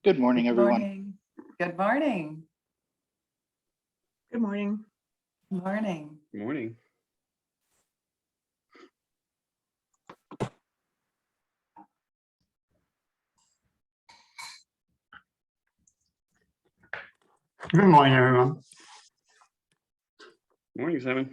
Good morning, everyone. Good morning. Good morning. Good morning. Good morning. Good morning, everyone. Morning, Simon.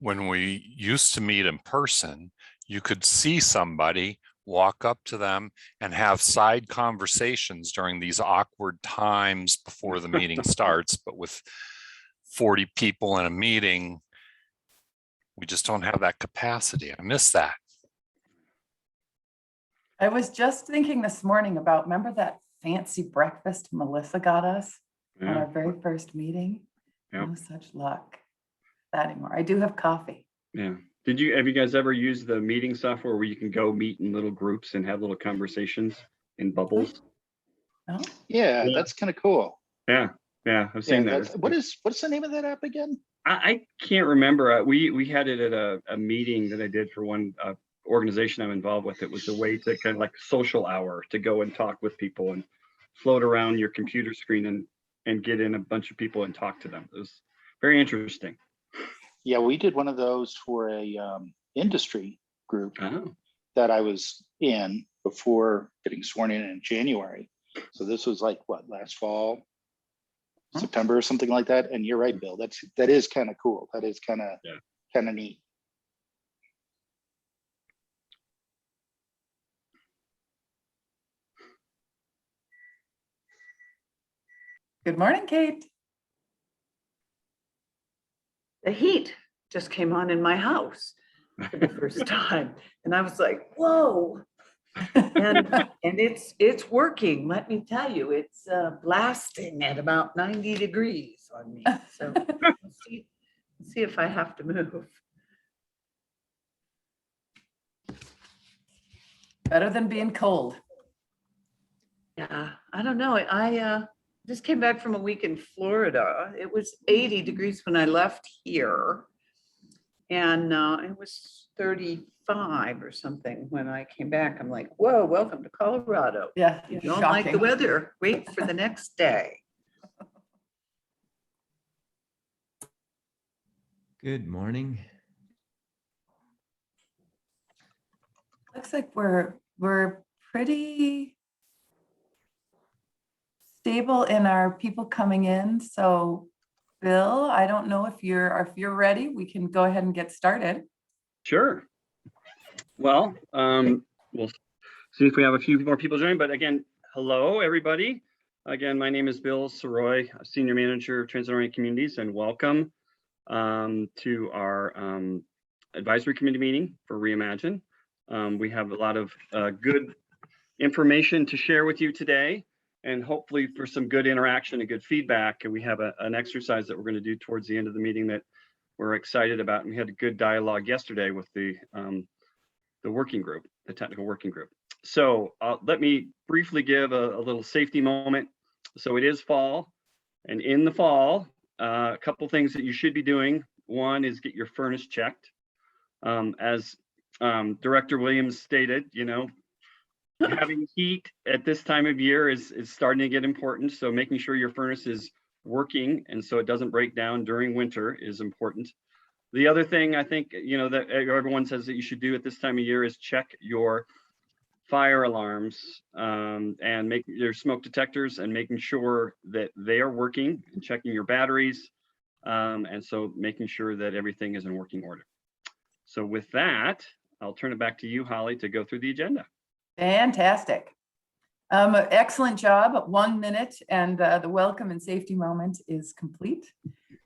When we used to meet in person, you could see somebody, walk up to them and have side conversations during these awkward times before the meeting starts. But with 40 people in a meeting, we just don't have that capacity. I miss that. I was just thinking this morning about, remember that fancy breakfast Melissa got us on our very first meeting? Yeah. No such luck that anymore. I do have coffee. Yeah. Have you guys ever used the meeting software where you can go meet in little groups and have little conversations in bubbles? No? Yeah, that's kind of cool. Yeah. I've seen that. What's the name of that app again? I can't remember. We had it at a meeting that I did for one organization I'm involved with. It was a way to kind of like social hour to go and talk with people and float around your computer screen and get in a bunch of people and talk to them. It was very interesting. Yeah, we did one of those for a industry group that I was in before getting sworn in January. So this was like what, last fall, September or something like that. And you're right, Bill. That is kind of cool. That is kind of neat. Good morning, Kate. The heat just came on in my house for the first time. And I was like, whoa. And it's working. Let me tell you, it's blasting at about 90 degrees on me. So let's see if I have to move. Better than being cold. Yeah, I don't know. I just came back from a week in Florida. It was 80 degrees when I left here. And it was 35 or something when I came back. I'm like, whoa, welcome to Colorado. Yeah. You don't like the weather, wait for the next day. Good morning. Looks like we're pretty stable in our people coming in. So Bill, I don't know if you're ready. We can go ahead and get started. Sure. Well, we'll see if we have a few more people join. But again, hello, everybody. Again, my name is Bill Soroy, Senior Manager of Transit-Oriented Communities, and welcome to our advisory committee meeting for Reimagine. We have a lot of good information to share with you today, and hopefully for some good interaction and good feedback. And we have an exercise that we're going to do towards the end of the meeting that we're excited about. And we had a good dialogue yesterday with the working group, the technical working group. So let me briefly give a little safety moment. So it is fall, and in the fall, a couple things that you should be doing. One is get your furnace checked. As Director Williams stated, having heat at this time of year is starting to get important. So making sure your furnace is working and so it doesn't break down during winter is important. The other thing I think, that everyone says that you should do at this time of year is check your fire alarms and make your smoke detectors and making sure that they are working, and checking your batteries. And so making sure that everything is in working order. So with that, I'll turn it back to you, Holly, to go through the agenda. Fantastic. Excellent job. 1 minute and the welcome and safety moment is complete.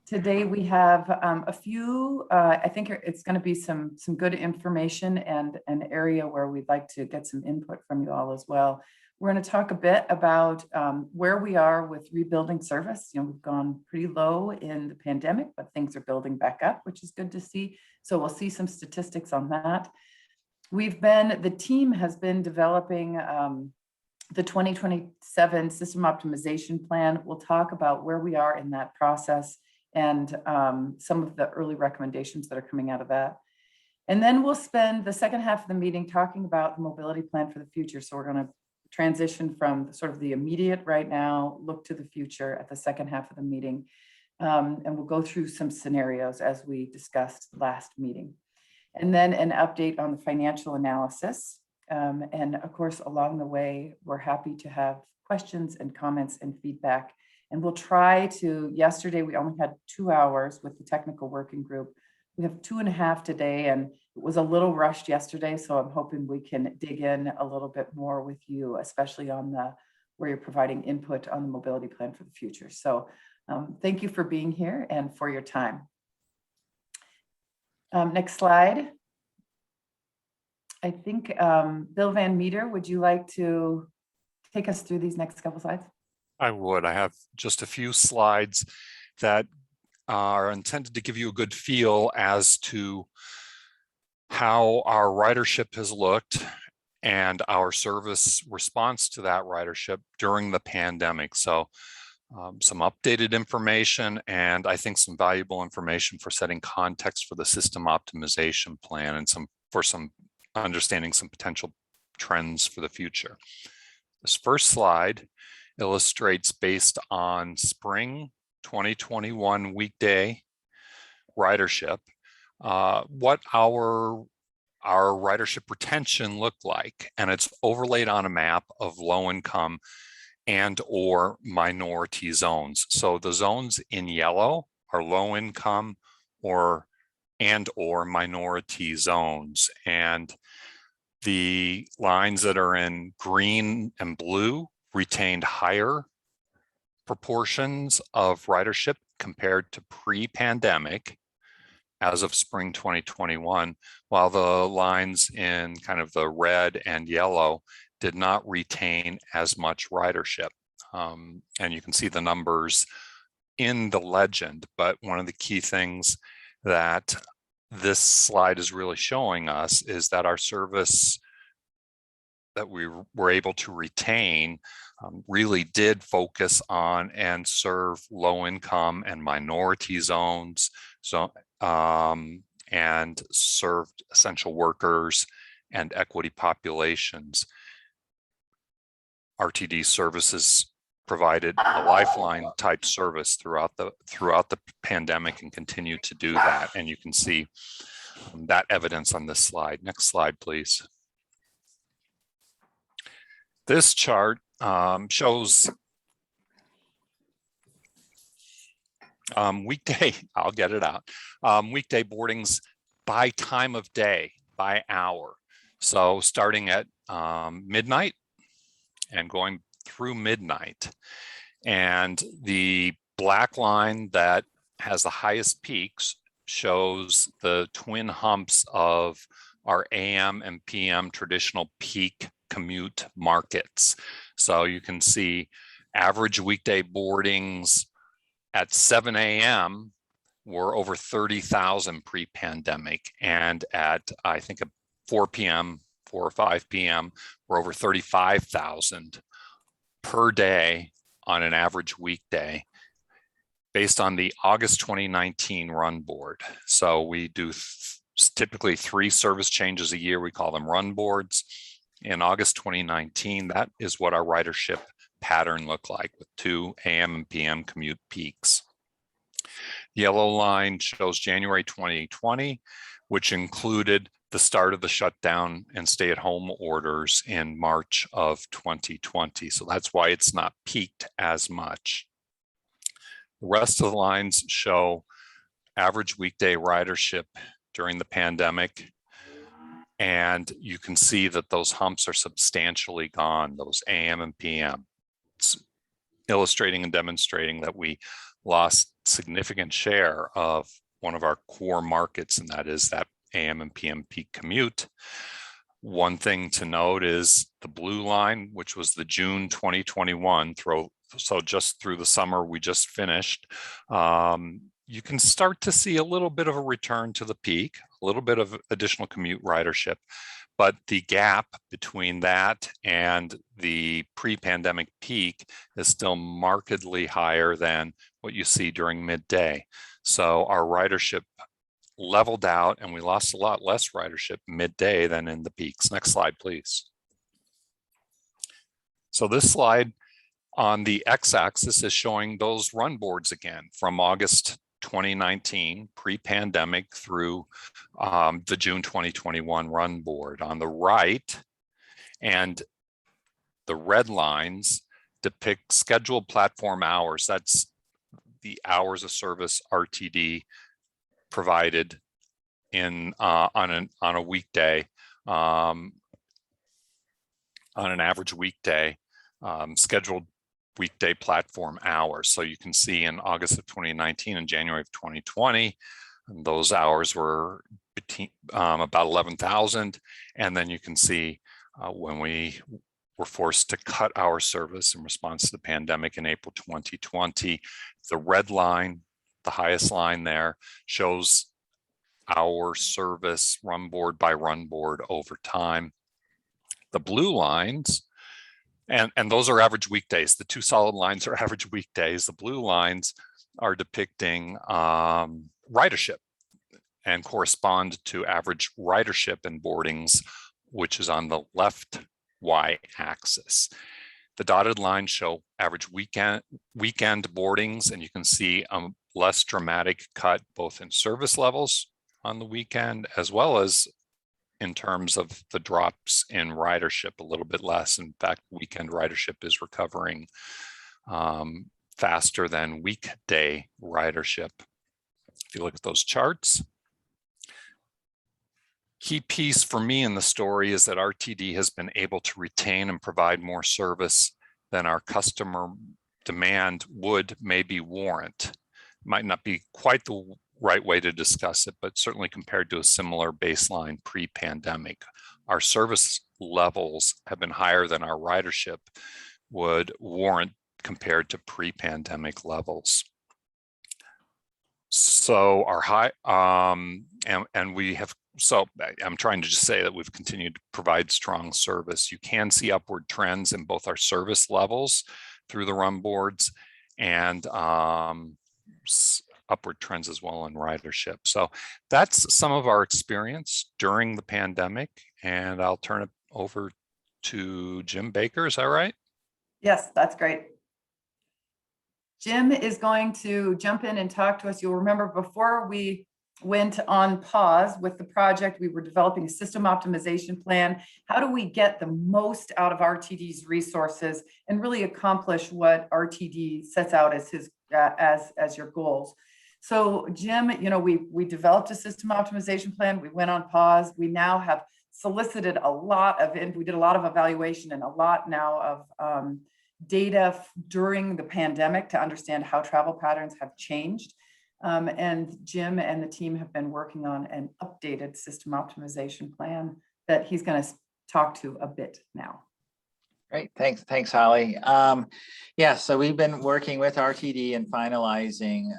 Today we have a few, I think it's going to be some good information and an area where we'd like to get some input from you all as well. We're going to talk a bit about where we are with rebuilding service. We've gone pretty low in the pandemic, but things are building back up, which is good to see. So we'll see some statistics on that. The team has been developing the 2027 system optimization plan. We'll talk about where we are in that process and some of the early recommendations that are coming out of that. And then we'll spend the second half of the meeting talking about the mobility plan for the future. So we're going to transition from sort of the immediate right now, look to the future at the second half of the meeting. And we'll go through some scenarios as we discussed last meeting. And then an update on the financial analysis. And of course, along the way, we're happy to have questions and comments and feedback. And we'll try to, yesterday, we only had 2 hours with the technical working group. We have 2.5 today, and it was a little rushed yesterday. So I'm hoping we can dig in a little bit more with you, especially on where you're providing input on the mobility plan for the future. So thank you for being here and for your time. Next slide. I think Bill Van Meter, would you like to take us through these next couple slides? I would. I have just a few slides that are intended to give you a good feel as to how our ridership has looked and our service response to that ridership during the pandemic. So some updated information and I think some valuable information for setting context for the system optimization plan and for understanding some potential trends for the future. This first slide illustrates, based on spring 2021 weekday ridership, what our ridership retention looked like, and it's overlaid on a map of low income and or minority zones. So the zones in yellow are low income or minority zones, and the lines that are in green and blue retained higher proportions of ridership compared to pre-pandemic as of spring 2021, while the lines in kind of the red and yellow did not retain as much ridership. And you can see the numbers in the legend, but one of the key things that this slide is really showing us is that our service that we were able to retain really did focus on and serve low income and minority zones, and served essential workers and equity populations. RTD services provided a lifeline type service throughout the pandemic and continue to do that. And you can see that evidence on this slide. Next slide, please. This chart shows weekday, I'll get it out, weekday boardings by time of day, by hour. So starting at midnight and going through midnight. And the black line that has the highest peaks shows the twin humps of our AM and PM traditional peak commute markets. So you can see average weekday boardings at 7 a.m. were over 30,000 pre-pandemic, and at I think 4 p.m., 4 or 5 p.m. were over 35,000 per day on an average weekday based on the August 2019 run board. So we do typically 3 service changes a year. We call them run boards. In August 2019, that is what our ridership pattern looked like, with 2 AM and PM commute peaks. Yellow line shows January 2020, which included the start of the shutdown and stay-at-home orders in March of 2020. So that's why it's not peaked as much. The rest of the lines show average weekday ridership during the pandemic. And you can see that those humps are substantially gone, those AM and PM. It's illustrating and demonstrating that we lost significant share of one of our core markets, and that is that AM and PM peak commute. One thing to note is the blue line, which was the June 2021 so just through the summer we just finished. You can start to see a little bit of a return to the peak, a little bit of additional commute ridership, but the gap between that and the pre-pandemic peak is still markedly higher than what you see during midday. So our ridership leveled out and we lost a lot less ridership midday than in the peaks. Next slide, please. So this slide on the x-axis is showing those run boards again from August 2019, pre-pandemic, through the June 2021 run board. On the right, and the red lines depict scheduled platform hours. That's the hours of service RTD provided in on a weekday, on an average weekday, scheduled weekday platform hours. So you can see in August of 2019 and January of 2020, those hours were between, about 11,000. And then you can see when we were forced to cut our service in response to the pandemic in April 2020, the red line, the highest line there, shows our service run board by run board over time. The blue lines, and those are average weekdays. The two solid lines are average weekdays. The blue lines are depicting ridership and correspond to average ridership and boardings, which is on the left y-axis. The dotted lines show average weekend boardings, and you can see a less dramatic cut both in service levels on the weekend as well as in terms of the drops in ridership, a little bit less. In fact, weekend ridership is recovering faster than weekday ridership. If you look at those charts, key piece for me in the story is that RTD has been able to retain and provide more service than our customer demand would maybe warrant. Might not be quite the right way to discuss it, but certainly compared to a similar baseline pre-pandemic, our service levels have been higher than our ridership would warrant compared to pre-pandemic levels. So our high, and we have, so I'm trying to just say that we've continued to provide strong service. You can see upward trends in both our service levels through the run boards and upward trends as well in ridership. So that's some of our experience during the pandemic, and I'll turn it over to Jim Baker. Is that right? Yes, that's great. Jim is going to jump in and talk to us. You'll remember before we went on pause with the project, we were developing a system optimization plan. How do we get the most out of RTD's resources and really accomplish what RTD sets out as his as your goals? So Jim, you know, we developed a system optimization plan. We went on pause. We now have solicited a lot of, and we did a lot of evaluation and a lot now of data during the pandemic to understand how travel patterns have changed. And Jim and the team have been working on an updated system optimization plan that he's going to talk to a bit now. Great, thanks, Holly. Yeah, so we've been working with RTD and finalizing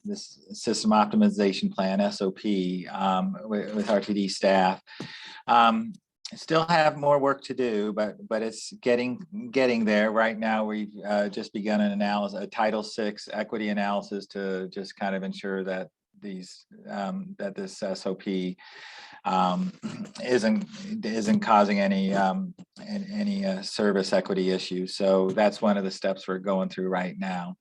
this system optimization plan, SOP, with RTD staff. Still have more work to do, but it's getting there. Right now, we've just begun an analysis, a Title VI equity analysis to just kind of ensure that these that this SOP isn't causing any service equity issues. So that's one of the steps we're going through right now.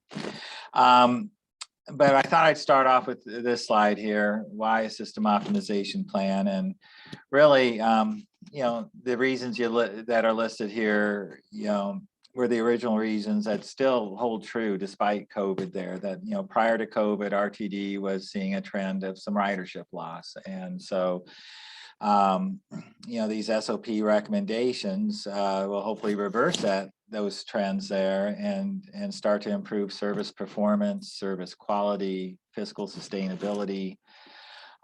But I thought I'd start off with this slide here, why a system optimization plan, and really, you know, the reasons that are listed here, you know, were the original reasons that still hold true despite COVID there, that, you know, prior to COVID, RTD was seeing a trend of some ridership loss. And so, you know, these SOP recommendations will hopefully reverse those trends there and start to improve service performance, service quality, fiscal sustainability,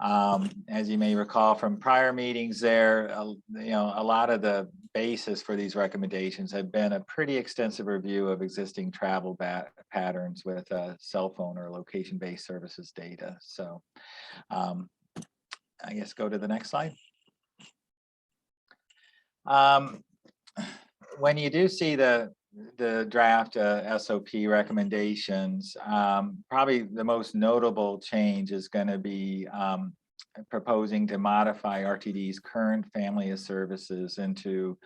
As you may recall from prior meetings there, a lot of the basis for these recommendations have been a pretty extensive review of existing travel patterns with cell phone or location-based services data. So I guess go to the next slide. When you do see the draft SOP recommendations, probably the most notable change is going to be proposing to modify RTD's current family of services into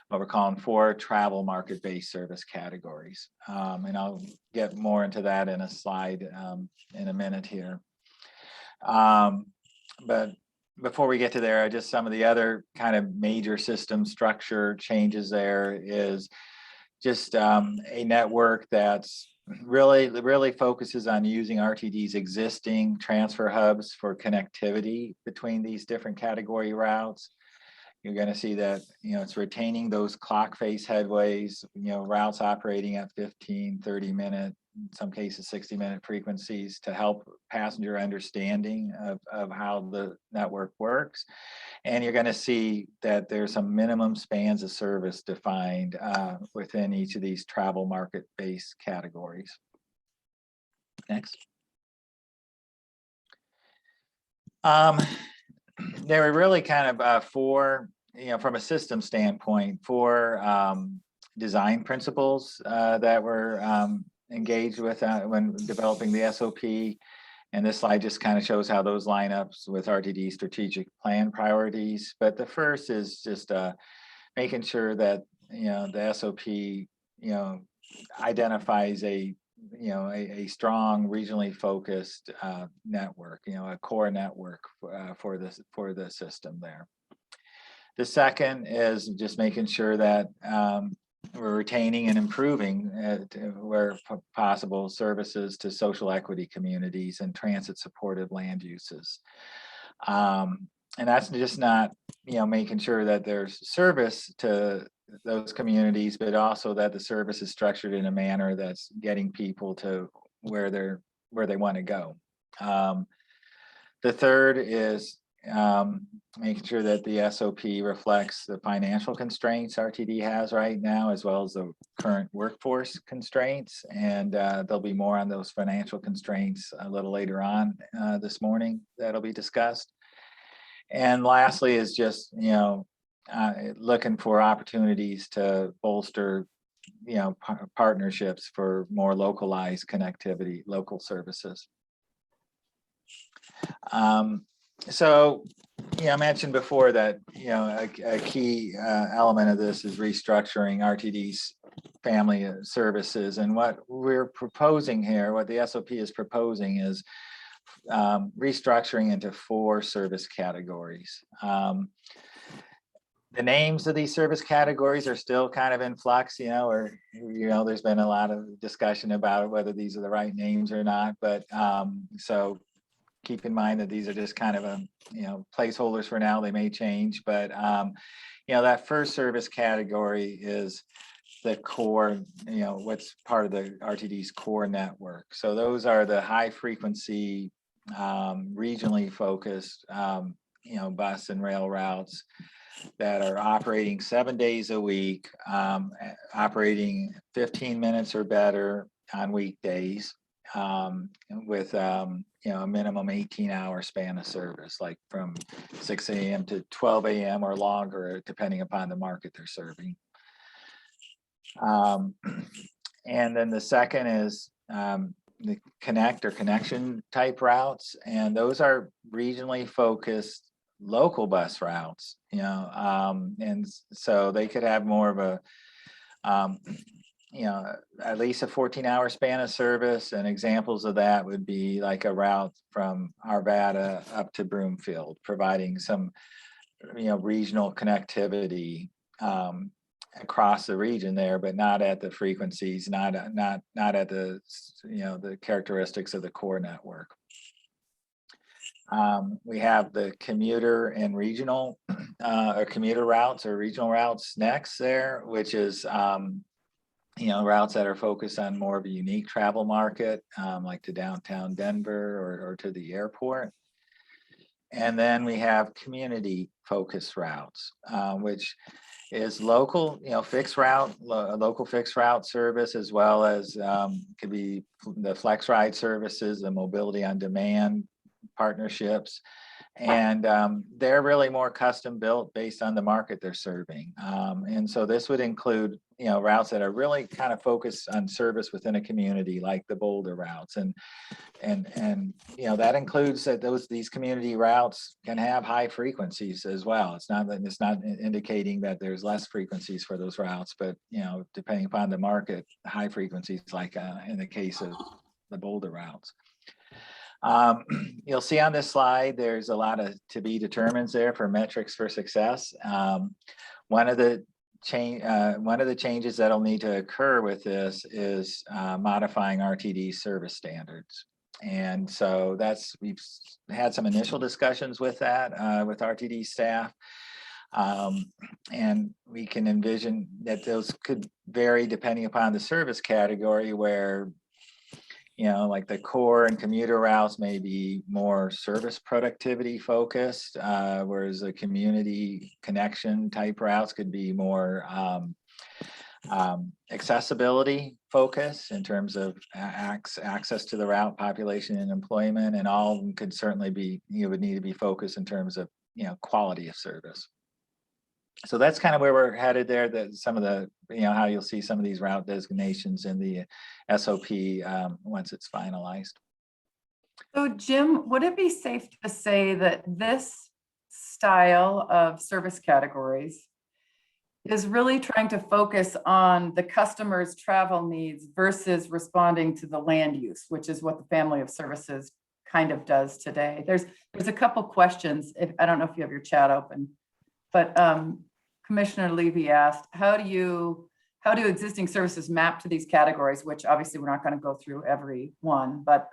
what we're calling 4 travel market-based service categories. And I'll get more into that in a slide in a minute here. But before we get to there, just some of the other kind of major system structure changes there is just a network that's really focuses on using RTD's existing transfer hubs for connectivity between these different category routes. You're going to see that, it's retaining those clock face headways, routes operating at 15, 30-minute, in some cases 60-minute frequencies to help passenger understanding of how the network works. And you're going to see that there's some minimum spans of service defined within each of these travel market-based categories. Next. There were really kind of 4, from a system standpoint, 4 design principles that were engaged with when developing the SOP. And this slide just kind of shows how those line up with RTD strategic plan priorities. But the first is just making sure that, the SOP, identifies a strong regionally focused network, a core network for the system there. The second is just making sure that we're retaining and improving, where possible, services to social equity communities and transit supportive land uses. And that's just not, making sure that there's service to those communities, but also that the service is structured in a manner that's getting people to where they want to go. The third is making sure that the SOP reflects the financial constraints RTD has right now, as well as the current workforce constraints. And there'll be more on those financial constraints a little later on this morning that'll be discussed. And lastly is just, looking for opportunities to bolster, partnerships for more localized connectivity, local services. So, I mentioned before that, a key element of this is restructuring RTD's family of services. And what we're proposing here, what the SOP is proposing is restructuring into 4 service categories. The names of these service categories are still kind of in flux, or, there's been a lot of discussion about whether these are the right names or not. But so keep in mind that these are just kind of placeholders for now. They may change, but that first service category is the core, what's part of the RTD's core network. So those are the high frequency, regionally focused, bus and rail routes that are operating 7 days a week, operating 15 minutes or better on weekdays, with a minimum 18-hour span of service, like from 6 a.m. to 12 a.m. or longer, depending upon the market they're serving. And then the second is the connect or connection type routes, and those are regionally focused local bus routes, and so they could have more of a at least a 14-hour span of service. And examples of that would be like a route from Arvada up to Broomfield, providing some, regional connectivity across the region there, but not at the frequencies, not at the, the characteristics of the core network. We have the commuter and regional or commuter routes or regional routes next there, which is routes that are focused on more of a unique travel market, like to downtown Denver or to the airport. And then we have community focused routes, which is local, fixed route, local fixed route service, as well as could be the flex ride services, the mobility on demand partnerships. And they're really more custom built based on the market they're serving. And so this would include, routes that are really kind of focused on service within a community, like the Boulder routes. And that includes that these community routes can have high frequencies as well. It's not indicating that there's less frequencies for those routes, but depending upon the market, high frequencies, like in the case of the Boulder routes. You'll see on this slide, there's a lot of to be determines there for metrics for success. One of the changes that'll need to occur with this is modifying RTD service standards. And so we've had some initial discussions with that with RTD staff. And we can envision that those could vary depending upon the service category, where like the core and commuter routes may be more service productivity focused, whereas the community connection type routes could be more accessibility focused in terms of access to the route, population, and employment, and all of them could certainly be, would need to be focused in terms of, quality of service. So that's kind of where we're headed there, that some of the, how you'll see some of these route designations in the SOP once it's finalized. So Jim, would it be safe to say that this style of service categories is really trying to focus on the customer's travel needs versus responding to the land use, which is what the family of services kind of does today? There's a couple questions. I don't know if you have your chat open, but Commissioner Levy asked, how do existing services map to these categories, which obviously we're not going to go through every one, but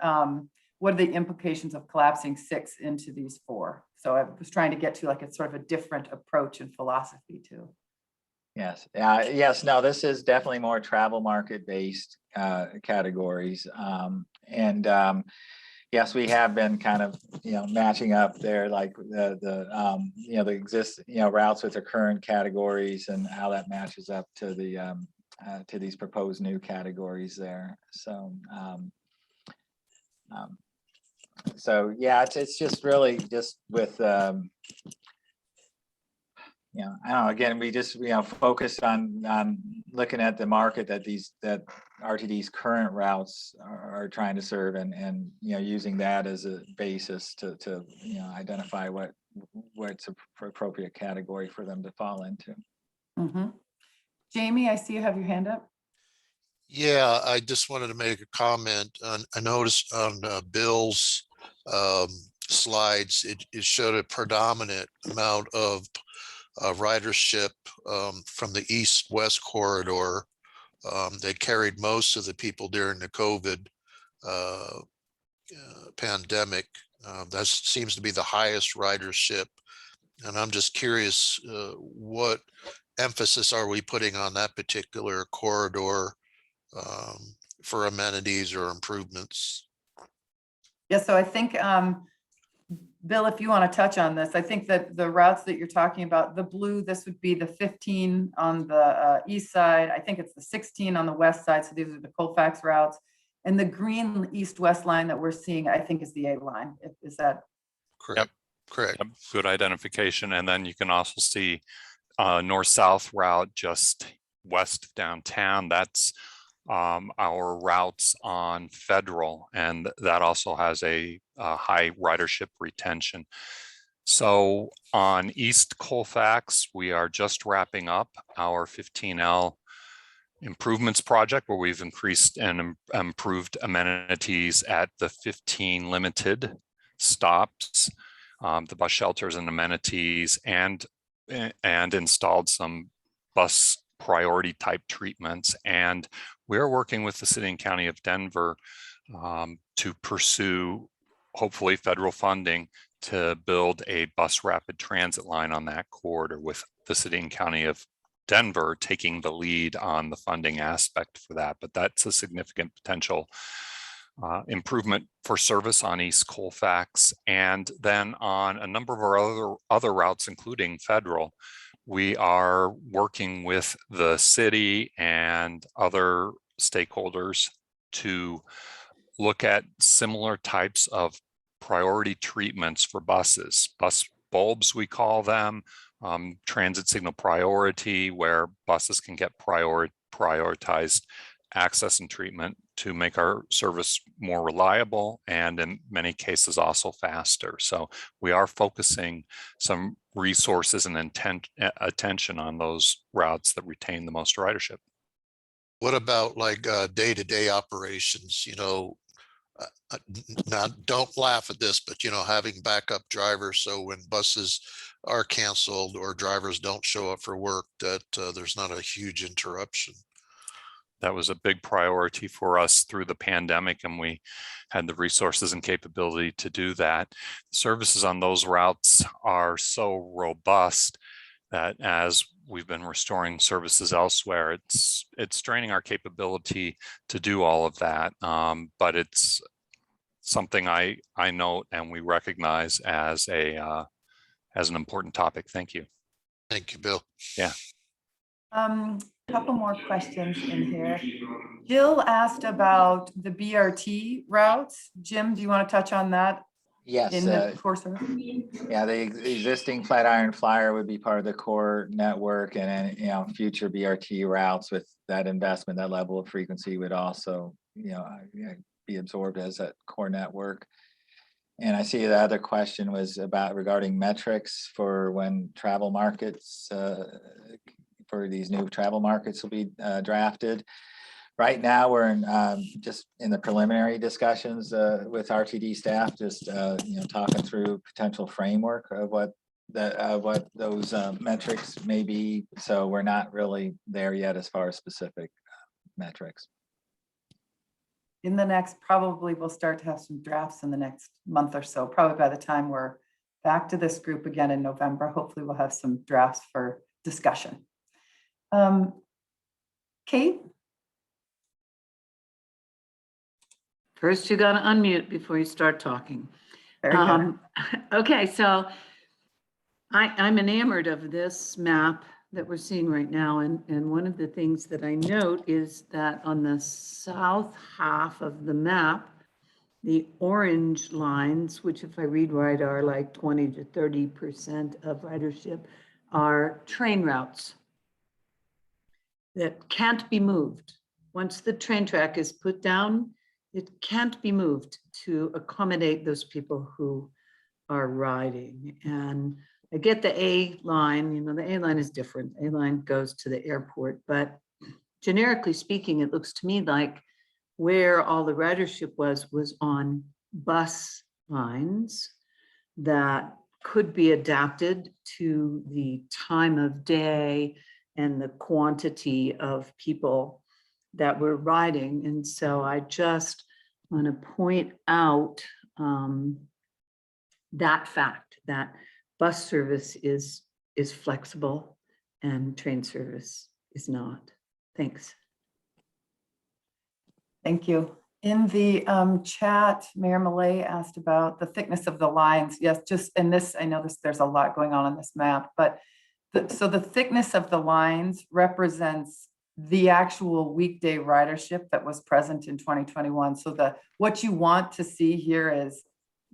what are the implications of collapsing 6 into these 4? So I was trying to get to like a sort of a different approach and philosophy too. Yes. Yes. No, this is definitely more travel market based categories. Yes, we have been kind of, matching up there, like the exist, routes with the current categories and how that matches up to the to these proposed new categories there. So, yeah, it's just really just with, I don't know, again, we just, focus on looking at the market that RTD's current routes are trying to serve, and using that as a basis to identify what's an appropriate category for them to fall into. Mm-hmm. Jamie, I see you have your hand up. Yeah, I just wanted to make a comment. I noticed on Bill's slides, it showed a predominant amount of ridership from the east-west corridor. They carried most of the people during the COVID pandemic. That seems to be the highest ridership. And I'm just curious, what emphasis are we putting on that particular corridor for amenities or improvements? Yeah, so I think, Bill, if you want to touch on this, I think that the routes that you're talking about, the blue, this would be the 15 on the east side. I think it's the 16 on the west side. So these are the Colfax routes. And the green east-west line that we're seeing, I think, is the A line. Is that Correct? Yep. Correct. Yep, good identification. And then you can also see north-south route just west of downtown. That's our routes on Federal, and that also has a high ridership retention. So on East Colfax, we are just wrapping up our 15L improvements project, where we've increased and improved amenities at the 15 limited stops, the bus shelters and amenities, and installed some bus priority type treatments. And we're working with the City and County of Denver to pursue, hopefully, federal funding to build a bus rapid transit line on that corridor, with the City and County of Denver taking the lead on the funding aspect for that. But that's a significant potential improvement for service on East Colfax, and then on a number of our other routes, including Federal, we are working with the city and other stakeholders to look at similar types of priority treatments for buses. Bus bulbs, we call them, transit signal priority, where buses can get prioritized access and treatment to make our service more reliable and in many cases also faster. So we are focusing some resources and attention on those routes that retain the most ridership. What about like day-to-day operations, you know, now don't laugh at this, but you know, having backup drivers, so when buses are canceled or drivers don't show up for work, that there's not a huge interruption. That was a big priority for us through the pandemic, and we had the resources and capability to do that. Services on those routes are so robust that as we've been restoring services elsewhere, it's straining our capability to do all of that. But it's something I note and we recognize as an important topic. Thank you. Thank you, Bill. Yeah. Couple more questions in here. Jill asked about the BRT routes. Jim, do you want to touch on that? Yes. In the core service? Yeah, the existing Flatiron Flyer would be part of the core network, and then, you know, future BRT routes with that investment, that level of frequency would also, you know, be absorbed as a core network. And I see the other question was about regarding metrics for when travel markets, for these new travel markets will be drafted. Right now, we're in just in the preliminary discussions with RTD staff, just you know, talking through potential framework of what those metrics may be. So we're not really there yet as far as specific metrics. In the next, probably we'll start to have some drafts in the next month or so. Probably by the time we're back to this group again in November, hopefully we'll have some drafts for discussion. Kate? First, you got to unmute before you start talking. Very good. Okay, so I'm enamored of this map that we're seeing right now. And one of the things that I note is that on the south half of the map, the orange lines, which if I read right are like 20 to 30% of ridership, are train routes that can't be moved. Once the train track is put down, it can't be moved to accommodate those people who are riding. And I get the A line, you know, the A line is different. A line goes to the airport, but generically speaking, it looks to me like where all the ridership was on bus lines that could be adapted to the time of day and the quantity of people that were riding. And so I just want to point out that fact that bus service is flexible and train service is not. Thanks. Thank you. In the chat, Mayor Millay asked about the thickness of the lines. Yes, just in this, I know there's a lot going on this map, but so the thickness of the lines represents the actual weekday ridership that was present in 2021. So what you want to see here is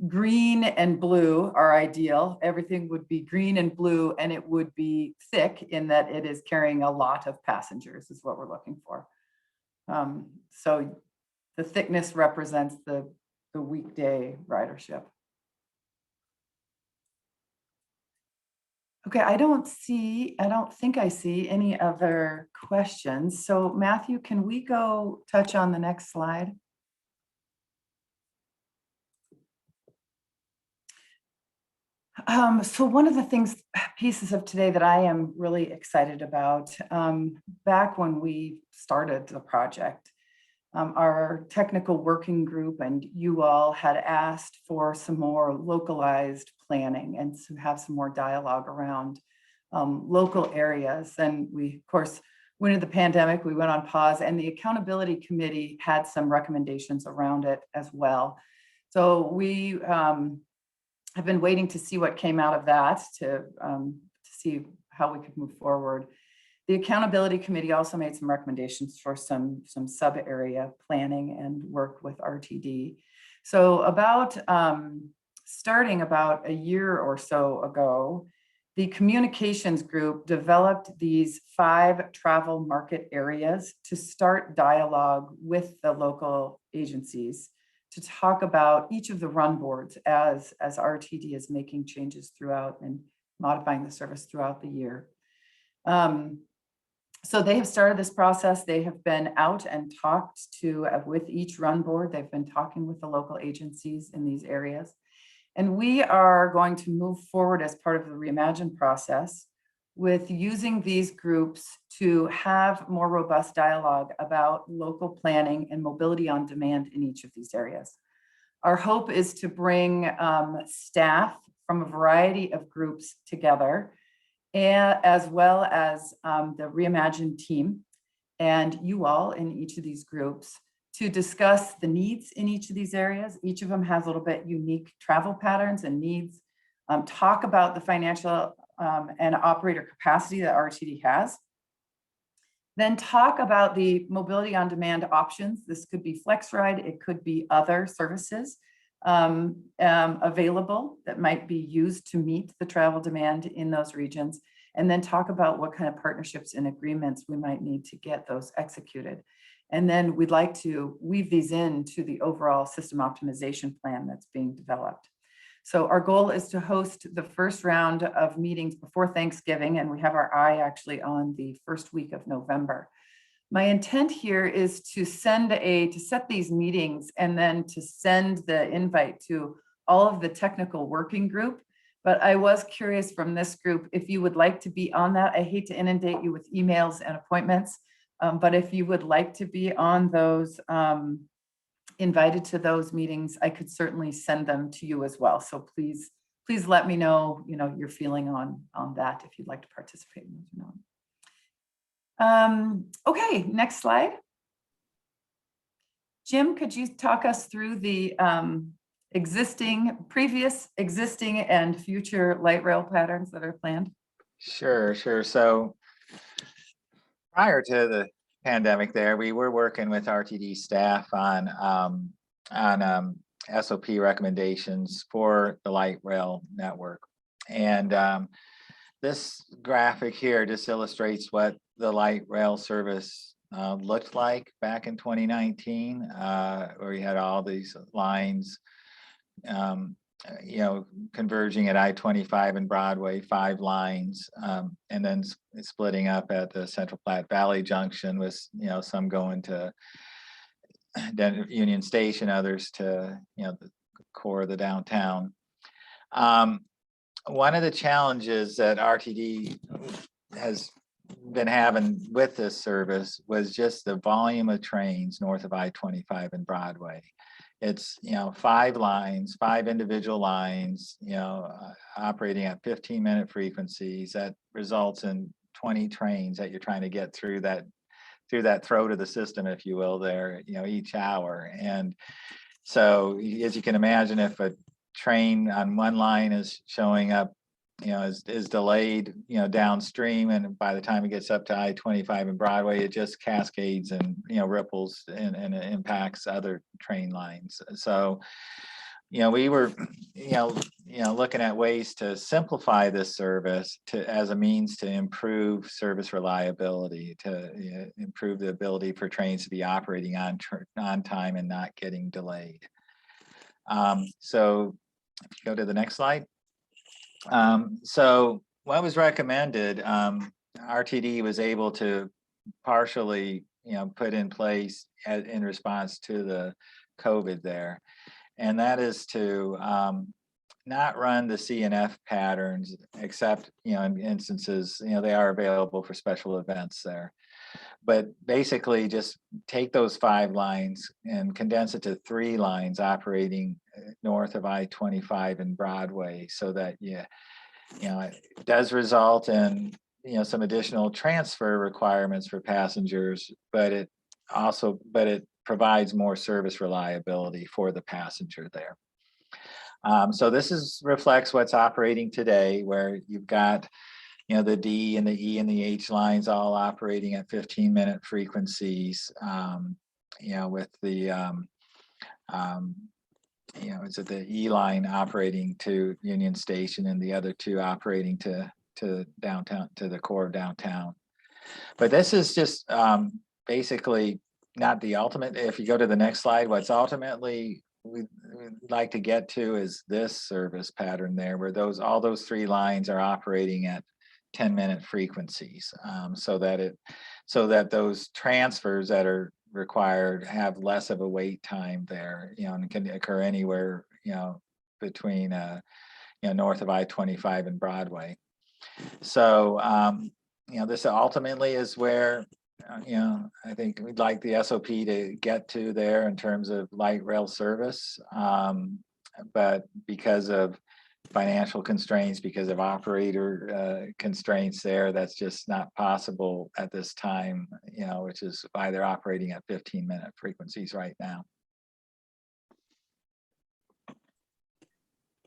green and blue are ideal. Everything would be green and blue, and it would be thick in that it is carrying a lot of passengers is what we're looking for. So the thickness represents the weekday ridership. Okay, I don't think I see any other questions. So Matthew, can we go touch on the next slide? So one of the pieces of today that I am really excited about, back when we started the project, our technical working group and you all had asked for some more localized planning and to have some more dialogue around local areas. And we, of course, went into the pandemic, we went on pause, and the accountability committee had some recommendations around it as well. So we have been waiting to see what came out of that to see how we could move forward. The accountability committee also made some recommendations for some sub-area planning and work with RTD. So about starting about a year or so ago, the communications group developed these 5 travel market areas to start dialogue with the local agencies to talk about each of the run boards as RTD is making changes throughout and modifying the service throughout the year. So they have started this process. They have been out and talked to with each run board. They've been talking with the local agencies in these areas. And we are going to move forward as part of the Reimagine process with using these groups to have more robust dialogue about local planning and mobility on demand in each of these areas. Our hope is to bring staff from a variety of groups together, and as well as the Reimagine team and you all in each of these groups to discuss the needs in each of these areas. Each of them has a little bit unique travel patterns and needs. Talk about the financial and operator capacity that RTD has. Then talk about the mobility on demand options. This could be FlexRide, it could be other services available that might be used to meet the travel demand in those regions. And then talk about what kind of partnerships and agreements we might need to get those executed. And then we'd like to weave these into the overall system optimization plan that's being developed. So our goal is to host the first round of meetings before Thanksgiving, and we have our eye actually on the first week of November. My intent here is to set these meetings and then to send the invite to all of the technical working group. But I was curious from this group if you would like to be on that. I hate to inundate you with emails and appointments, but if you would like to be on those, invited to those meetings, I could certainly send them to you as well. So please let me know, your feeling on that if you'd like to participate in those. Okay, next slide. Jim, could you talk us through the previous existing and future light rail patterns that are planned? Sure. So prior to the pandemic there, we were working with RTD staff on SOP recommendations for the light rail network. And this graphic here just illustrates what the light rail service looked like back in 2019, where we had all these lines converging at I-25 and Broadway, 5 lines, and then splitting up at the Central Platte Valley Junction with, some going to Union Station, others to, the core of the downtown. One of the challenges that RTD has been having with this service was just the volume of trains north of I-25 and Broadway. It's 5 lines, 5 individual lines, operating at 15-minute frequencies. That results in 20 trains that you're trying to get through that throat of the system, if you will, there, each hour. And so, as you can imagine, if a train on one line is showing up, is delayed, downstream, and by the time it gets up to I-25 and Broadway, it just cascades and ripples and it impacts other train lines. So, we were, looking at ways to simplify this service as a means to improve service reliability, to improve the ability for trains to be operating on time and not getting delayed. So, if you go to the next slide. So what was recommended, RTD was able to partially, put in place in response to the COVID there. And that is to not run the CNF patterns, except, in instances, they are available for special events there. But basically just take those 5 lines and condense it to 3 lines operating north of I-25 and Broadway, so that it does result in some additional transfer requirements for passengers, but it provides more service reliability for the passenger there. So this reflects what's operating today, where you've got, the D and the E and the H lines all operating at 15-minute frequencies, with the, is it the E line operating to Union Station and the other two operating to downtown, to the core of downtown. But this is just basically not the ultimate. If you go to the next slide, what's ultimately we'd like to get to is this service pattern there, where all those three lines are operating at 10-minute frequencies, so that those transfers that are required have less of a wait time there, and can occur anywhere, between north of I-25 and Broadway. So this ultimately is where I think we'd like the SOP to get to there in terms of light rail service, but because of financial constraints, because of operator constraints there, that's just not possible at this time, which is why they're operating at 15-minute frequencies right now.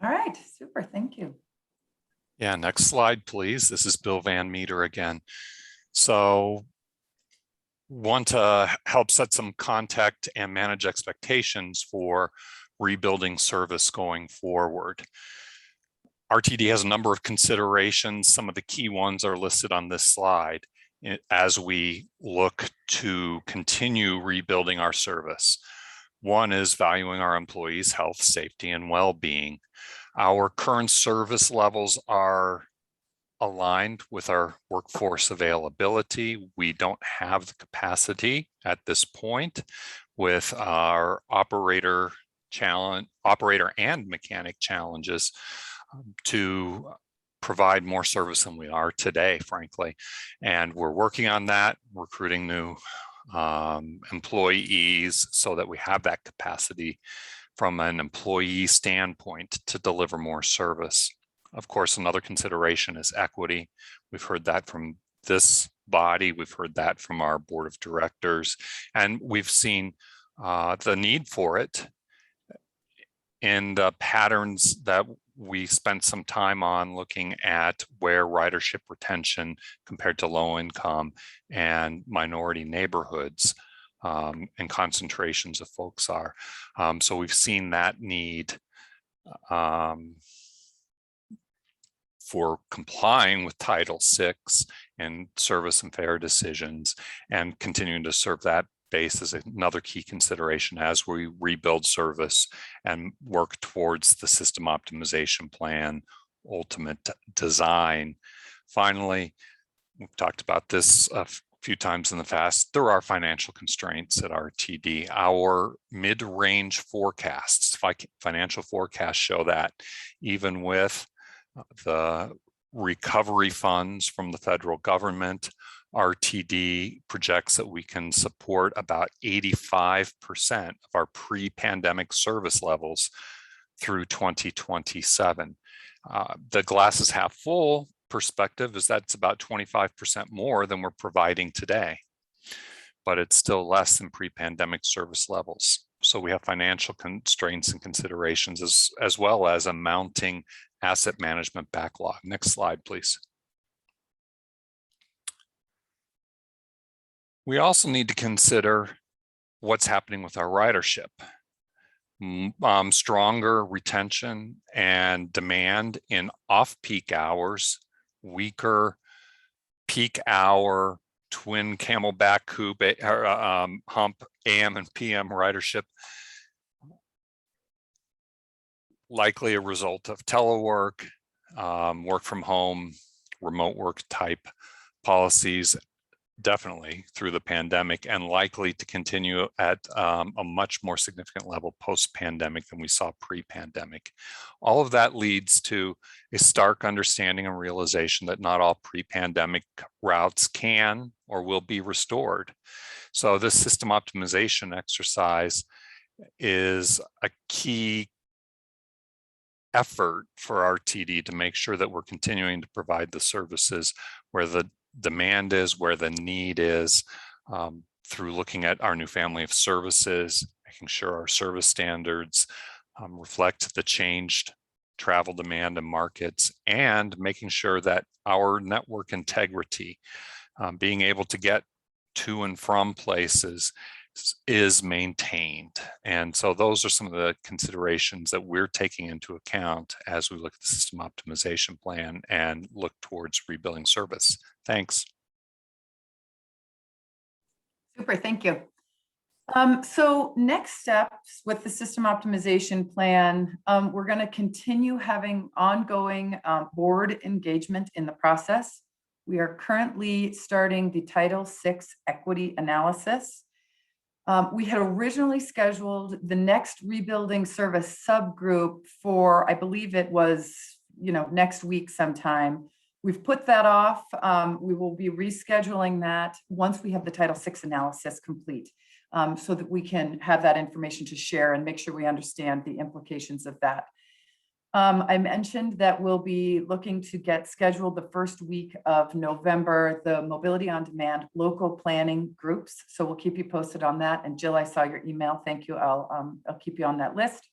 All right, super, thank you. Yeah, next slide, please. This is Bill Van Meter again. So want to help set some context and manage expectations for rebuilding service going forward. RTD has a number of considerations. Some of the key ones are listed on this slide as we look to continue rebuilding our service. One is valuing our employees' health, safety, and well-being. Our current service levels are aligned with our workforce availability. We don't have the capacity at this point with our operator and mechanic challenges to provide more service than we are today, frankly. And we're working on that, recruiting new employees so that we have that capacity from an employee standpoint to deliver more service. Of course, another consideration is equity. We've heard that from this body. We've heard that from our board of directors, and we've seen the need for it in the patterns that we spent some time on looking at where ridership retention compared to low income and minority neighborhoods and concentrations of folks are. So we've seen that need for complying with Title VI and service and fare decisions, and continuing to serve that base is another key consideration as we rebuild service and work towards the system optimization plan, ultimate design. Finally, we've talked about this a few times in the past, there are financial constraints at RTD. Our mid-range forecasts, financial forecasts show that even with the recovery funds from the federal government, RTD projects that we can support about 85% of our pre-pandemic service levels through 2027. The glass is half full perspective is that's about 25% more than we're providing today, but it's still less than pre-pandemic service levels. So we have financial constraints and considerations as well as a mounting asset management backlog. Next slide, please. We also need to consider what's happening with our ridership. Stronger retention and demand in off-peak hours, weaker peak hour, twin camelback coupe, hump AM and PM ridership, likely a result of telework, work from home, remote work type policies, definitely through the pandemic, and likely to continue at a much more significant level post-pandemic than we saw pre-pandemic. All of that leads to a stark understanding and realization that not all pre-pandemic routes can or will be restored. So this system optimization exercise is a key effort for RTD to make sure that we're continuing to provide the services where the demand is, where the need is, through looking at our new family of services, making sure our service standards reflect the changed travel demand and markets, and making sure that our network integrity, being able to get to and from places, is maintained. And so those are some of the considerations that we're taking into account as we look at the system optimization plan and look towards rebuilding service. Thanks. Super, thank you. So next steps with the system optimization plan, we're going to continue having ongoing board engagement in the process. We are currently starting the Title VI equity analysis. We had originally scheduled the next rebuilding service subgroup for, I believe it was, next week sometime. We've put that off. We will be rescheduling that once we have the Title VI analysis complete, so that we can have that information to share and make sure we understand the implications of that. I mentioned that we'll be looking to get scheduled the first week of November, the Mobility on Demand local planning groups. So we'll keep you posted on that. And Jill, I saw your email. Thank you. I'll keep you on that list.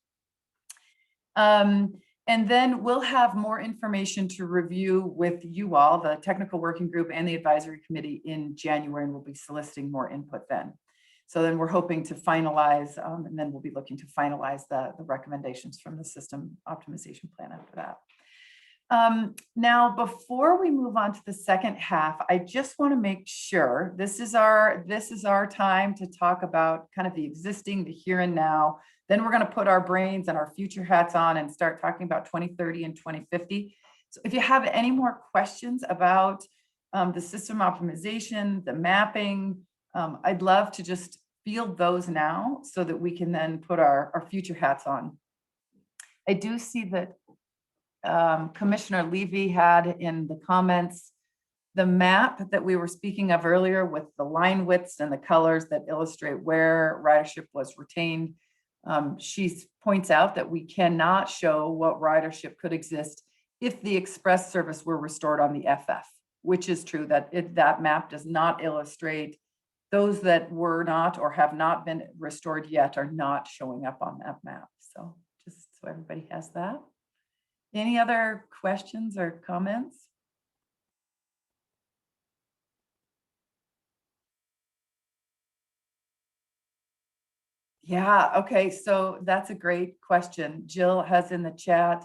And then we'll have more information to review with you all, the technical working group and the advisory committee in January, and we'll be soliciting more input then. So then we're hoping to finalize, and then we'll be looking to finalize the recommendations from the system optimization plan after that. Now, before we move on to the second half, I just want to make sure this is our time to talk about kind of the existing, the here and now. Then we're going to put our brains and our future hats on and start talking about 2030 and 2050. So if you have any more questions about the system optimization, the mapping, I'd love to just field those now so that we can then put our future hats on. I do see that Commissioner Levy had in the comments the map that we were speaking of earlier with the line widths and the colors that illustrate where ridership was retained. She points out that we cannot show what ridership could exist if the express service were restored on the FF, which is true, that that map does not illustrate those that were not or have not been restored yet are not showing up on that map. So just so everybody has that. Any other questions or comments? Yeah, okay, so that's a great question. Jill has in the chat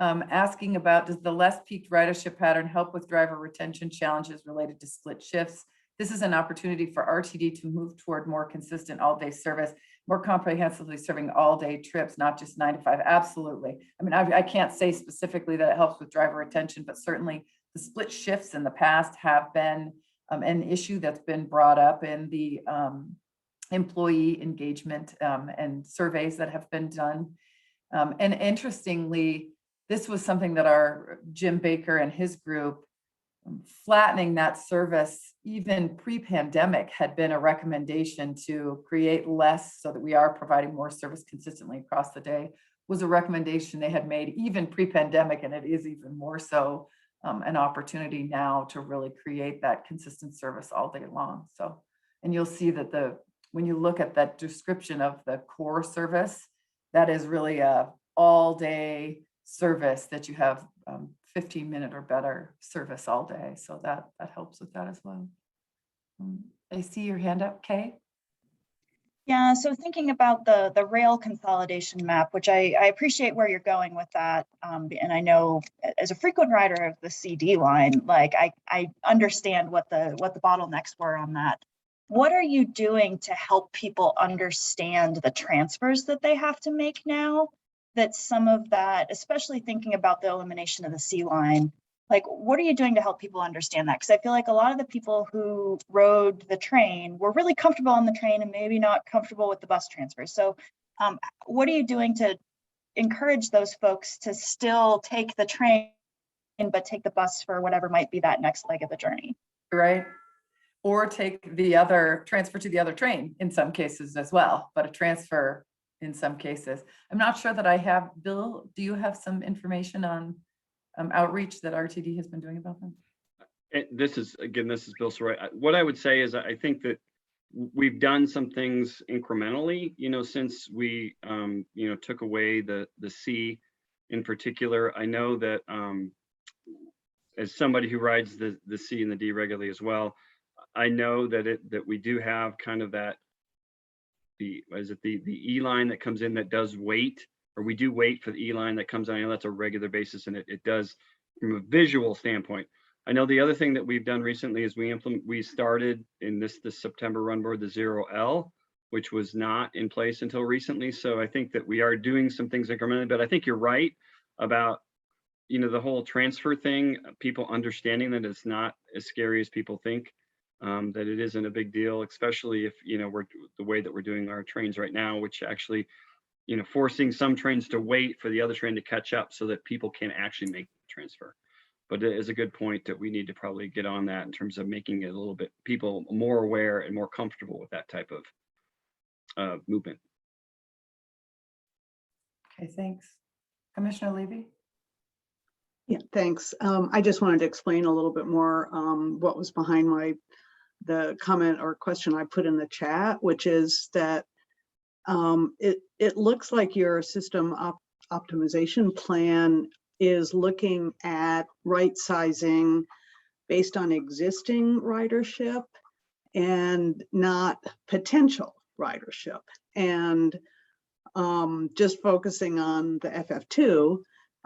asking about, does the less peaked ridership pattern help with driver retention challenges related to split shifts? This is an opportunity for RTD to move toward more consistent all-day service, more comprehensively serving all-day trips, not just 9 to 5. Absolutely. I mean, I can't say specifically that it helps with driver retention, but certainly the split shifts in the past have been an issue that's been brought up in the employee engagement and surveys that have been done. And interestingly, this was something that our Jim Baker and his group, flattening that service even pre-pandemic, had been a recommendation to create less so that we are providing more service consistently across the day, was a recommendation they had made even pre-pandemic, and it is even more so an opportunity now to really create that consistent service all day long. So, and you'll see that when you look at that description of the core service, that is really a all-day service that you have 15-minute or better service all day. So that helps with that as well. I see your hand up, Kay. Yeah, so thinking about the rail consolidation map, which I appreciate where you're going with that. And I know as a frequent rider of the CD line, like I understand what the bottlenecks were on that. What are you doing to help people understand the transfers that they have to make now? That some of that, especially thinking about the elimination of the C line, like what are you doing to help people understand that? Because I feel like a lot of the people who rode the train were really comfortable on the train and maybe not comfortable with the bus transfers. So what are you doing to encourage those folks to still take the train, but take the bus for whatever might be that next leg of the journey? Right. Or take transfer to the other train in some cases as well, but a transfer in some cases. I'm not sure that I have, Bill, do you have some information on outreach that RTD has been doing about them? This is Bill Saroy. What I would say is I think that we've done some things incrementally, since we, took away the C in particular. I know that as somebody who rides the C and the D regularly as well, I know that we do have kind of that, the E line that comes in that does wait, or we do wait for the E line that comes on. I know that's a regular basis, and it does from a visual standpoint. I know the other thing that we've done recently is we started in this September run board, the 0L, which was not in place until recently. So I think that we are doing some things incrementally, but I think you're right about, the whole transfer thing, people understanding that it's not as scary as people think, that it isn't a big deal, especially if, we're the way that we're doing our trains right now, which actually, forcing some trains to wait for the other train to catch up so that people can actually make the transfer. But it is a good point that we need to probably get on that in terms of making it a little bit, people more aware and more comfortable with that type of movement. Okay, thanks. Commissioner Levy? Yeah, thanks. I just wanted to explain a little bit more what was behind the comment or question I put in the chat, which is that it looks like your system optimization plan is looking at right sizing based on existing ridership and not potential ridership, and just focusing on the FF2.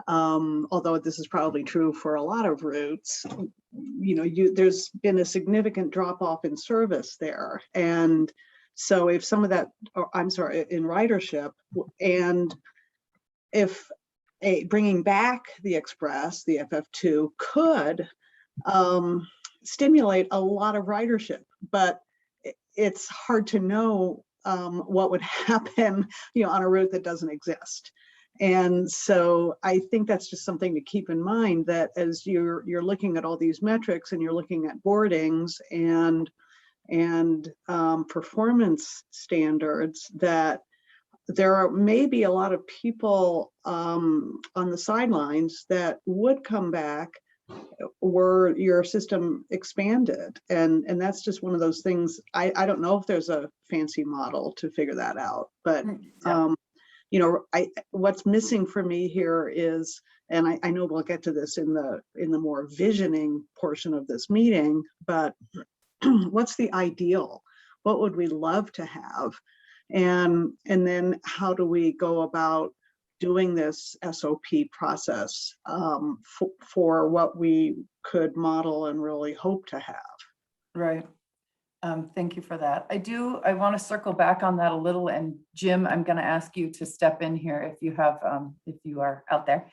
Although this is probably true for a lot of routes, there's been a significant drop off in service there. And so if some of that, in ridership, and if bringing back the Express, the FF2 could stimulate a lot of ridership, but it's hard to know what would happen, on a route that doesn't exist. And so I think that's just something to keep in mind, that as you're looking at all these metrics and you're looking at boardings and performance standards, that there may be a lot of people on the sidelines that would come back were your system expanded. And that's just one of those things. I don't know if there's a fancy model to figure that out, but what's missing for me here is, and I know we'll get to this in the more visioning portion of this meeting, but what's the ideal? What would we love to have? And then how do we go about doing this SOP process for what we could model and really hope to have? Right. Thank you for that. I want to circle back on that a little, and Jim, I'm going to ask you to step in here if you are out there.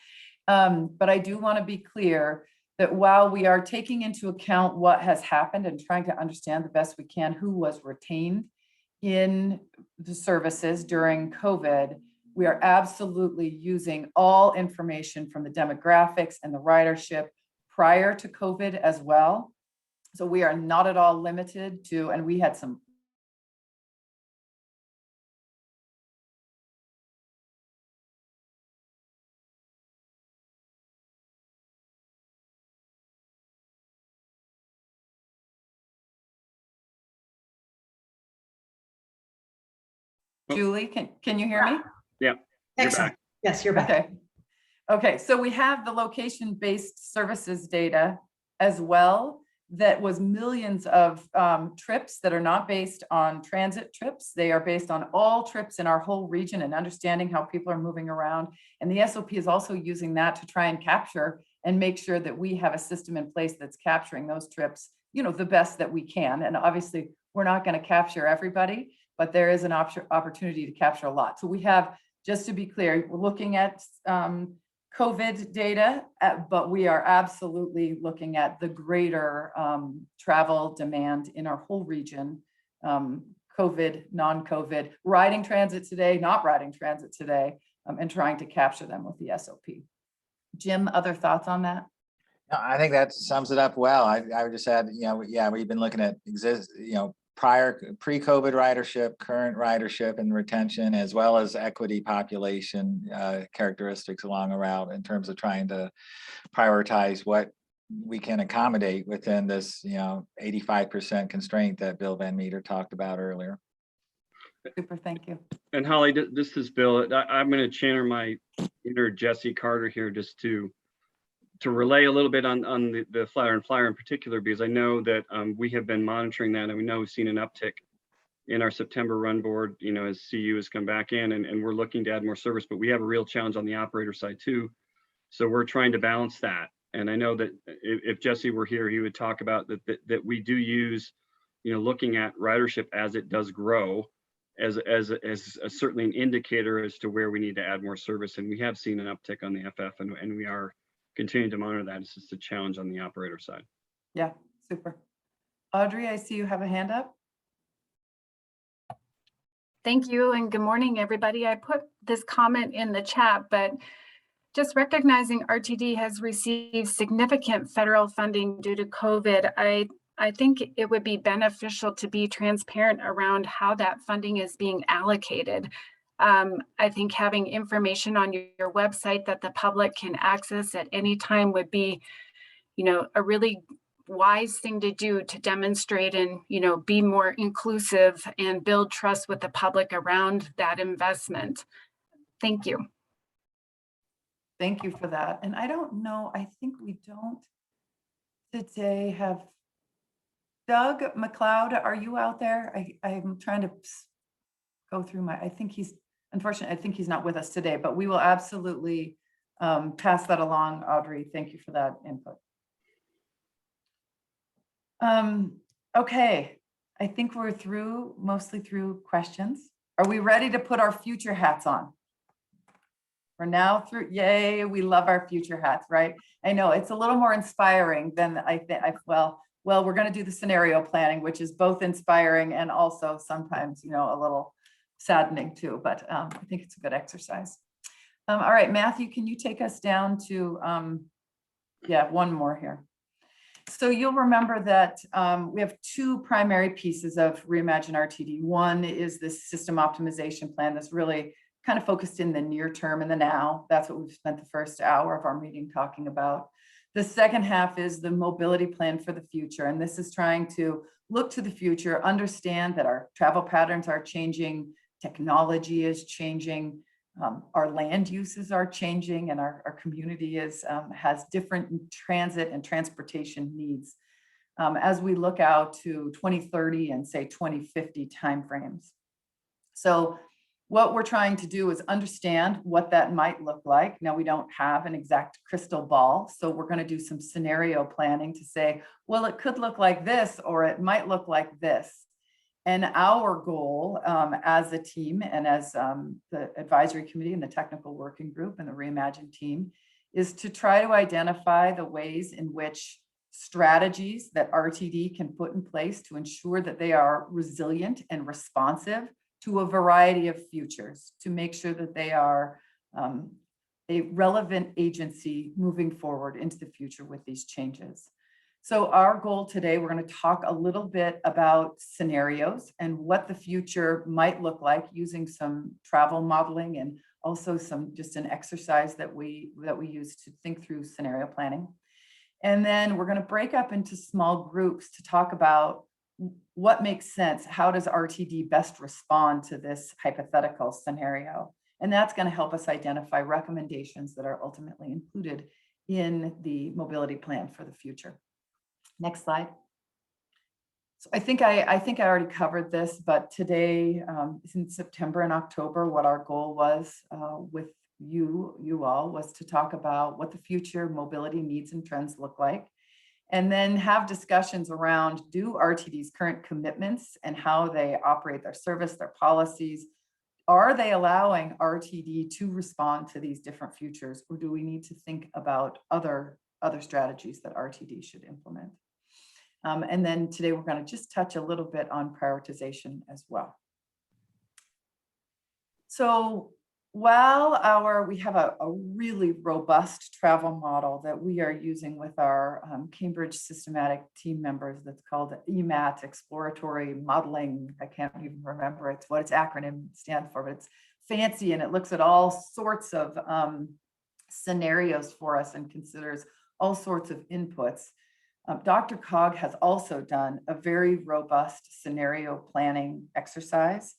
But I do want to be clear that while we are taking into account what has happened and trying to understand the best we can who was retained in the services during COVID, we are absolutely using all information from the demographics and the ridership prior to COVID as well. So we are not at all limited to, and we had some Julie, can you hear me? Yeah, you're Excellent. back. Yes, you're back. Okay, so we have the location-based services data as well. That was millions of trips that are not based on transit trips. They are based on all trips in our whole region and understanding how people are moving around. And the SOP is also using that to try and capture and make sure that we have a system in place that's capturing those trips, the best that we can. And obviously, we're not going to capture everybody, but there is an opportunity to capture a lot. So we have, just to be clear, we're looking at COVID data, but we are absolutely looking at the greater travel demand in our whole region, COVID, non-COVID, riding transit today, not riding transit today, and trying to capture them with the SOP. Jim, other thoughts on that? No, I think that sums it up well. I would just add, we've been looking at pre-COVID ridership, current ridership and retention, as well as equity population characteristics along a route in terms of trying to prioritize what we can accommodate within this, 85% constraint that Bill Van Meter talked about earlier. Super, thank you. And Holly, this is Bill. I'm going to channel my inner Jesse Carter here just to relay a little bit on the Flyer and Flyer in particular, because I know that we have been monitoring that, and we know we've seen an uptick in our September run board, as CU has come back in, and we're looking to add more service, but we have a real challenge on the operator side too. So we're trying to balance that. And I know that if Jesse were here, he would talk about that we do use, looking at ridership as it does grow as certainly an indicator as to where we need to add more service. And we have seen an uptick on the FF, and we are continuing to monitor that. It's just a challenge on the operator side. Yeah, super. Audrey, I see you have a hand up. Thank you and good morning, everybody. I put this comment in the chat, but just recognizing RTD has received significant federal funding due to COVID. I think it would be beneficial to be transparent around how that funding is being allocated. I think having information on your website that the public can access at any time would be, a really wise thing to do to demonstrate and, be more inclusive and build trust with the public around that investment. Thank you. Thank you for that. And I don't know, I think we don't today have Doug McLeod. Are you out there? I'm trying to go through unfortunately, I think he's not with us today, but we will absolutely pass that along, Audrey. Thank you for that input. Okay, I think we're mostly through questions. Are we ready to put our future hats on? We're now through, yay, we love our future hats, right? I know it's a little more inspiring than I think, well, we're gonna do the scenario planning, which is both inspiring and also sometimes, a little saddening too, but I think it's a good exercise. All right, Matthew, can you take us down to, one more here. So you'll remember that we have two primary pieces of Reimagine Rtd. One is this system optimization plan that's really kind of focused in the near term and the now. That's what we've spent the first hour of our meeting talking about. The second half is the mobility plan for the future. And this is trying to look to the future, understand that our travel patterns are changing, technology is changing, our land uses are changing, and our community has different transit and transportation needs as we look out to 2030 and say 2050 timeframes. So what we're trying to do is understand what that might look like. Now, we don't have an exact crystal ball, so we're going to do some scenario planning to say, well, it could look like this, or it might look like this. And our goal as a team and as the advisory committee and the technical working group and the Reimagine team is to try to identify the ways in which strategies that RTD can put in place to ensure that they are resilient and responsive to a variety of futures, to make sure that they are a relevant agency moving forward into the future with these changes. So our goal today, we're going to talk a little bit about scenarios and what the future might look like using some travel modeling and also just an exercise that we use to think through scenario planning. And then we're going to break up into small groups to talk about what makes sense. How does RTD best respond to this hypothetical scenario? And that's going to help us identify recommendations that are ultimately included in the mobility plan for the future. Next slide. So I think I already covered this, but today, in September and October, what our goal was with you all was to talk about what the future mobility needs and trends look like, and then have discussions around, do RTD's current commitments and how they operate their service, their policies, are they allowing RTD to respond to these different futures, or do we need to think about other strategies that RTD should implement? And then today we're going to just touch a little bit on prioritization as well. So Well, we have a really robust travel model that we are using with our Cambridge systematic team members that's called EMAT, Exploratory Modeling. I can't even remember what its acronym stands for, but it's fancy and it looks at all sorts of scenarios for us and considers all sorts of inputs. Dr. Cog has also done a very robust scenario planning exercise.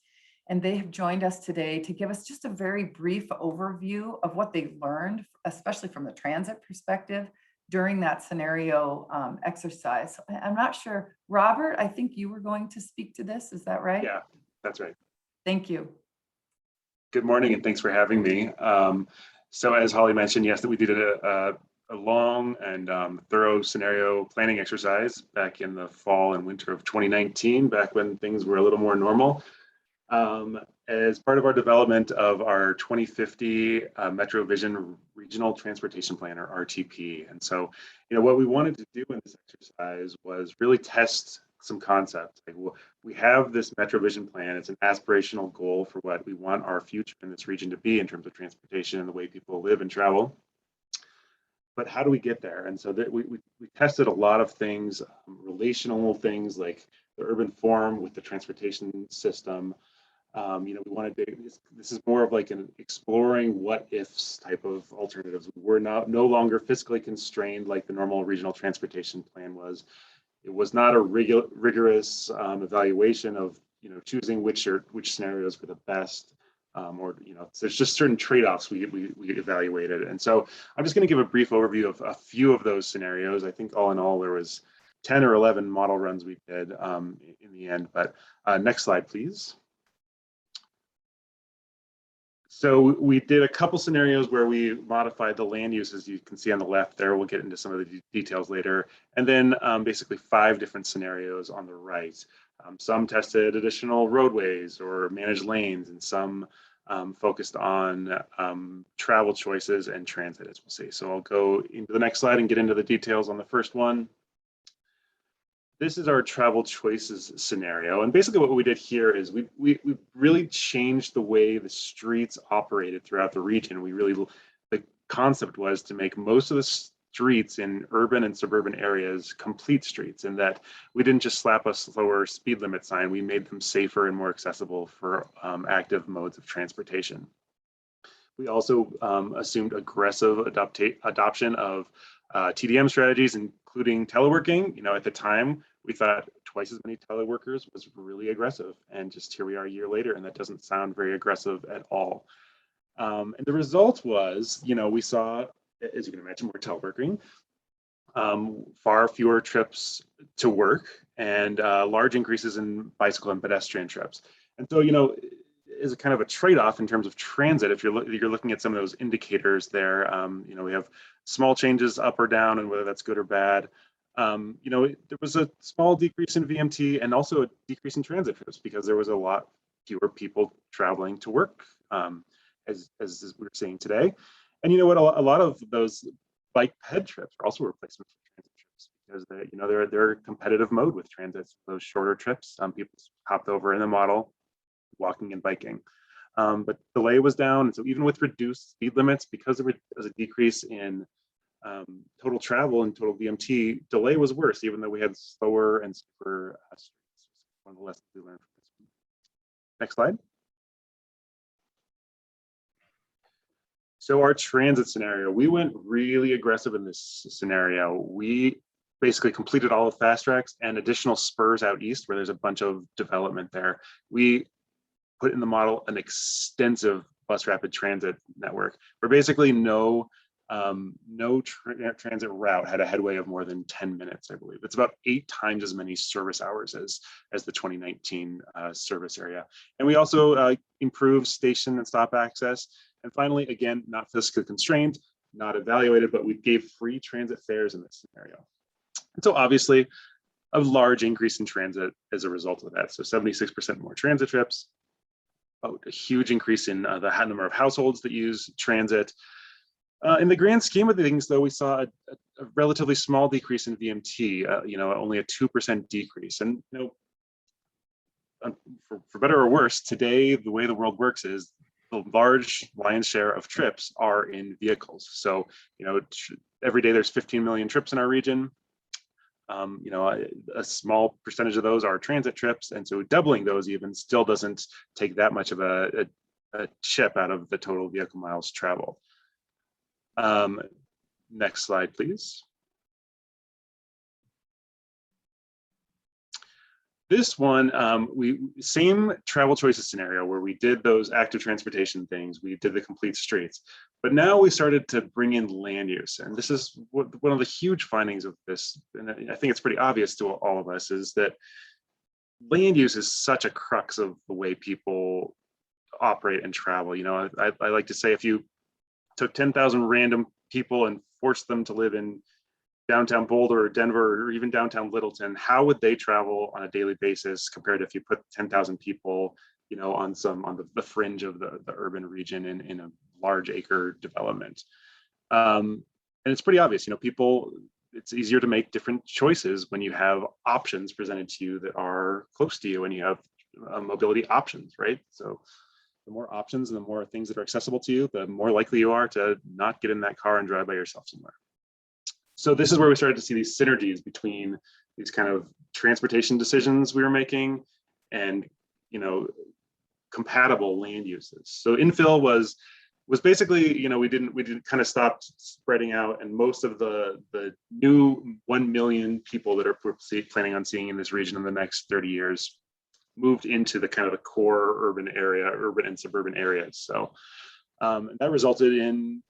And they have joined us today to give us just a very brief overview of what they learned, especially from the transit perspective during that scenario exercise. I'm not sure, Robert, I think you were going to speak to this. Is that right? Yeah, that's right. Thank you. Good morning and thanks for having me. So as Holly mentioned, yes, that we did a long and thorough scenario planning exercise back in the fall and winter of 2019, back when things were a little more normal. As part of our development of our 2050 Metro Vision Regional Transportation Plan, or RTP. And so, what we wanted to do in this exercise was really test some concepts. Like, we have this Metro Vision Plan. It's an aspirational goal for what we want our future in this region to be in terms of transportation and the way people live and travel. But how do we get there? And so that we tested a lot of things, relational things like the urban form with the transportation system. We wanted to, this is more of like an exploring what ifs type of alternatives. We're no longer fiscally constrained like the normal regional transportation plan was. It was not a rigorous evaluation of, choosing which scenarios were the best, or, there's just certain trade-offs we evaluated. And so I'm just going to give a brief overview of a few of those scenarios. I think all in all, there was 10 or 11 model runs we did in the end, but next slide, please. So we did a couple scenarios where we modified the land use, as you can see on the left there. We'll get into some of the details later. And then basically 5 different scenarios on the right. Some tested additional roadways or managed lanes, and some focused on travel choices and transit, as we'll see. So I'll go into the next slide and get into the details on the first one. This is our travel choices scenario. And basically what we did here is we really changed the way the streets operated throughout the region. The concept was to make most of the streets in urban and suburban areas complete streets, and that we didn't just slap a slower speed limit sign, we made them safer and more accessible for active modes of transportation. We also assumed aggressive adoption of TDM strategies, including teleworking. At the time, we thought twice as many teleworkers was really aggressive, and just here we are a year later, and that doesn't sound very aggressive at all. And the result was, we saw, as you can imagine, more teleworking, far fewer trips to work, and large increases in bicycle and pedestrian trips. And so, is a kind of a trade-off in terms of transit. If you're looking at some of those indicators there, we have small changes up or down, and whether that's good or bad. There was a small decrease in VMT and also a decrease in transit trips because there was a lot fewer people traveling to work, as we're seeing today. And you know what? A lot of those bike ped trips are also replacements for transit trips because they're a competitive mode with transit. Those shorter trips, people hopped over in the model, walking and biking. But delay was down. And so even with reduced speed limits, because there was a decrease in total travel and total VMT, delay was worse, even though we had slower and safer streets. One of the lessons we learned from this one. Next slide. So our transit scenario, we went really aggressive in this scenario. We basically completed all the fast tracks and additional spurs out east where there's a bunch of development there. We put in the model an extensive bus rapid transit network where basically no transit route had a headway of more than 10 minutes, I believe. It's about 8 times as many service hours as the 2019 service area. And we also improved station and stop access. And finally, again, not fiscally constrained, not evaluated, but we gave free transit fares in this scenario. And so obviously, a large increase in transit as a result of that. So 76% more transit trips, a huge increase in the number of households that use transit. In the grand scheme of things, though, we saw a relatively small decrease in VMT, only a 2% decrease. And for better or worse, today, the way the world works is the large lion's share of trips are in vehicles. So, every day there's 15 million trips in our region. A small percentage of those are transit trips. And so doubling those even still doesn't take that much of a chip out of the total vehicle miles traveled. Next slide, please. This one, same travel choices scenario where we did those active transportation things, we did the complete streets, but now we started to bring in land use. And this is one of the huge findings of this, and I think it's pretty obvious to all of us, is that land use is such a crux of the way people operate and travel. I like to say, if you took 10,000 random people and forced them to live in downtown Boulder or Denver or even downtown Littleton, how would they travel on a daily basis compared to if you put 10,000 people, on the fringe of the urban region in a large acre development? And it's pretty obvious, it's easier to make different choices when you have options presented to you that are close to you and you have mobility options, right? So the more options and the more things that are accessible to you, the more likely you are to not get in that car and drive by yourself somewhere. So this is where we started to see these synergies between these kind of transportation decisions we were making and, compatible land uses. So infill was basically, we didn't kind of stop spreading out, and most of the new 1 million people that we're planning on seeing in this region in the next 30 years moved into the kind of the core urban and suburban areas. So that resulted in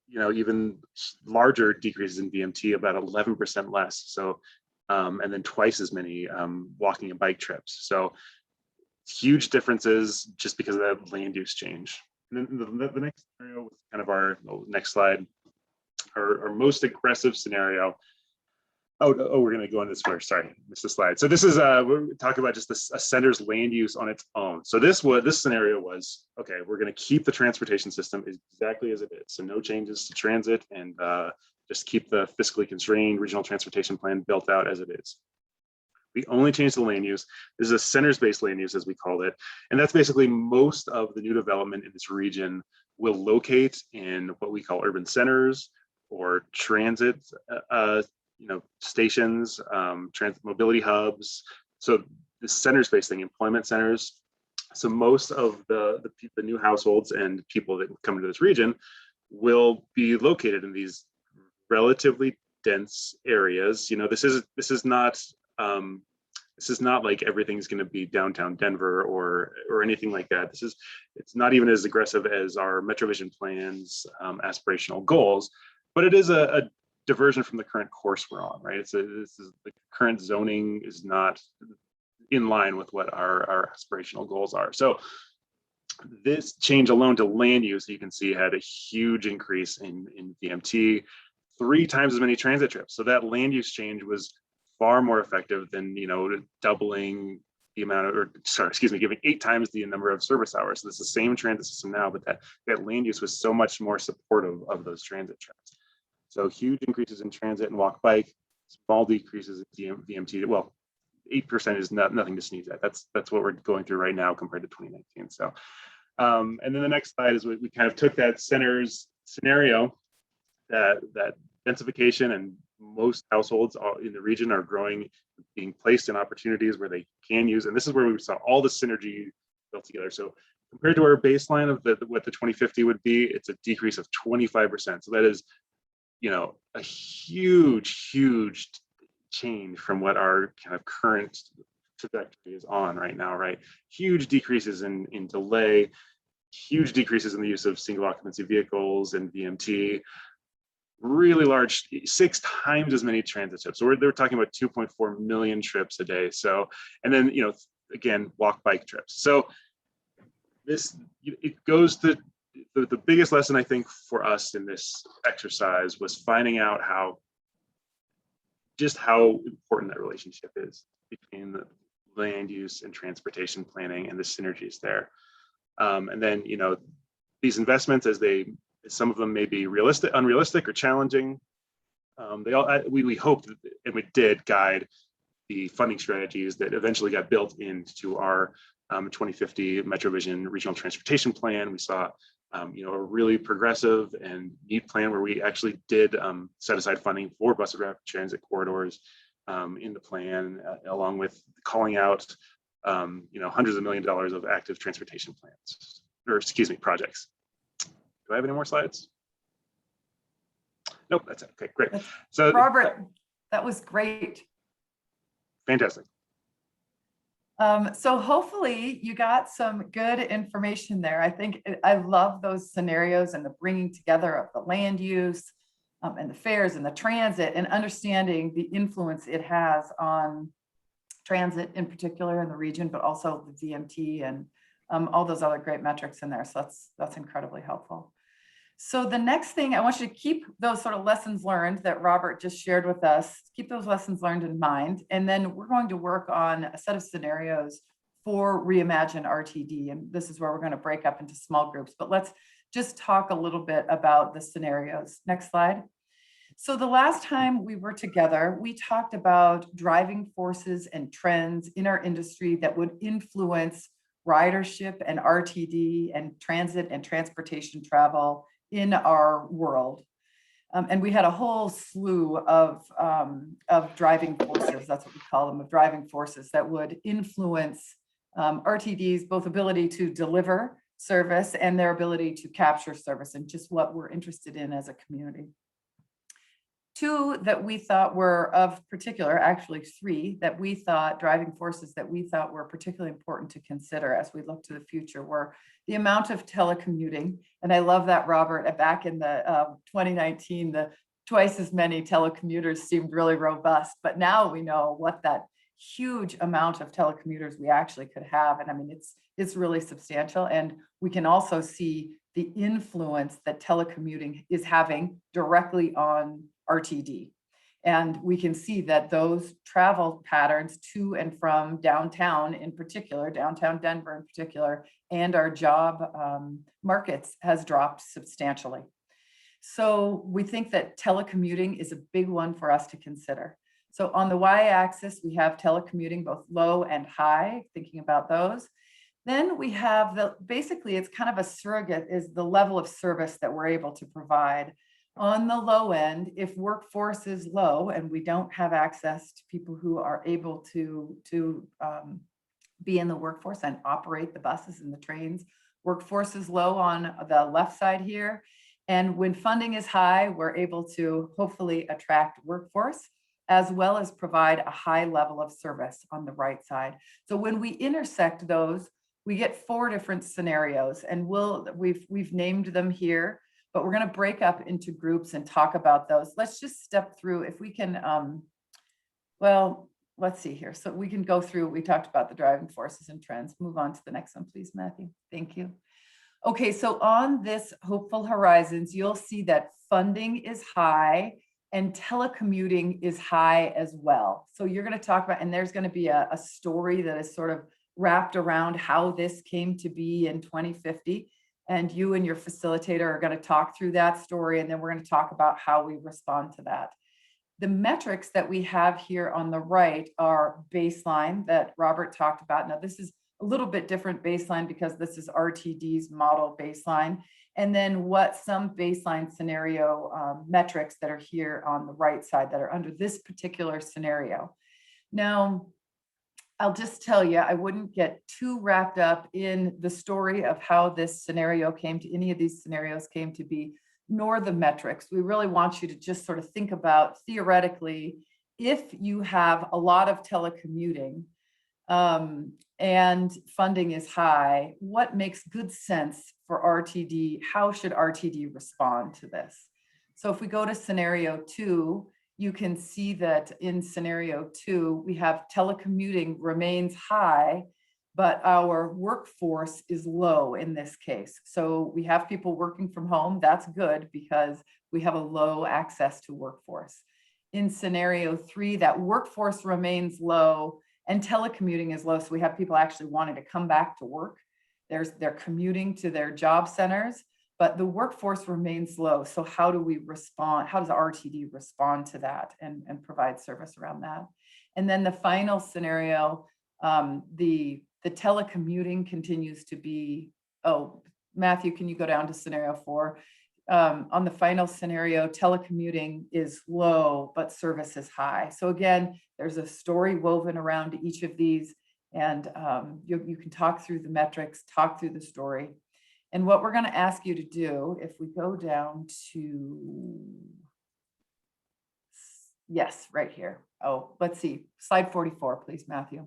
even larger decreases in VMT, about 11% less. So, and then twice as many walking and bike trips. So huge differences just because of that land use change. And then the next scenario was kind of our next slide, our most aggressive scenario. Oh, we're going to go on this first. Sorry, missed the slide. So this is we're talking about just a center's land use on its own. So this scenario was, okay, we're going to keep the transportation system exactly as it is. So no changes to transit, and just keep the fiscally constrained regional transportation plan built out as it is. We only changed the land use. This is a centers-based land use, as we called it. And that's basically most of the new development in this region will locate in what we call urban centers or transit stations, transit mobility hubs. So the centers-based thing, employment centers. So most of the new households and people that come into this region will be located in these relatively dense areas. This is not like everything's going to be downtown Denver or anything like that. It's not even as aggressive as our MetroVision plan's aspirational goals, but it is a diversion from the current course we're on, right? The current zoning is not in line with what our aspirational goals are. So this change alone to land use, you can see, had a huge increase in VMT, 3 times as many transit trips. So that land use change was far more effective than doubling the amount of, giving 8 times the number of service hours. So it's the same transit system now, but that land use was so much more supportive of those transit trips. So huge increases in transit and walk bike, small decreases in VMT. Well, 8% is nothing to sneeze at. That's what we're going through right now compared to 2019. So, and then the next slide is we kind of took that centers scenario, that densification, and most households in the region are growing, being placed in opportunities where they can use. And this is where we saw all the synergy built together. So compared to our baseline of what the 2050 would be, it's a decrease of 25%. So that is, a huge change from what our kind of current trajectory is on right now, right? Huge decreases in delay, huge decreases in the use of single occupancy vehicles and VMT, really large, 6 times as many transit trips. So they're talking about 2.4 million trips a day. So, and then, again, walk bike trips. So it goes to the biggest lesson, I think, for us in this exercise was finding out how important that relationship is between the land use and transportation planning and the synergies there. And then, these investments, some of them may be unrealistic or challenging. We hoped, and we did guide the funding strategies that eventually got built into our 2050 MetroVision Regional Transportation Plan. We saw a really progressive and neat plan where we actually did set aside funding for bus and rapid transit corridors in the plan, along with calling out hundreds of millions of dollars of active transportation plans, or excuse me, projects. Do I have any more slides? Nope, that's it. Okay, great. So Robert, that was great. Fantastic. So hopefully you got some good information there. I love those scenarios and the bringing together of the land use and the fares and the transit, and understanding the influence it has on transit in particular in the region, but also the DMT and all those other great metrics in there. So that's incredibly helpful. So the next thing, I want you to keep those sort of lessons learned that Robert just shared with us, keep those lessons learned in mind. And then we're going to work on a set of scenarios for Reimagine Rtd. And this is where we're going to break up into small groups, but let's just talk a little bit about the scenarios. Next slide. So the last time we were together, we talked about driving forces and trends in our industry that would influence ridership and RTD and transit and transportation travel in our world. And we had a whole slew of driving forces, that's what we call them, of driving forces that would influence RTD's both ability to deliver service and their ability to capture service, and just what we're interested in as a community. Two that we thought were of particular, actually three that we thought, driving forces that we thought were particularly important to consider as we look to the future, were the amount of telecommuting. And I love that, Robert, back in the 2019, the twice as many telecommuters seemed really robust, but now we know what that huge amount of telecommuters we actually could have. And I mean, it's really substantial. And we can also see the influence that telecommuting is having directly on RTD. And we can see that those travel patterns to and from downtown in particular, downtown Denver in particular, and our job markets has dropped substantially. So we think that telecommuting is a big one for us to consider. So on the y-axis, we have telecommuting, both low and high, thinking about those. Then we have basically it's kind of a surrogate, is the level of service that we're able to provide. On the low end, if workforce is low and we don't have access to people who are able to be in the workforce and operate the buses and the trains, workforce is low on the left side here. And when funding is high, we're able to hopefully attract workforce, as well as provide a high level of service on the right side. So when we intersect those, we get four different scenarios, and we've named them here, but we're going to break up into groups and talk about those. Let's just step through, if we can, well, let's see here. So we can go through, we talked about the driving forces and trends. Move on to the next one, please, Matthew. Thank you. Okay, so on this hopeful horizons, you'll see that funding is high and telecommuting is high as well. So you're going to talk about, and there's going to be a story that is sort of wrapped around how this came to be in 2050. And you and your facilitator are going to talk through that story, and then we're going to talk about how we respond to that. The metrics that we have here on the right are baseline that Robert talked about. Now, this is a little bit different baseline because this is RTD's model baseline. And then what some baseline scenario metrics that are here on the right side that are under this particular scenario. Now, I'll just tell you, I wouldn't get too wrapped up in the story of how this scenario came to, any of these scenarios came to be, nor the metrics. We really want you to just sort of think about theoretically, if you have a lot of telecommuting and funding is high, what makes good sense for RTD? How should RTD respond to this? So if we go to scenario 2, you can see that in scenario 2, we have telecommuting remains high, but our workforce is low in this case. So we have people working from home. That's good because we have a low access to workforce. In scenario 3, that workforce remains low and telecommuting is low. So we have people actually wanting to come back to work. They're commuting to their job centers, but the workforce remains low. So how do we respond? How does RTD respond to that and provide service around that? And then the final scenario, the telecommuting continues to be, oh, Matthew, can you go down to scenario 4? On the final scenario, telecommuting is low, but service is high. So again, there's a story woven around each of these, and you can talk through the metrics, talk through the story. And what we're going to ask you to do, if we go down to, yes, right here. Oh, let's see, slide 44, please, Matthew.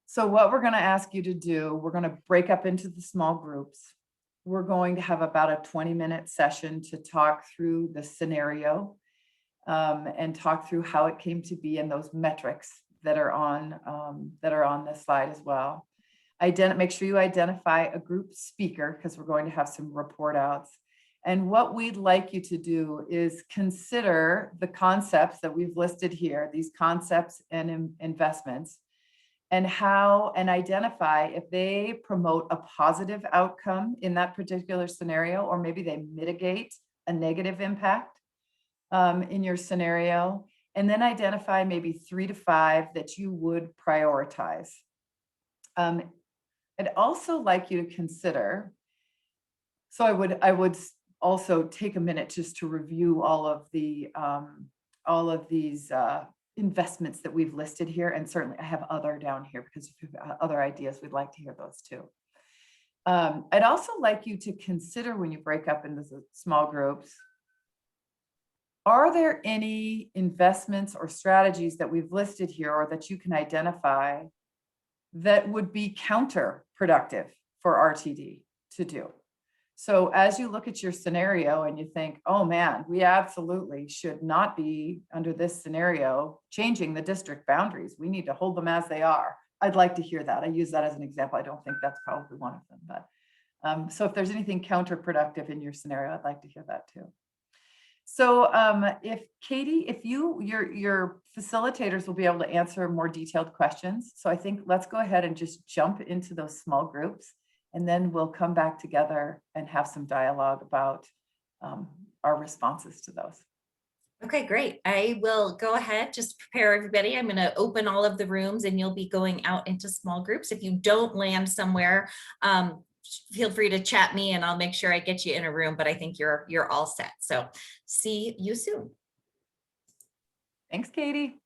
So what we're going to ask you to do, we're going to break up into the small groups. We're going to have about a 20-minute session to talk through the scenario and talk through how it came to be and those metrics that are on this slide as well. Make sure you identify a group speaker because we're going to have some report outs. And what we'd like you to do is consider the concepts that we've listed here, these concepts and investments, and identify if they promote a positive outcome in that particular scenario, or maybe they mitigate a negative impact in your scenario, and then identify maybe 3 to 5 that you would prioritize. I'd also like you to consider, so I would also take a minute just to review all of these investments that we've listed here, and certainly I have other down here because if you have other ideas, we'd like to hear those too. I'd also like you to consider, when you break up into small groups, are there any investments or strategies that we've listed here or that you can identify that would be counterproductive for RTD to do? So as you look at your scenario and you think, oh man, we absolutely should not be under this scenario changing the district boundaries. We need to hold them as they are. I'd like to hear that. I use that as an example. I don't think that's probably one of them, but so if there's anything counterproductive in your scenario, I'd like to hear that too. So if Katie, if your facilitators will be able to answer more detailed questions. So I think let's go ahead and just jump into those small groups. And then we'll come back together and have some dialogue about our responses to those. Okay, great. I will go ahead, just prepare everybody. I'm going to open all of the rooms and you'll be going out into small groups. If you don't land somewhere, feel free to chat me and I'll make sure I get you in a room, but I think you're all set. So see you soon. Thanks, Katie.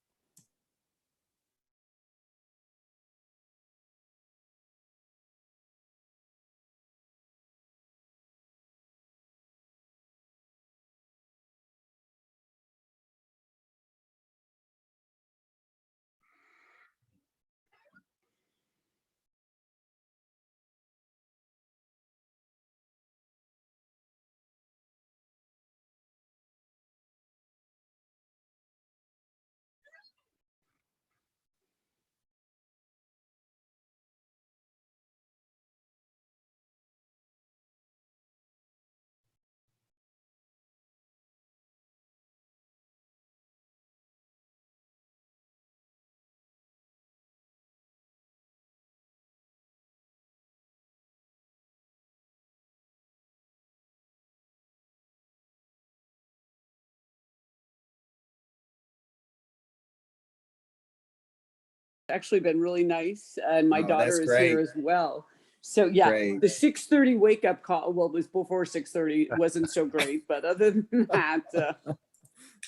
Actually been really nice, and my daughter is great. here as well. So yeah, Great. the 6:30 wake up call, well, it was before 6:30, it wasn't so great, but other than that,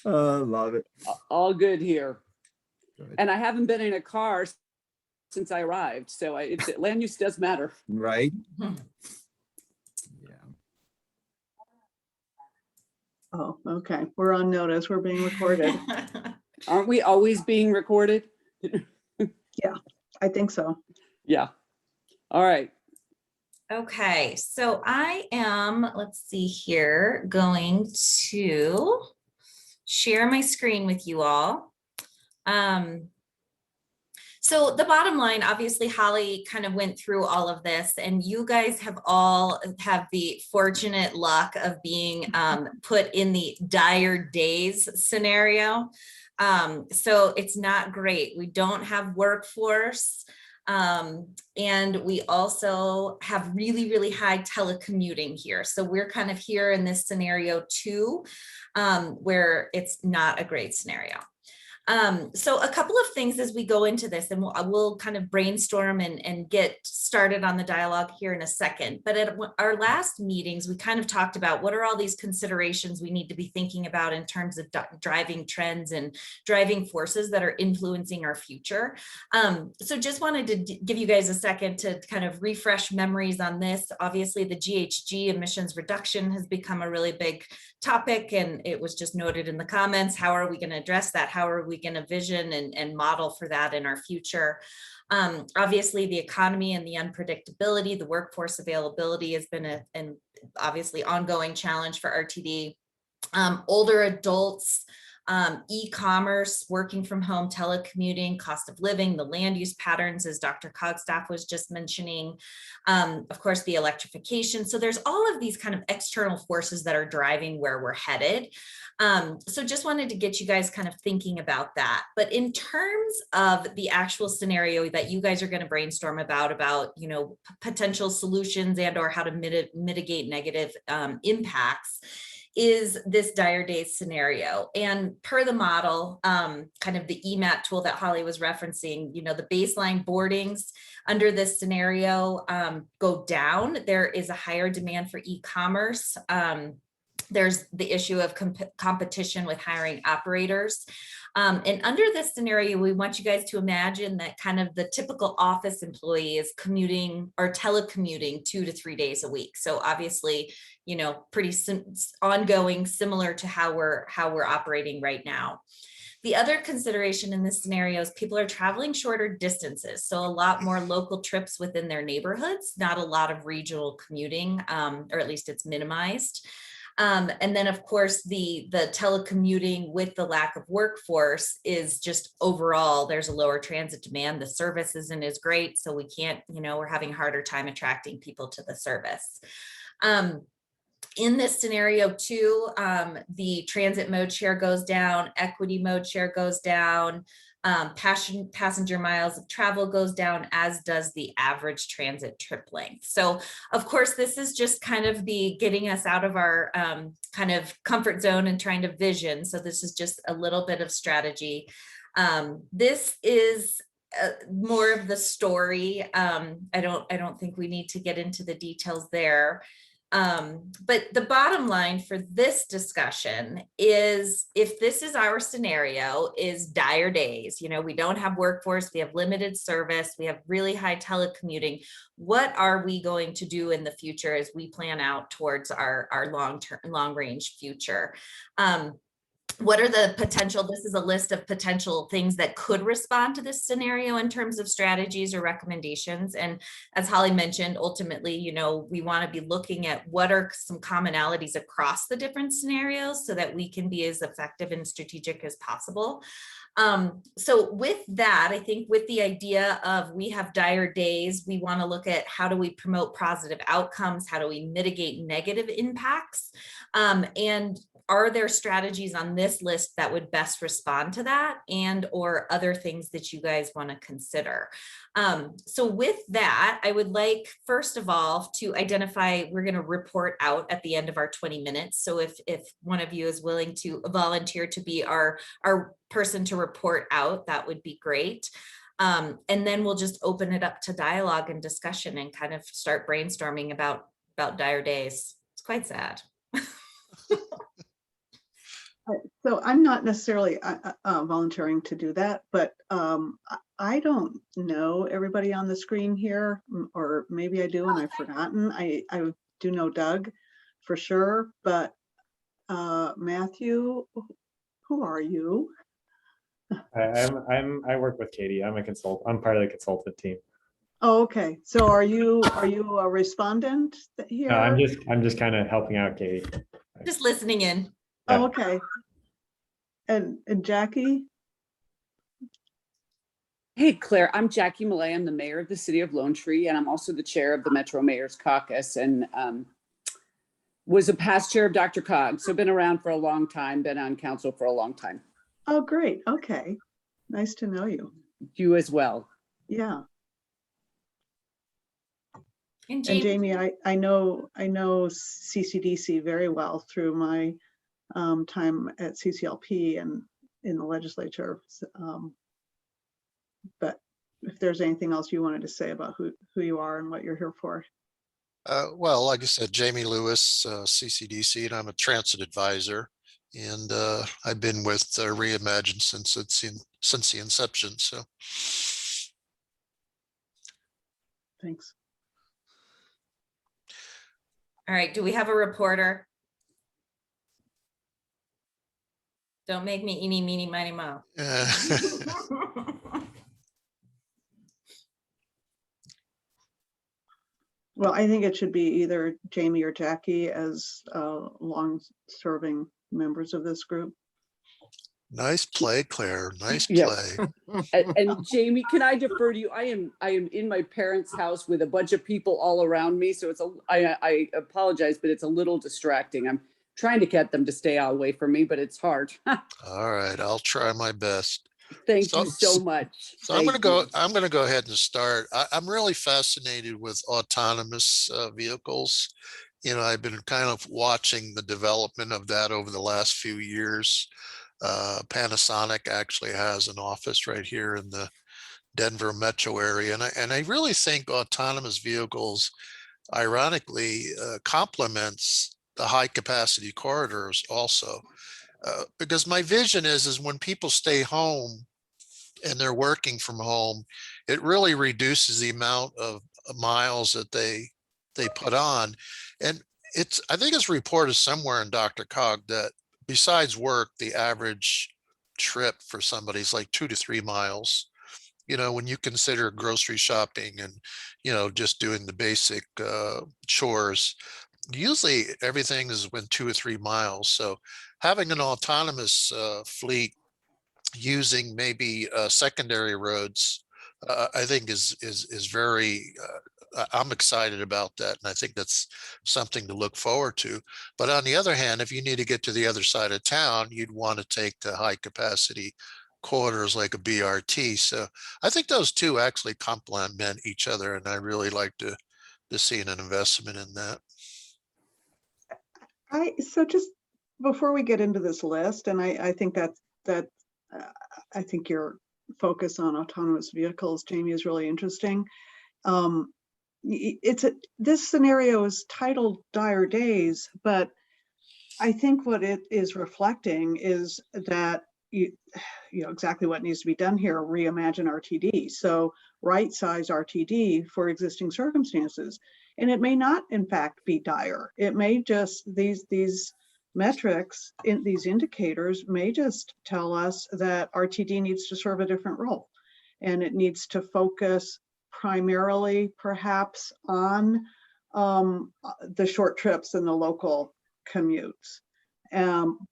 Love it. all good here. Good. And I haven't been in a car since I arrived, so land use does matter. Right? Yeah. Oh, okay. We're on notice. We're being recorded. Aren't we always being recorded? Yeah, I think so. Yeah. All right. Okay, so I am, let's see here, going to share my screen with you all. So the bottom line, obviously, Holly kind of went through all of this, and you guys have all have the fortunate luck of being put in the dire days scenario. So it's not great. We don't have workforce. And we also have really, really high telecommuting here. So we're kind of here in this scenario too, where it's not a great scenario. So a couple of things as we go into this, and we'll kind of brainstorm and get started on the dialogue here in a second. But at our last meetings, we kind of talked about what are all these considerations we need to be thinking about in terms of driving trends and driving forces that are influencing our future. So just wanted to give you guys a second to kind of refresh memories on this. Obviously, the GHG emissions reduction has become a really big topic, and it was just noted in the comments. How are we going to address that? How are we going to vision and model for that in our future? Obviously, the economy and the unpredictability, the workforce availability has been an obviously ongoing challenge for RTD. Older adults, e-commerce, working from home, telecommuting, cost of living, the land use patterns, as Dr. Cogstaff was just mentioning, of course, the electrification. So there's all of these kind of external forces that are driving where we're headed. So just wanted to get you guys kind of thinking about that. But in terms of the actual scenario that you guys are going to brainstorm about, you know, potential solutions and or how to mitigate negative impacts, is this dire days scenario. And per the model, kind of the EMAT tool that Holly was referencing, you know, the baseline boardings under this scenario go down. There is a higher demand for e-commerce. There's the issue of competition with hiring operators. And under this scenario, we want you guys to imagine that kind of the typical office employee is commuting or telecommuting 2 to 3 days a week. So obviously, you know, pretty ongoing, similar to how we're operating right now. The other consideration in this scenario is people are traveling shorter distances. So a lot more local trips within their neighborhoods, not a lot of regional commuting, or at least it's minimized. And then, of course, the telecommuting with the lack of workforce is just overall, there's a lower transit demand. The service isn't as great. So we can't, you know, we're having a harder time attracting people to the service. In this scenario too, the transit mode share goes down, equity mode share goes down, passenger miles of travel goes down, as does the average transit trip length. So of course, this is just kind of the getting us out of our kind of comfort zone and trying to vision. So this is just a little bit of strategy. This is more of the story. I don't think we need to get into the details there. But the bottom line for this discussion is, if this is our scenario, is dire days, you know, we don't have workforce, we have limited service, we have really high telecommuting. What are we going to do in the future as we plan out towards our long range future? What are the potential, this is a list of potential things that could respond to this scenario in terms of strategies or recommendations. And as Holly mentioned, ultimately, you know, we want to be looking at what are some commonalities across the different scenarios so that we can be as effective and strategic as possible. So with that, I think with the idea of we have dire days, we want to look at how do we promote positive outcomes? How do we mitigate negative impacts? And are there strategies on this list that would best respond to that, and or other things that you guys want to consider? So with that, I would like, first of all, to identify, we're going to report out at the end of our 20 minutes. So if one of you is willing to volunteer to be our person to report out, that would be great. And then we'll just open it up to dialogue and discussion and kind of start brainstorming about dire days. It's quite sad. So I'm not necessarily volunteering to do that, but I don't know everybody on the screen here, or maybe I do and I've forgotten. I do know Doug for sure, but Matthew, who are you? I work with Katie. I'm a consultant. I'm part of the consultant team. Oh, okay. So are you a respondent here? No, I'm just kind of helping out Katie. Just listening in. Oh, okay. And Jackie? Hey, Claire, I'm Jackie Millay. I'm the mayor of the city of Lone Tree, and I'm also the chair of the Metro Mayor's Caucus, and was a past chair of Dr. Cog. So been around for a long time, been on council for a long time. Oh, great. Okay. Nice to know you. You as well. Yeah. And Jamie, I know CCDC very well through my time at CCLP, and in the legislature. But if there's anything else you wanted to say about who you are and what you're here for. Well, like I said, Jamie Lewis, CCDC, and I'm a transit advisor. And I've been with Reimagine since the inception. So thanks. All right, do we have a reporter? Don't make me eeny, meeny, miny, moe. Well, I think it should be either Jamie or Jackie as long-serving members of this group. nice play, Claire. Nice Yeah. play. And Jamie, can I defer to you? I am in my parents' house with a bunch of people all around me. So I apologize, but it's a little distracting. I'm trying to get them to stay away from me, but it's hard. All right, I'll try my best. Thank you so much. So I'm going to go ahead and start. I'm really fascinated with autonomous vehicles. You know, I've been kind of watching the development of that over the last few years. Panasonic actually has an office right here in the Denver metro area. And I really think autonomous vehicles, ironically, complements the high capacity corridors also. Because my vision is when people stay home and they're working from home, it really reduces the amount of miles that they put on. And I think it's reported somewhere in Dr. Cog that besides work, the average trip for somebody is like 2 to 3 miles. You know, when you consider grocery shopping and, you know, just doing the basic chores, usually everything is within 2 or 3 miles. So having an autonomous fleet using maybe secondary roads, I think is very, I'm excited about that. And I think that's something to look forward to. But on the other hand, if you need to get to the other side of town, you'd want to take the high capacity corridors like a BRT. So I think those two actually complement each other. And I really like to see an investment in that. So just before we get into this list, and I think I think your focus on autonomous vehicles, Jamie, is really interesting. This scenario is titled Dire Days, but I think what it is reflecting is that you know exactly what needs to be done here. Reimagine Rtd. So right size Rtd for existing circumstances, and it may not in fact be dire. It may just these metrics in these indicators may just tell us that Rtd needs to serve a different role, and it needs to focus primarily perhaps on the short trips and the local commutes.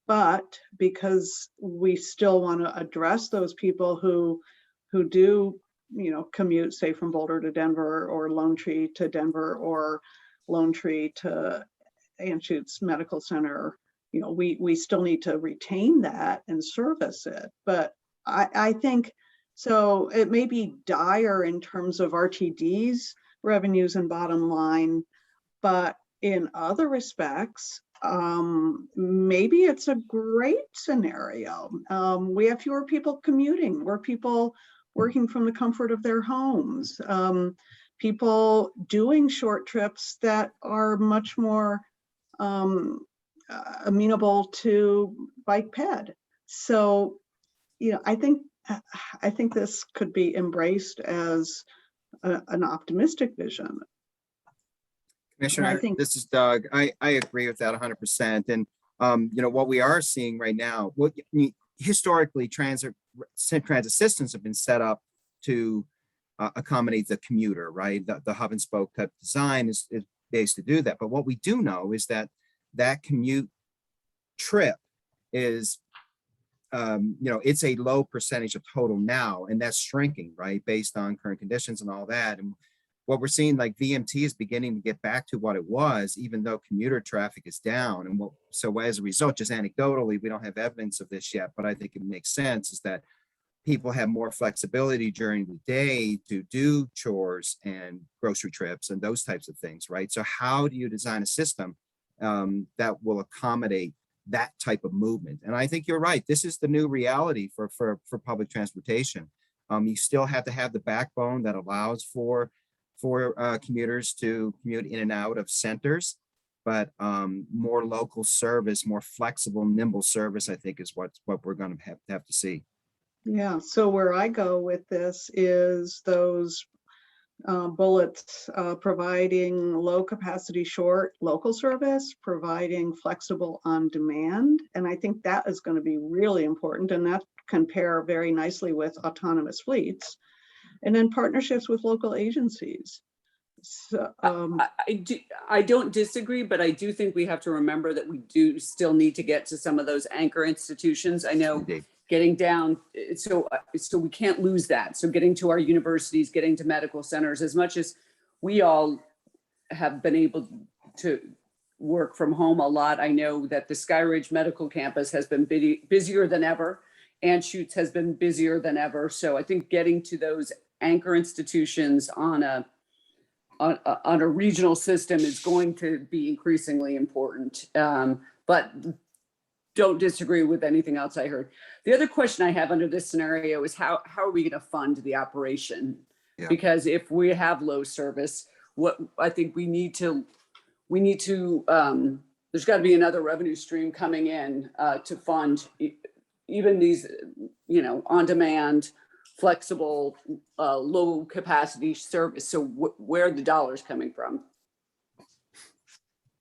But because we still want to address those people who do, you know, commute, say from Boulder to Denver or Lone Tree to Denver or Lone Tree to Anschutz Medical Center, you know, we still need to retain that and service it. But I think, so it may be dire in terms of RTD's revenues and bottom line, but in other respects, maybe it's a great scenario. We have fewer people commuting, more people working from the comfort of their homes, people doing short trips that are much more amenable to bike ped. So, you know, I think this could be embraced as an optimistic vision. Commissioner, this is Doug. I agree with that 100%. And, you know, what we are seeing right now, historically, transit systems have been set up to accommodate the commuter, right? The hub and spoke type design is based to do that. But what we do know is that commute trip is, you know, it's a low percentage of total now, and that's shrinking, right? Based on current conditions and all that. And what we're seeing, like VMT is beginning to get back to what it was, even though commuter traffic is down. And so as a result, just anecdotally, we don't have evidence of this yet, but I think it makes sense, is that people have more flexibility during the day to do chores and grocery trips and those types of things, right? So how do you design a system that will accommodate that type of movement. And I think you're right. This is the new reality for public transportation. You still have to have the backbone that allows for commuters to commute in and out of centers, but more local service, more flexible, nimble service, I think is what we're going to have to see. Yeah, so where I go with this is those bullets, providing low capacity short local service, providing flexible on demand. And I think that is going to be really important, and that can pair very nicely with autonomous fleets. And then partnerships with local agencies. So, I don't disagree, but I do think we have to remember that we do still need to get to some of those anchor institutions. I know getting down, so we can't lose that. So getting to our universities, getting to medical centers, as much as we all have been able to work from home a lot, I know that the Skyridge Medical Campus has been busier than ever. Anschutz has been busier than ever. So I think getting to those anchor institutions on a regional system is going to be increasingly important. But don't disagree with anything else I heard. The other question I have under this scenario is how are we going to fund the operation? Yeah. Because if we have low service, what I think we need to there's got to be another revenue stream coming in to fund even these, on demand, flexible, low capacity service. So where are the dollars coming from?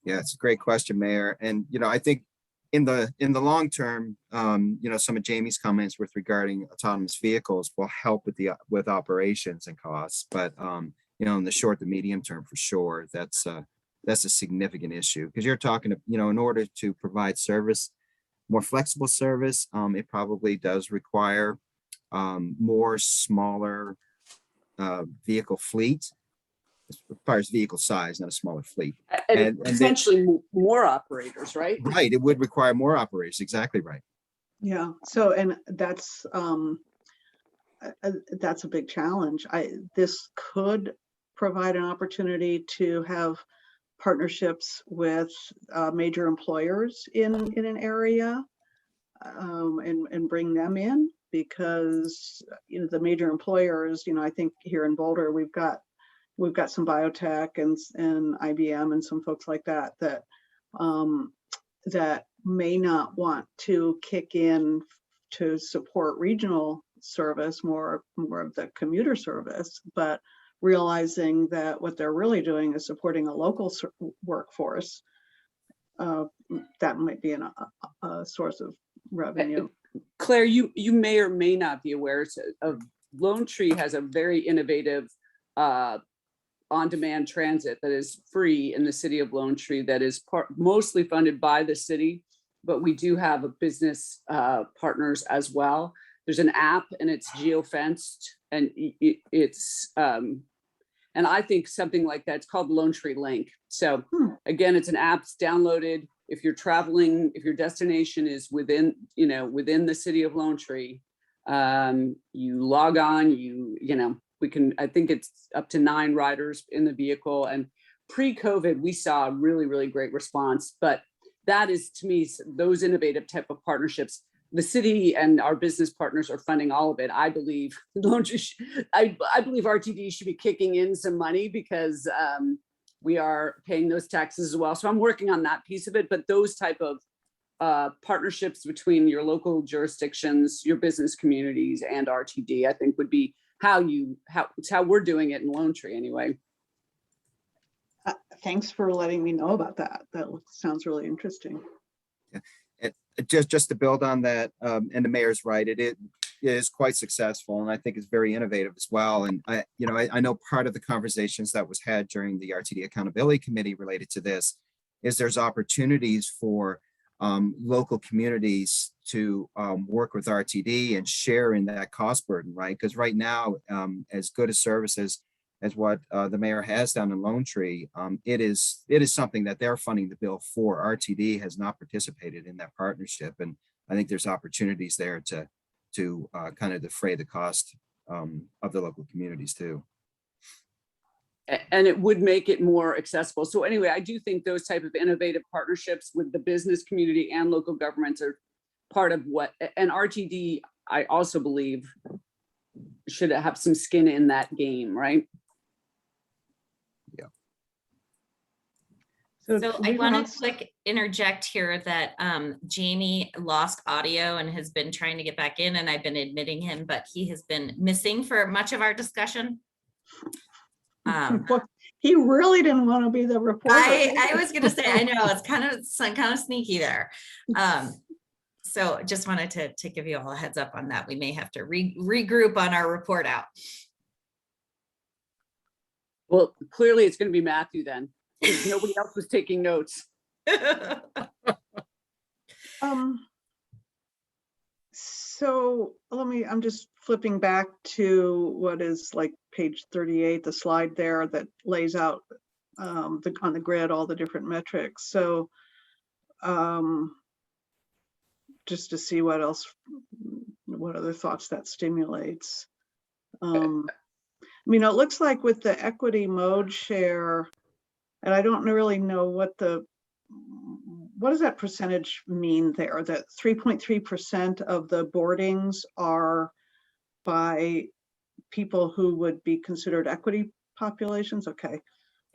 Yeah, it's a great question, Mayor. And, I think in the long term, some of Jamie's comments with regarding autonomous vehicles will help with operations and costs. But, in the short to medium term, for sure, that's a significant issue, because you're talking, in order to provide service, more flexible service, it probably does require more smaller vehicle fleet. It requires vehicle size, not a smaller fleet. And essentially more operators, right? Right. It would require more operators. Exactly right. Yeah. So, and that's a big challenge. This could provide an opportunity to have partnerships with major employers in an area, and bring them in, because the major employers, I think here in Boulder we've got some biotech and IBM and some folks like that that may not want to kick in to support regional service, more of the commuter service, but realizing that what they're really doing is supporting a local workforce, that might be a source of revenue. Claire, you may or may not be aware of Lone Tree has a very innovative on-demand transit that is free in the city of Lone Tree, that is mostly funded by the city, but we do have a business partners as well. There's an app and it's geofenced, and it's and I think something like that, it's called Lone Tree Link. So again, it's an app, it's downloaded. If you're traveling, if your destination is within the city of Lone Tree, you log on, I think it's up to 9 riders in the vehicle. And pre-COVID, we saw a really, really great response. But that is, to me, those innovative type of partnerships. The city and our business partners are funding all of it. I believe I believe RTD should be kicking in some money, because we are paying those taxes as well. So I'm working on that piece of it. But those type of partnerships between your local jurisdictions, your business communities, and RTD, I think would be it's how we're doing it in Lone Tree anyway. Thanks for letting me know about that. That sounds really interesting. Yeah. Just to build on that, and the mayor's right, it is quite successful, and I think it's very innovative as well. And I know part of the conversations that was had during the RTD Accountability Committee related to this is there's opportunities for local communities to work with RTD and share in that cost burden, right? Because right now, as good a services as what the mayor has done in Lone Tree, it is something that they're funding the bill for. RTD has not participated in that partnership, and I think there's opportunities there to kind of defray the cost of the local communities too. And it would make it more accessible. So anyway, I do think those type of innovative partnerships with the business community and local governments are part of what, and RTD, I also believe, should have some skin in that game, right? So I want to interject here that Jamie lost audio and has been trying to get back in, and I've been admitting him, but he has been missing for much of our discussion. He really didn't want to be the reporter. I was going to say, I know it's kind of sneaky there. So just wanted to give you all a heads up on that. We may have to regroup on our report out. Well, clearly it's going to be Matthew then. Nobody else was taking notes. So I'm just flipping back to what is like page 38, the slide there that lays out on the grid all the different metrics. So just to see what other thoughts that stimulates. I mean, it looks like with the equity mode share, and I don't really know what does that percentage mean there? That 3.3% of the boardings are by people who would be considered equity populations. Okay.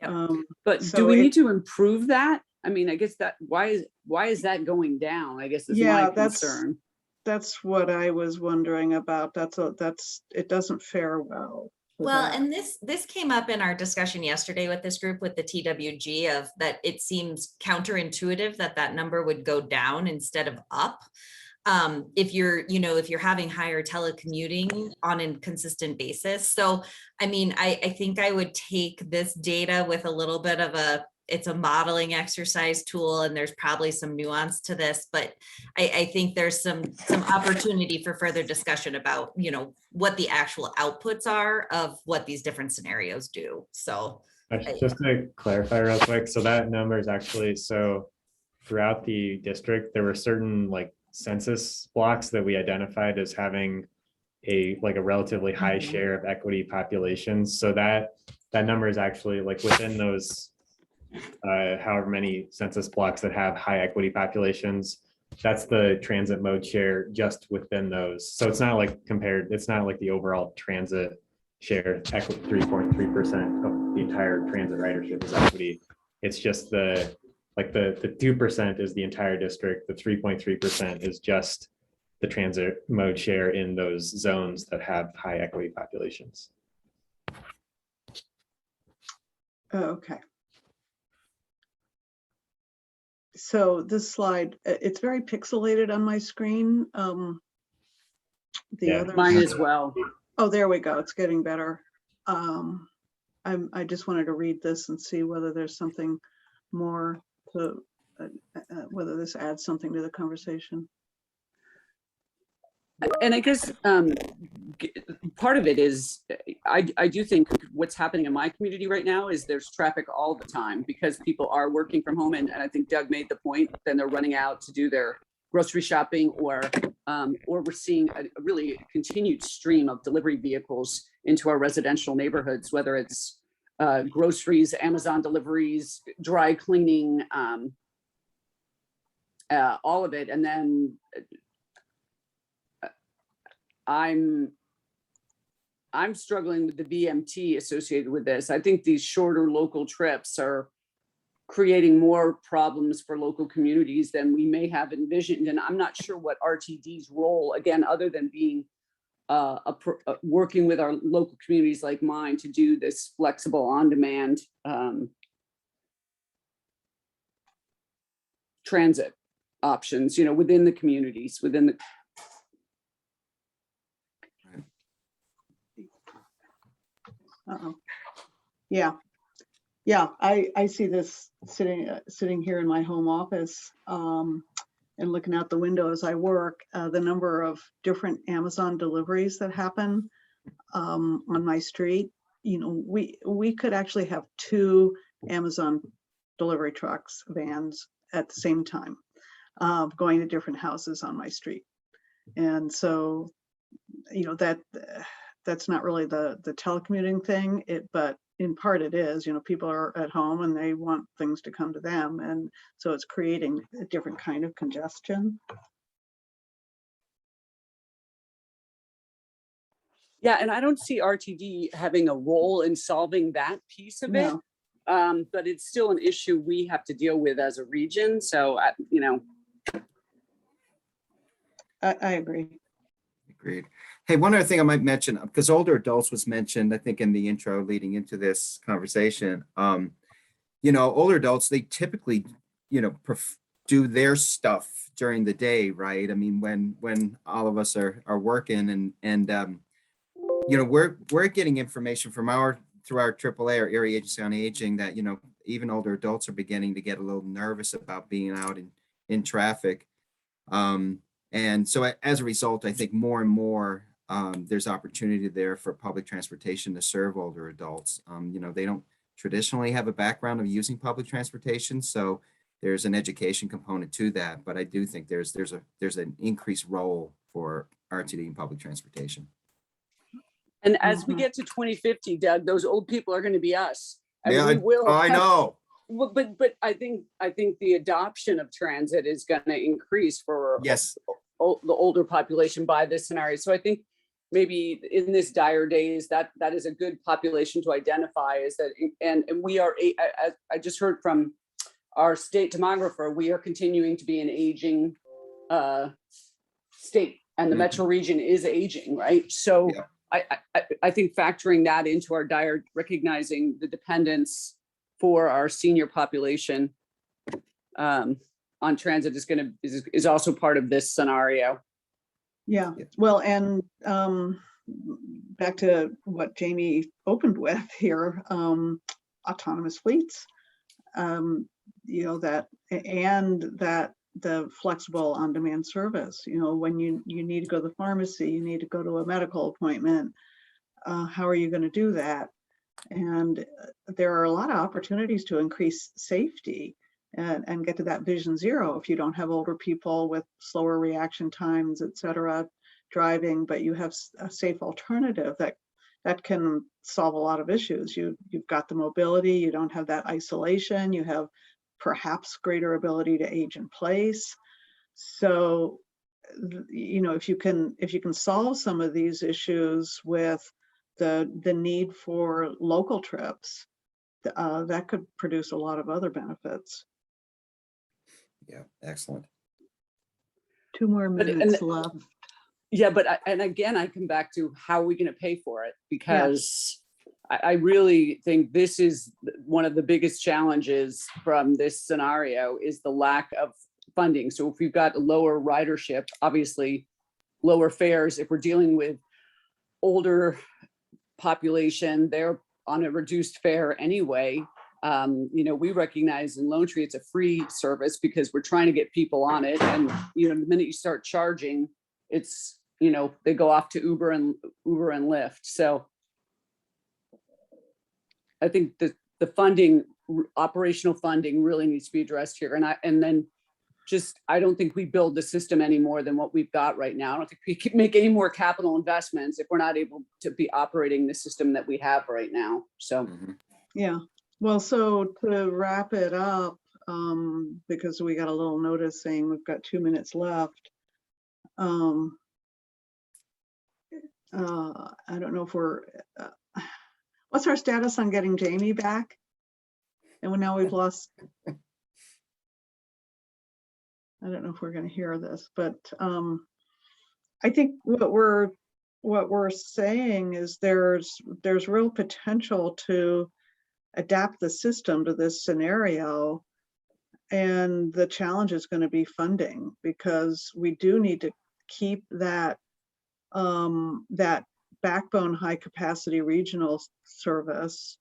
Yep. But so do we need to improve that? I mean, I guess that why is that going down? I guess is my concern. That's what I was wondering about. It doesn't fare well. Well, and this came up in our discussion yesterday with this group with the TWG of that it seems counterintuitive that number would go down instead of up. If you're having higher telecommuting on a consistent basis. So, I mean, I think I would take this data with a little bit of it's a modeling exercise tool, and there's probably some nuance to this, but I think there's some opportunity for further discussion about, what the actual outputs are of what these different scenarios do. So just to clarify real quick, so that number is actually, so throughout the district, there were certain like census blocks that we identified as having a relatively high share of equity populations. So that number is actually like within those however many census blocks that have high equity populations, that's the transit mode share just within those. So it's not like it's not like the overall transit share, 3.3% of the entire transit ridership is equity. It's just the 2% is the entire district. The 3.3% is just the transit mode share in those zones that have high equity populations. Okay. So this slide, it's very pixelated on my screen. Mine as well. Oh, there we go. It's getting better. I just wanted to read this and see whether there's something more to whether this adds something to the conversation. And I guess part of it is, I do think what's happening in my community right now is there's traffic all the time because people are working from home. And I think Doug made the point, then they're running out to do their grocery shopping or we're seeing a really continued stream of delivery vehicles into our residential neighborhoods, whether it's groceries, Amazon deliveries, dry cleaning, all of it. And then I'm struggling with the BMT associated with this. I think these shorter local trips are creating more problems for local communities than we may have envisioned. And I'm not sure what RTD's role, again, other than being working with our local communities like mine to do this flexible on-demand transit options, within the communities, within the. Yeah, I see this sitting here in my home office and looking out the window as I work, the number of different Amazon deliveries that happen on my street. We could actually have 2 Amazon delivery trucks, vans at the same time, going to different houses on my street. And so, that's not really the telecommuting thing, but in part it is, people are at home and they want things to come to them. And so it's creating a different kind of congestion. Yeah, and I don't see RTD having a role in solving that piece of it. But it's still an issue we have to deal with as a region. So, I agree. Agreed. Hey, one other thing I might mention, because older adults was mentioned, I think in the intro leading into this conversation. Older adults, they typically, do their stuff during the day, right? I mean, when all of us are working and we're getting information from through our AAA, our Area Agency on Aging, that, even older adults are beginning to get a little nervous about being out in traffic. And so as a result, I think more and more there's opportunity there for public transportation to serve older adults. They don't traditionally have a background of using public transportation, so there's an education component to that. But I do think there's an increased role for RTD in public transportation. and as we get to 2050, Doug, those old people are going to be us. I know. But I think the adoption of transit is going to increase for yes, the older population by this scenario. So I think maybe in this dire days, that is a good population to identify, is that, and we are, as I just heard from our state demographer, we are continuing to be an aging state, and the metro region is aging, right? So I think factoring that into our dire, recognizing the dependence for our senior population on transit is also part of this scenario. Yeah, well, and back to what Jamie opened with here, autonomous fleets, that the flexible on-demand service, when you need to go to the pharmacy, you need to go to a medical appointment, how are you going to do that? And there are a lot of opportunities to increase safety and get to that vision zero if you don't have older people with slower reaction times, et cetera, driving, but you have a safe alternative that can solve a lot of issues. You've got the mobility, you don't have that isolation, you have perhaps greater ability to age in place. So, if you can solve some of these issues with the need for local trips, that could produce a lot of other benefits. Yeah, excellent. 2 more minutes left. Yeah, but and again, I come back to how are we going to pay for it? Because I really think this is one of the biggest challenges from this scenario, is the lack of funding. So if we've got a lower ridership, obviously lower fares, if we're dealing with older population, they're on a reduced fare anyway. We recognize in Lone Tree it's a free service because we're trying to get people on it. And the minute you start charging, it's they go off to Uber and Lyft. So I think the funding, operational funding, really needs to be addressed here. I don't think we build the system any more than what we've got right now. I don't think we can make any more capital investments if we're not able to be operating the system that we have right now. So, yeah. Well, so to wrap it up, because we got a little notice saying we've got 2 minutes left. I don't know if we're, what's our status on getting Jamie back? And now we've lost, I don't know if we're going to hear this, but I think what we're saying is there's real potential to adapt the system to this scenario, and the challenge is going to be funding, because we do need to keep that that backbone high capacity regional service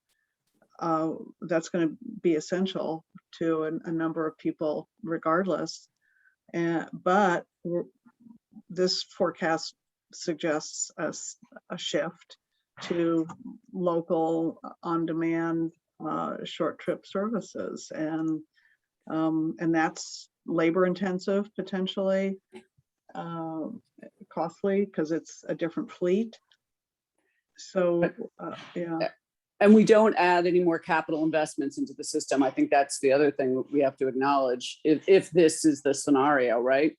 that's going to be essential to a number of people regardless. But this forecast suggests a shift to local on-demand short trip services, and that's labor intensive, potentially costly because it's a different fleet. So yeah. And we don't add any more capital investments into the system. I think that's the other thing that we have to acknowledge if this is the scenario, right?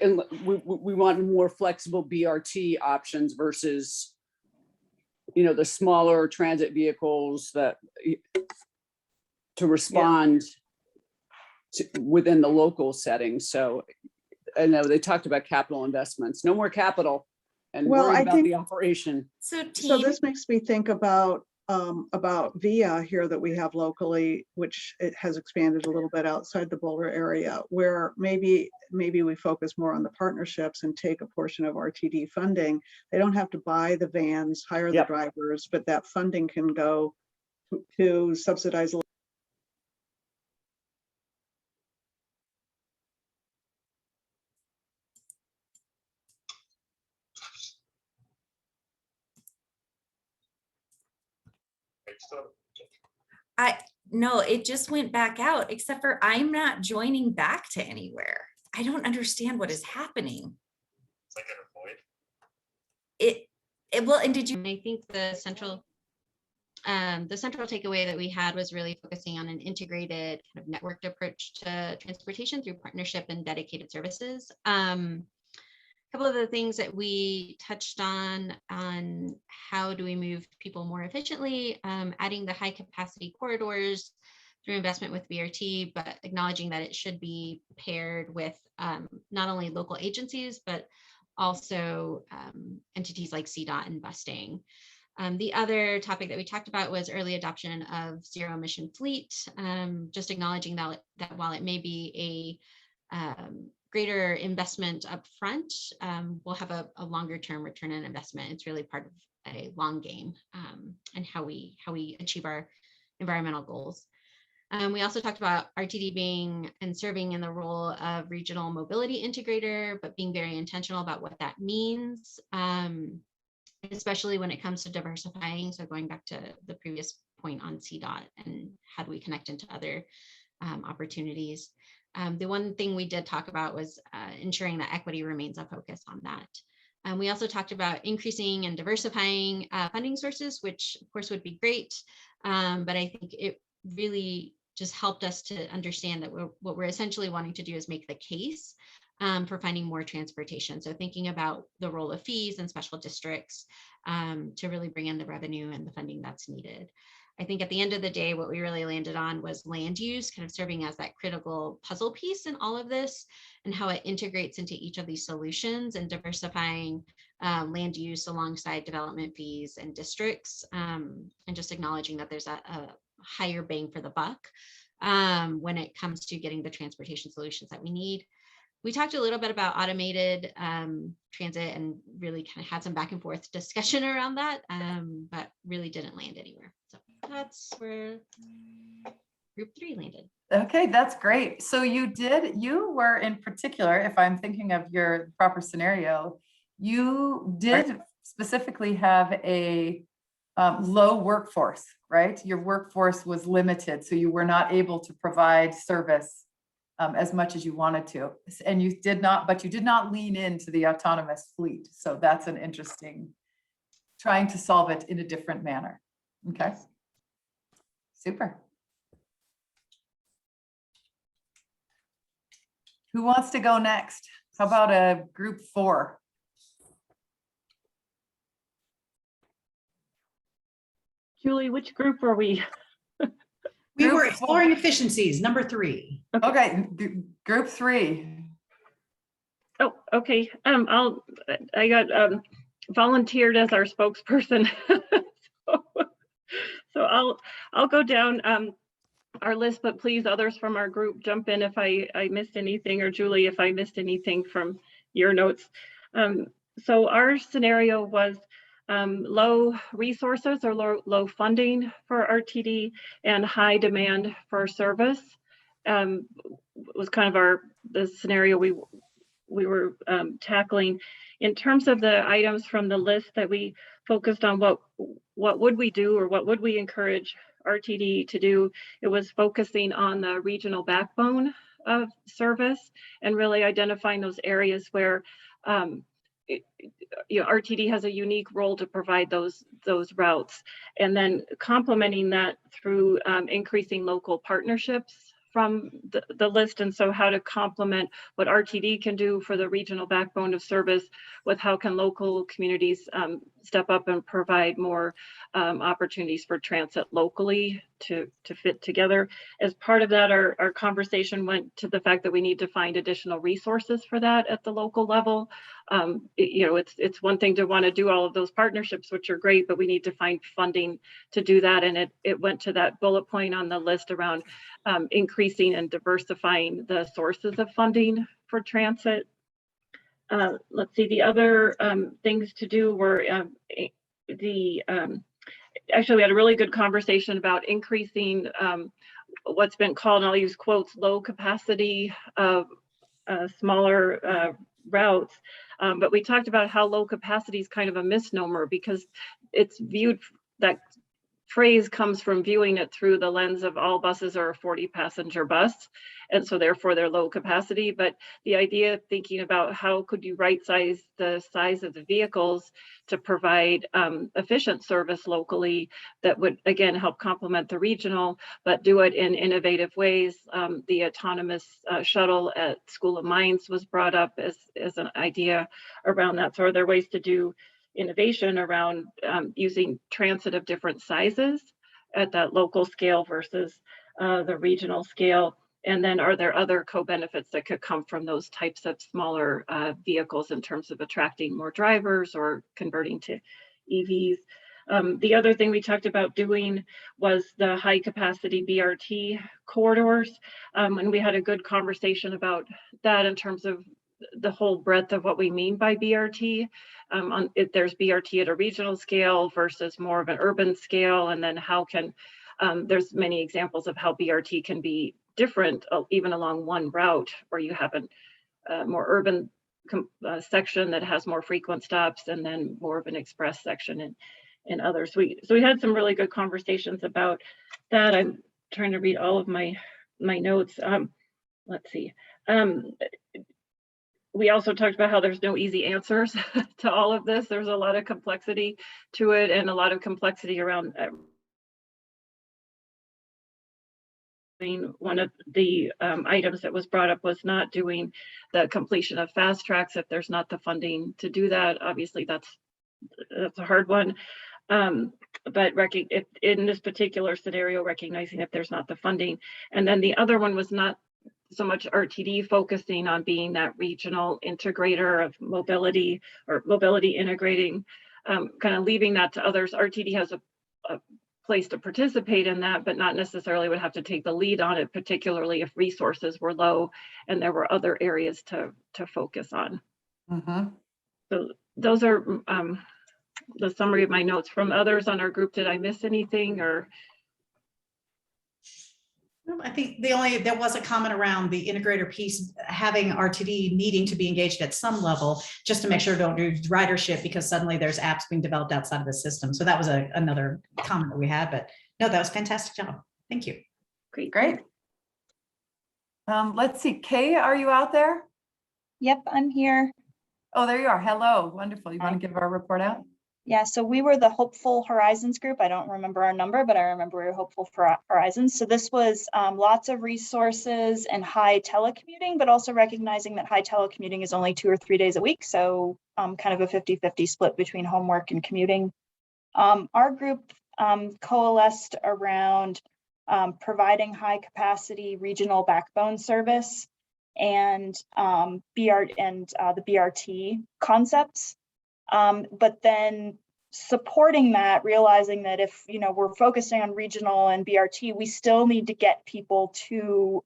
And we want more flexible BRT options versus, you know, the smaller transit vehicles that to respond to, within the local setting. So I know they talked about capital investments, no more capital and Well, worry I about think- the operation. So So team, this makes me think about VIA here that we have locally, which it has expanded a little bit outside the Boulder area, where maybe we focus more on the partnerships and take a portion of RTD funding. They don't have to buy the vans, hire the Yep. drivers, but that funding can go to subsidize. no, it just went back out, except for I'm not joining back to anywhere. I don't understand what is happening. It's like a void. Well, and did you, I think the central takeaway that we had was really focusing on an integrated kind of networked approach to transportation through partnership and dedicated services. A couple of the things that we touched on how do we move people more efficiently, adding the high capacity corridors through investment with BRT, but acknowledging that it should be paired with not only local agencies, but also entities like CDOT and busing. The other topic that we talked about was early adoption of zero emission fleet, just acknowledging that while it may be a greater investment up front, we'll have a longer term return on investment. It's really part of a long game and how we achieve our environmental goals. We also talked about RTD being and serving in the role of regional mobility integrator, but being very intentional about what that means, especially when it comes to diversifying. So going back to the previous point on CDOT and how do we connect into other opportunities. The one thing we did talk about was ensuring that equity remains a focus on that. We also talked about increasing and diversifying funding sources, which of course would be great, but I think it really just helped us to understand that what we're essentially wanting to do is make the case for finding more transportation. So thinking about the role of fees and special districts to really bring in the revenue and the funding that's needed. I think at the end of the day, what we really landed on was land use kind of serving as that critical puzzle piece in all of this and how it integrates into each of these solutions and diversifying land use alongside development fees and districts and just acknowledging that there's a higher bang for the buck when it comes to getting the transportation solutions that we need. We talked a little bit about automated transit and really kind of had some back and forth discussion around that, but really didn't land anywhere. So that's where group 3 landed. Okay, that's great. So you were in particular, if I'm thinking of your proper scenario, you did specifically have a low workforce, right? Your workforce was limited, so you were not able to provide service as much as you wanted to. And you did not lean into the autonomous fleet. So that's an interesting, trying to solve it in a different manner. Okay, super. Who wants to go next? How about a group 4? Julie, which group are we? We were exploring efficiencies, number 3. Okay, group 3. Oh, okay. I got volunteered as our spokesperson. so I'll go down our list, but please others from our group jump in if I missed anything, or Julie, if I missed anything from your notes. So our scenario was low resources or low funding for RTD and high demand for service was kind of the scenario we were tackling. In terms of the items from the list that we focused on, what would we do or what would we encourage RTD to do, it was focusing on the regional backbone of service and really identifying those areas where RTD has a unique role to provide those routes, and then complementing that through increasing local partnerships from the list. And so how to complement what RTD can do for the regional backbone of service with how can local communities step up and provide more opportunities for transit locally to fit together. As part of that, our conversation went to the fact that we need to find additional resources for that at the local level. It's one thing to want to do all of those partnerships, which are great, but we need to find funding to do that. And it went to that bullet point on the list around increasing and diversifying the sources of funding for transit. Let's see, the other things to do were actually we had a really good conversation about increasing what's been called, and I'll use quotes, low capacity of smaller routes. But we talked about how low capacity is kind of a misnomer because it's viewed, that phrase comes from viewing it through the lens of all buses are a 40 passenger bus. And so therefore they're low capacity. But the idea of thinking about how could you right size the size of the vehicles to provide efficient service locally that would again help complement the regional, but do it in innovative ways. The autonomous shuttle at School of Mines was brought up as an idea around that. So are there ways to do innovation around using transit of different sizes at that local scale versus the regional scale? And then are there other co-benefits that could come from those types of smaller vehicles in terms of attracting more drivers or converting to EVs? The other thing we talked about doing was the high capacity BRT corridors. And we had a good conversation about that in terms of the whole breadth of what we mean by BRT. If there's BRT at a regional scale versus more of an urban scale, and then how can, there's many examples of how BRT can be different even along one route where you have a more urban section that has more frequent stops and then more of an express section in others. So we had some really good conversations about that. I'm trying to read all of my notes. Let's see. We also talked about how there's no easy answers to all of this. There's a lot of complexity to it and a lot of complexity around one of the items that was brought up was not doing the completion of fast tracks if there's not the funding to do that. Obviously, that's a hard one. But in this particular scenario, recognizing if there's not the funding. And then the other one was not so much RTD focusing on being that regional integrator of mobility or mobility integrating, kind of leaving that to others. RTD has a place to participate in that, but not necessarily would have to take the lead on it, particularly if resources were low and there were other areas to focus on. Mm-hmm. So those are the summary of my notes. From others on our group, did I miss anything or? I think there was a comment around the integrator piece, having RTD needing to be engaged at some level just to make sure don't do ridership because suddenly there's apps being developed outside of the system. So that was another comment that we had, but no, that was a fantastic job. Thank you. Great. Let's see, Kay, are you out there? Yep, I'm here. Oh, there you are. Hello, wonderful. You want to give our report out? Yeah, so we were the Hopeful Horizons group. I don't remember our number, but I remember we were Hopeful for Horizons. So this was lots of resources and high telecommuting, but also recognizing that high telecommuting is only 2 or 3 days a week. So kind of a 50-50 split between homework and commuting. Our group coalesced around providing high capacity regional backbone service and the BRT concepts. But then supporting that, realizing that if we're focusing on regional and BRT, we still need to get people to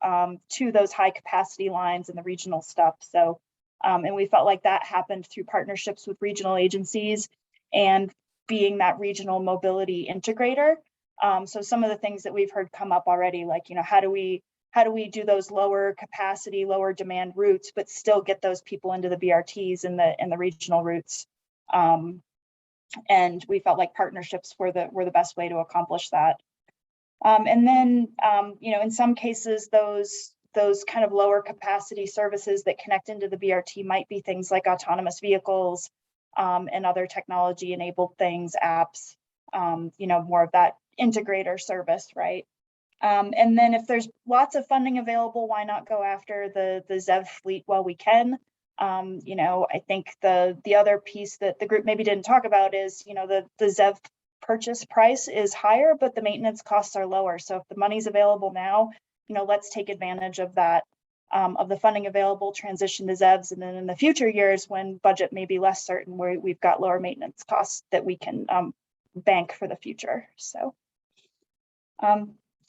those high capacity lines and the regional stuff. So, and we felt like that happened through partnerships with regional agencies and being that regional mobility integrator. So some of the things that we've heard come up already, like how do we do those lower capacity, lower demand routes, but still get those people into the BRTs and the regional routes. And we felt like partnerships were the best way to accomplish that. And then, in some cases, those those kind of lower capacity services that connect into the BRT might be things like autonomous vehicles and other technology enabled things, apps, more of that integrator service, right? And then if there's lots of funding available, why not go after the ZEV fleet while we can? I think the other piece that the group maybe didn't talk about is, the ZEV purchase price is higher, but the maintenance costs are lower. So if the money's available now, let's take advantage of that, of the funding available, transition to ZEVs. And then in the future years, when budget may be less certain, where we've got lower maintenance costs that we can bank for the future. So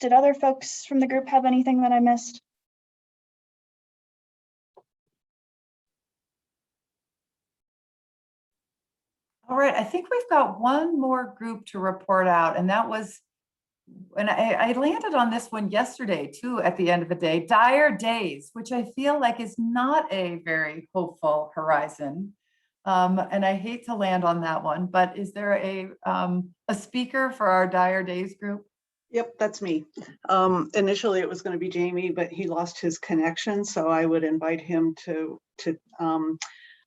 did other folks from the group have anything that I missed? All right, I think we've got one more group to report out, and that was, and I landed on this one yesterday too at the end of the day, dire days, which I feel like is not a very hopeful horizon. And I hate to land on that one, but is there a speaker for our dire days group? Yep, that's me. Initially it was going to be Jamie, but he lost his connection, so I would invite him to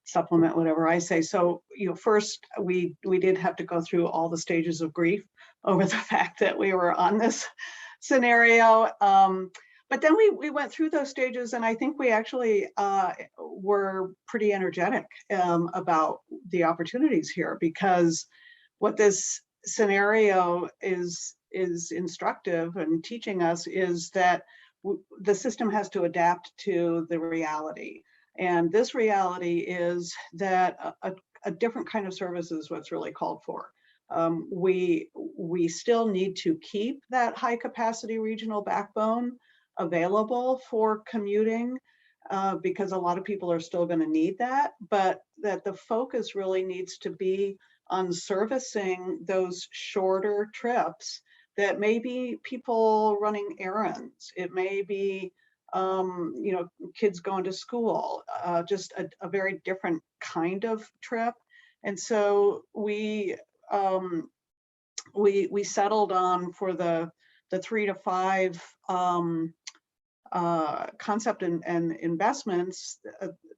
supplement whatever I say. So, first we did have to go through all the stages of grief over the fact that we were on this scenario. But then we went through those stages, and I think we actually were pretty energetic about the opportunities here, because what this scenario is instructive and teaching us is that the system has to adapt to the reality. And this reality is that a different kind of service is what's really called for. We still need to keep that high capacity regional backbone available for commuting, because a lot of people are still going to need that, but that the focus really needs to be on servicing those shorter trips that may be people running errands. It may be kids going to school, just a very different kind of trip. And so we settled on, for the 3 to 5 concept and investments,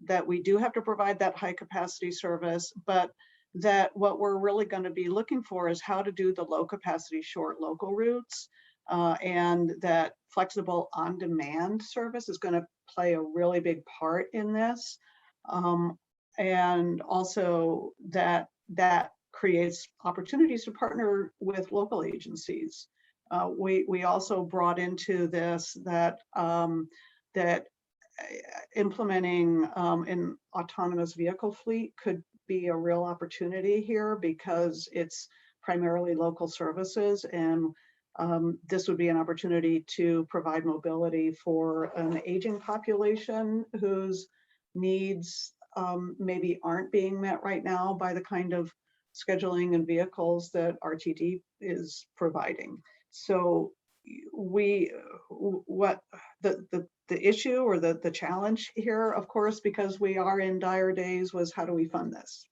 that we do have to provide that high capacity service, but that what we're really going to be looking for is how to do the low capacity short local routes, and that flexible on-demand service is going to play a really big part in this. And also that creates opportunities to partner with local agencies. We also brought into this that implementing an autonomous vehicle fleet could be a real opportunity here, because it's primarily local services, and this would be an opportunity to provide mobility for an aging population whose needs maybe aren't being met right now by the kind of scheduling and vehicles that RTD is providing. So what the issue or the challenge here, of course, because we are in dire days, was how do we fund this?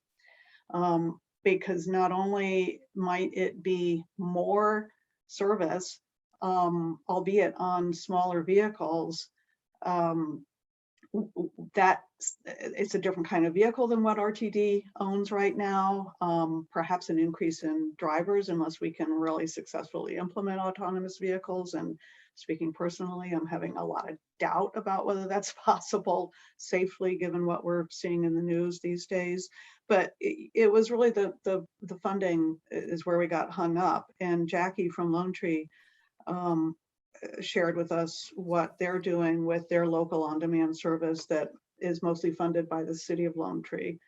Because not only might it be more service, albeit on smaller vehicles, that it's a different kind of vehicle than what RTD owns right now. Perhaps an increase in drivers, unless we can really successfully implement autonomous vehicles. And speaking personally, I'm having a lot of doubt about whether that's possible safely, given what we're seeing in the news these days. But it was really the funding is where we got hung up. And Jackie from Lone Tree shared with us what they're doing with their local on-demand service that is mostly funded by the city of Lone Tree,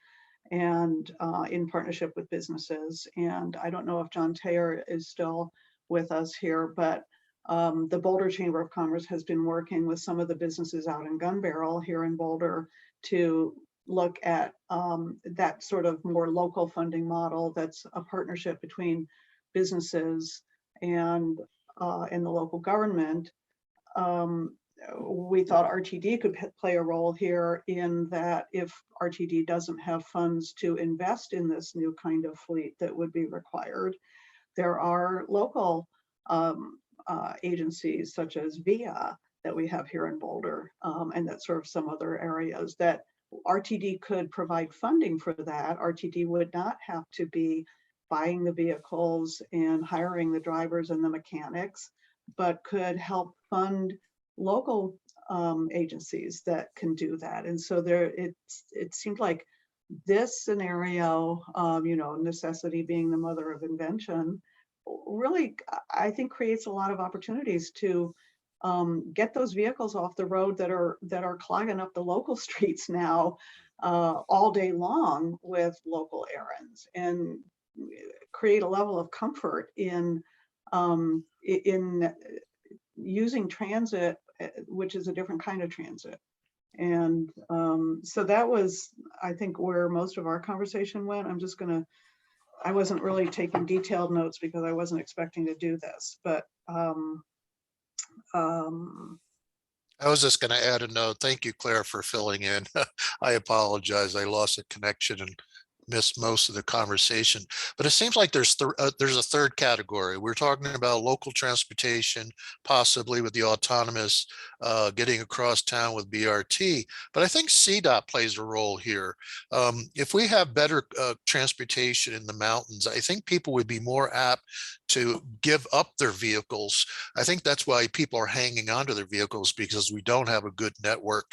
and in partnership with businesses. And I don't know if John Taylor is still with us here, but the Boulder Chamber of Commerce has been working with some of the businesses out in Gun Barrel here in Boulder to look at that sort of more local funding model that's a partnership between businesses and the local government. We thought RTD could play a role here, in that if RTD doesn't have funds to invest in this new kind of fleet that would be required, there are local agencies such as VIA that we have here in Boulder, and that serve some other areas, that RTD could provide funding for that. RTD would not have to be buying the vehicles and hiring the drivers and the mechanics, but could help fund local agencies that can do that. And so it seemed like this scenario, necessity being the mother of invention, really, I think, creates a lot of opportunities to get those vehicles off the road that are clogging up the local streets now all day long with local errands, and create a level of comfort in using transit, which is a different kind of transit. And so that was, I think, where most of our conversation went. I wasn't really taking detailed notes because I wasn't expecting to do this, but I was just going to add a note. Thank you, Claire, for filling in. I apologize. I lost a connection and missed most of the conversation, but it seems like there's a third category. We're talking about local transportation, possibly with the autonomous getting across town with BRT, but I think CDOT plays a role here. If we have better transportation in the mountains, I think people would be more apt to give up their vehicles. I think that's why people are hanging onto their vehicles, because we don't have a good network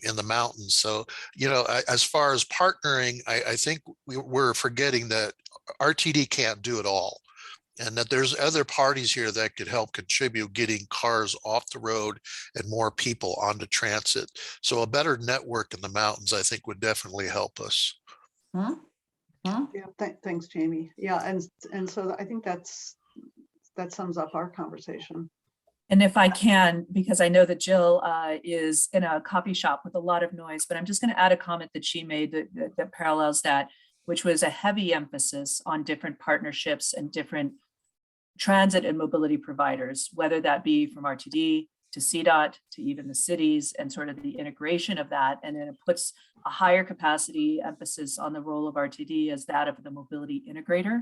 in the mountains. So, as far as partnering, I think we're forgetting that RTD can't do it all, and that there's other parties here that could help contribute getting cars off the road and more people onto transit. So a better network in the mountains, I think, would definitely help us. Yeah, thanks, Jamie. Yeah, and so I think that sums up our conversation. And if I can, because I know that Jill is in a coffee shop with a lot of noise, but I'm just going to add a comment that she made that parallels that, which was a heavy emphasis on different partnerships and different transit and mobility providers, whether that be from RTD to CDOT to even the cities, and sort of the integration of that. And then it puts a higher capacity emphasis on the role of RTD as that of the mobility integrator.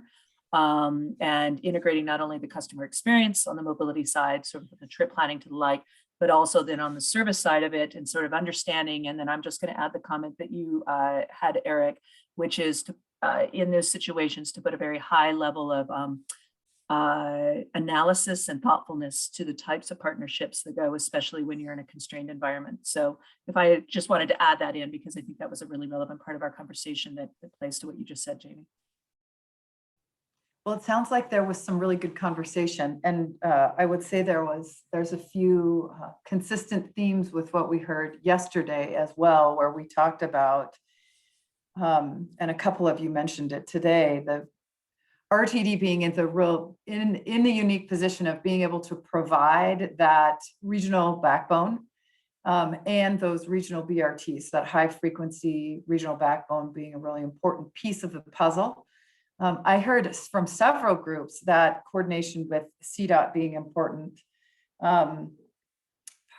And integrating not only the customer experience on the mobility side, sort of the trip planning to the like, but also then on the service side of it, and sort of understanding. And then I'm just going to add the comment that you had, Eric, which is to, in those situations, to put a very high level of analysis and thoughtfulness to the types of partnerships that go, especially when you're in a constrained environment. So if I just wanted to add that in, because I think that was a really relevant part of our conversation that plays to what you just said, Jamie. Well, it sounds like there was some really good conversation, and I would say there's a few consistent themes with what we heard yesterday as well, where we talked about, and a couple of you mentioned it today, the RTD being in the unique position of being able to provide that regional backbone and those regional BRTs, that high frequency regional backbone being a really important piece of the puzzle. I heard from several groups that coordination with CDOT being important.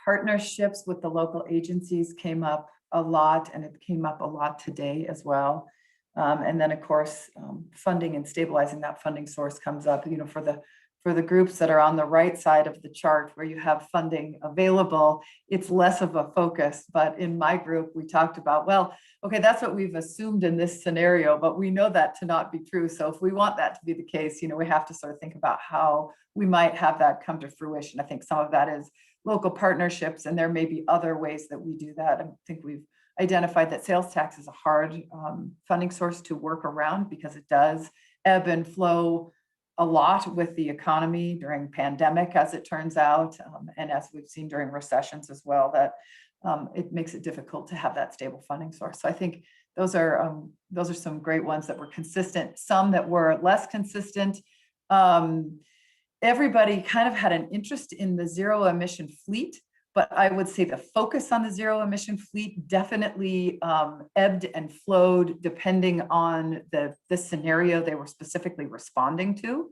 Partnerships with the local agencies came up a lot, and it came up a lot today as well. And then, of course, funding and stabilizing that funding source comes up, for the groups that are on the right side of the chart where you have funding available, it's less of a focus. But in my group, we talked about, well, okay, that's what we've assumed in this scenario, but we know that to not be true. So if we want that to be the case, we have to sort of think about how we might have that come to fruition. I think some of that is local partnerships, and there may be other ways that we do that. I think we've identified that sales tax is a hard funding source to work around, because it does ebb and flow a lot with the economy during pandemic, as it turns out, and as we've seen during recessions as well, that it makes it difficult to have that stable funding source. So I think those are some great ones that were consistent. Some that were less consistent. Everybody kind of had an interest in the zero emission fleet, but I would say the focus on the zero emission fleet definitely ebbed and flowed depending on the scenario they were specifically responding to.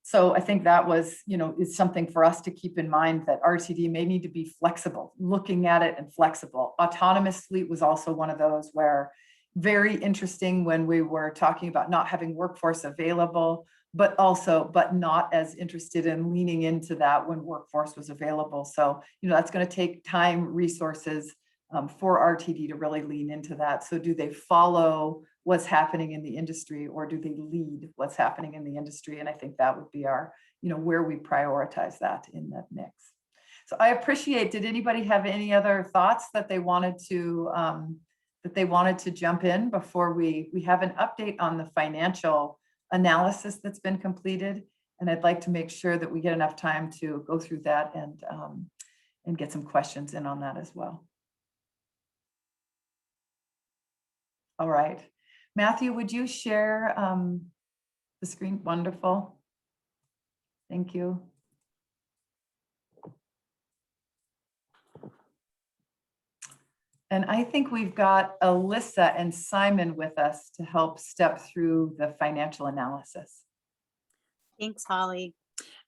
So I think that was, is something for us to keep in mind, that RTD may need to be flexible, looking at it and flexible. Autonomous fleet was also one of those where very interesting when we were talking about not having workforce available, but not as interested in leaning into that when workforce was available. So, that's going to take time, resources for RTD to really lean into that. So do they follow what's happening in the industry, or do they lead what's happening in the industry? And I think that would be our, where we prioritize that in that mix. So I appreciate, did anybody have any other thoughts that they wanted to jump in before we have an update on the financial analysis that's been completed? And I'd like to make sure that we get enough time to go through that and get some questions in on that as well. All right. Matthew, would you share the screen? Wonderful. Thank you. And I think we've got Alyssa and Simon with us to help step through the financial analysis. Thanks, Holly.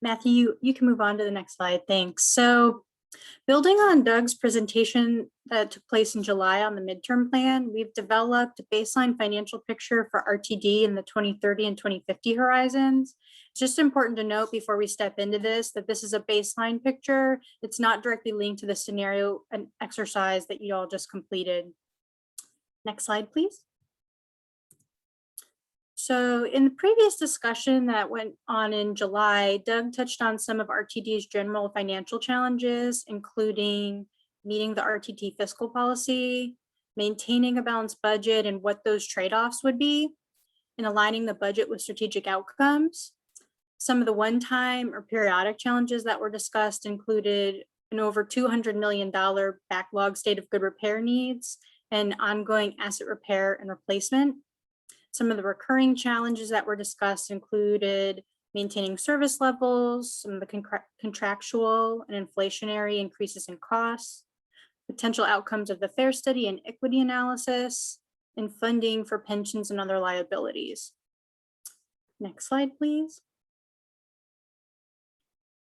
Matthew, you can move on to the next slide. Thanks. So building on Doug's presentation that took place in July on the midterm plan, we've developed a baseline financial picture for RTD in the 2030 and 2050 horizons. It's just important to note before we step into this, that this is a baseline picture. It's not directly linked to the scenario and exercise that you all just completed. Next slide, please. So in the previous discussion that went on in July, Doug touched on some of RTD's general financial challenges, including meeting the RTD fiscal policy, maintaining a balanced budget and what those trade-offs would be, and aligning the budget with strategic outcomes. Some of the one-time or periodic challenges that were discussed included an over $200 million backlog state of good repair needs and ongoing asset repair and replacement. Some of the recurring challenges that were discussed included maintaining service levels, some of the contractual and inflationary increases in costs, potential outcomes of the fare study and equity analysis, and funding for pensions and other liabilities. Next slide, please.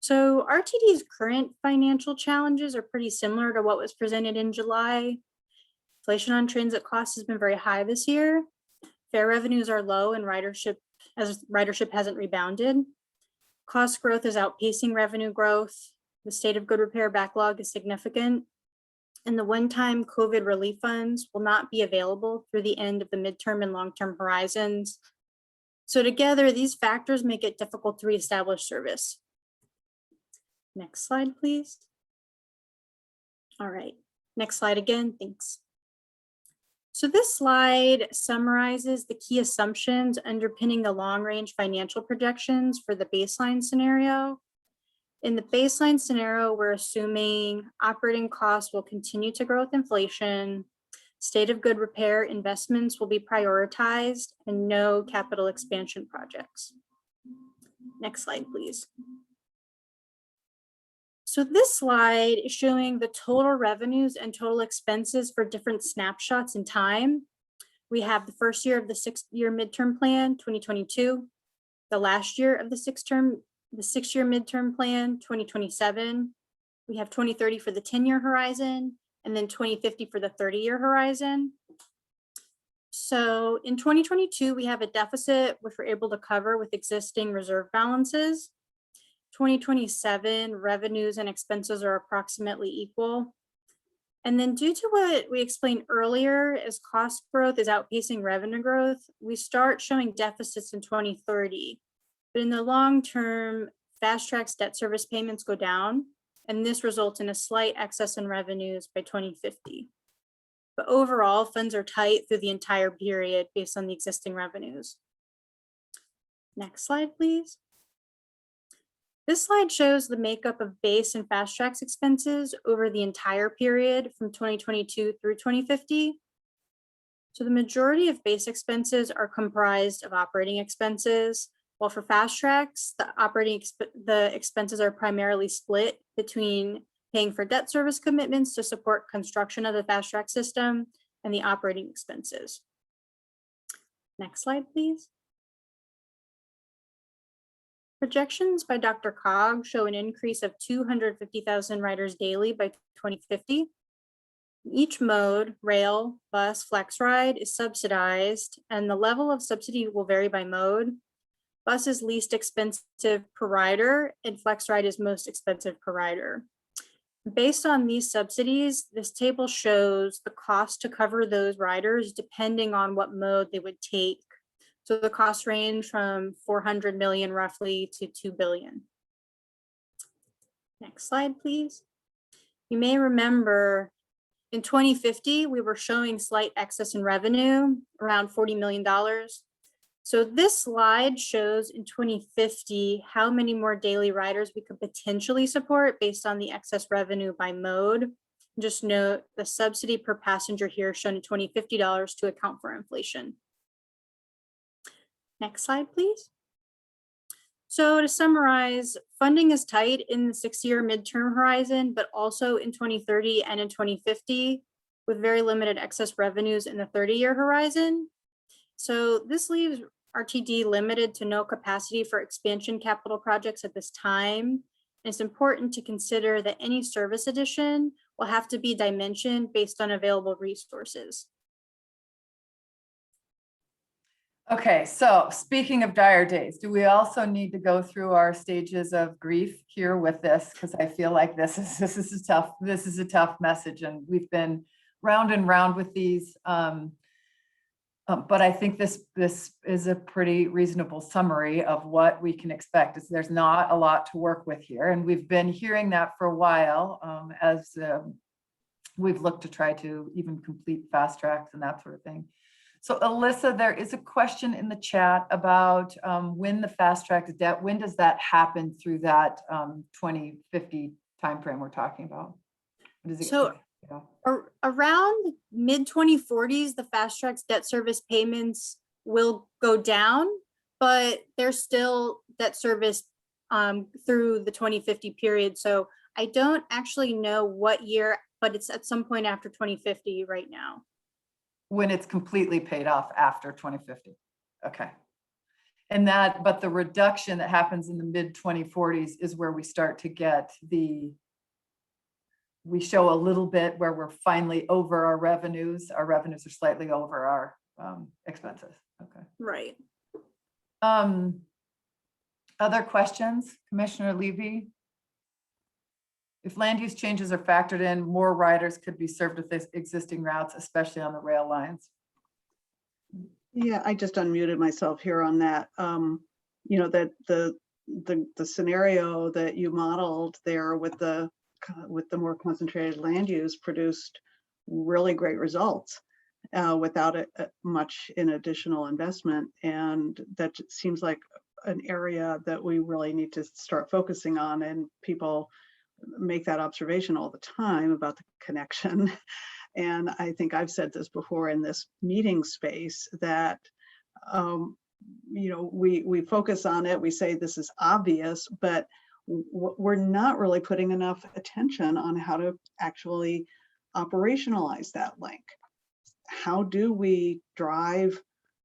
So RTD's current financial challenges are pretty similar to what was presented in July. Inflation on transit costs has been very high this year. Fare revenues are low and ridership hasn't rebounded. Cost growth is outpacing revenue growth. The state of good repair backlog is significant. And the one-time COVID relief funds will not be available through the end of the midterm and long-term horizons. So together, these factors make it difficult to reestablish service. Next slide, please. All right, next slide again, thanks. So this slide summarizes the key assumptions underpinning the long-range financial projections for the baseline scenario. In the baseline scenario, we're assuming operating costs will continue to grow with inflation, state of good repair investments will be prioritized, and no capital expansion projects. Next slide, please. So this slide is showing the total revenues and total expenses for different snapshots in time. We have the first year of the 6-year midterm plan, 2022, the last year of the 6-year midterm plan, 2027. We have 2030 for the 10-year horizon, and then 2050 for the 30-year horizon. So in 2022, we have a deficit which we're able to cover with existing reserve balances. 2027 revenues and expenses are approximately equal. And then due to what we explained earlier, as cost growth is outpacing revenue growth, we start showing deficits in 2030. But in the long term, Fast Track's debt service payments go down, and this results in a slight excess in revenues by 2050. But overall, funds are tight through the entire period based on the existing revenues. Next slide, please. This slide shows the makeup of base and Fast Track's expenses over the entire period from 2022 through 2050. So the majority of base expenses are comprised of operating expenses, while for Fast Tracks, the expenses are primarily split between paying for debt service commitments to support construction of the Fast Track system and the operating expenses. Next slide, please. Projections by DRCOG show an increase of 250,000 riders daily by 2050. Each mode, rail, bus, flex ride, is subsidized, and the level of subsidy will vary by mode. Bus is least expensive per rider, and FlexRide is most expensive per rider. Based on these subsidies, this table shows the cost to cover those riders depending on what mode they would take. So the costs range from 400 million roughly to 2 billion. Next slide, please. You may remember in 2050, we were showing slight excess in revenue, around $40 million. So this slide shows in 2050 how many more daily riders we could potentially support based on the excess revenue by mode. Just note the subsidy per passenger here shown at $2050 to account for inflation. Next slide, please. So to summarize, funding is tight in the 6-year midterm horizon, but also in 2030 and in 2050, with very limited excess revenues in the 30-year horizon. So this leaves RTD limited to no capacity for expansion capital projects at this time. And it's important to consider that any service addition will have to be dimensioned based on available resources. Okay, so speaking of dire days, do we also need to go through our stages of grief here with this? Because I feel like this is a tough message, and we've been round and round with these. But I think this is a pretty reasonable summary of what we can expect. There's not a lot to work with here, and we've been hearing that for a while as we've looked to try to even complete fast tracks and that sort of thing. So Alyssa, there is a question in the chat about when the fast track debt, when does that happen through that 2050 timeframe we're talking about? Around mid 2040s, the fast track's debt service payments will go down, but there's still debt service through the 2050 period. So I don't actually know what year, but it's at some point after 2050 right now. When it's completely paid off after 2050. Okay. And that, but the reduction that happens in the mid 2040s is where we start to get we show a little bit where we're finally over our revenues. Our revenues are slightly over our expenses. Okay. Right. Other questions, Commissioner Levy? If land use changes are factored in, more riders could be served with this existing routes, especially on the rail lines. Yeah, I just unmuted myself here on that. You know, that the scenario that you modeled there with the more concentrated land use produced really great results without much in additional investment. And that seems like an area that we really need to start focusing on, and people make that observation all the time about the connection. And I think I've said this before in this meeting space that, you know, we focus on it, we say this is obvious, but we're not really putting enough attention on how to actually operationalize that link. How do we drive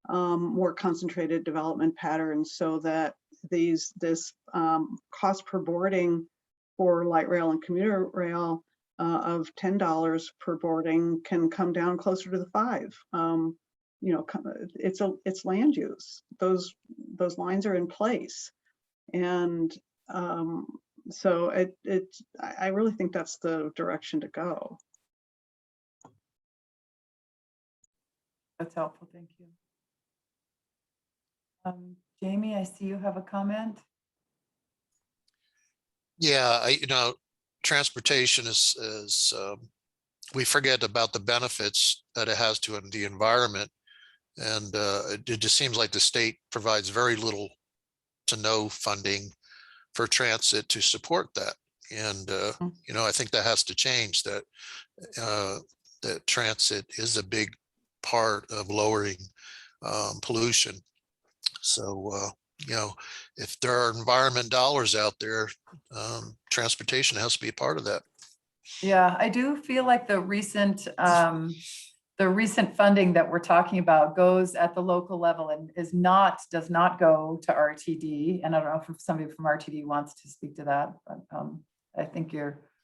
more concentrated development patterns so that this cost per boarding for light rail and commuter rail of $10 per boarding can come down closer to the $5. You know, it's land use. Those lines are in place, and so I really think that's the direction to go. That's helpful, thank you. Jamie, I see you have a comment. Yeah, you know, transportation is we forget about the benefits that it has to the environment, and it just seems like the state provides very little to no funding for transit to support that. And you know, I think that has to change. That that transit is a big part of lowering pollution. So you know, if there are environment dollars out there, transportation has to be a part of that. Yeah, I do feel like the recent funding that we're talking about goes at the local level and does not go to RTD. And I don't know if somebody from RTD wants to speak to that, but I think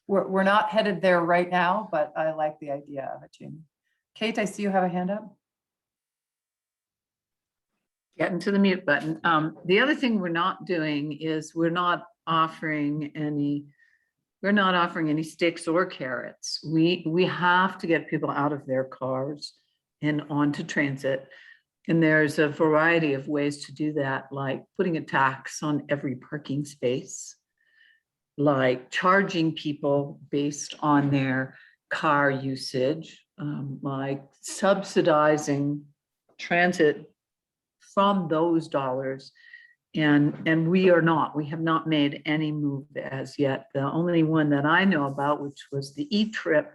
we're not headed there right now, but I like the idea of it, Jamie. Kate, I see you have a hand up. Getting to the mute button. The other thing we're not doing is we're not offering any sticks or carrots. We have to get people out of their cars and onto transit. And there's a variety of ways to do that, like putting a tax on every parking space, like charging people based on their car usage, like subsidizing transit from those dollars. And we have not made any move as yet. The only one that I know about, which was the E-Trip,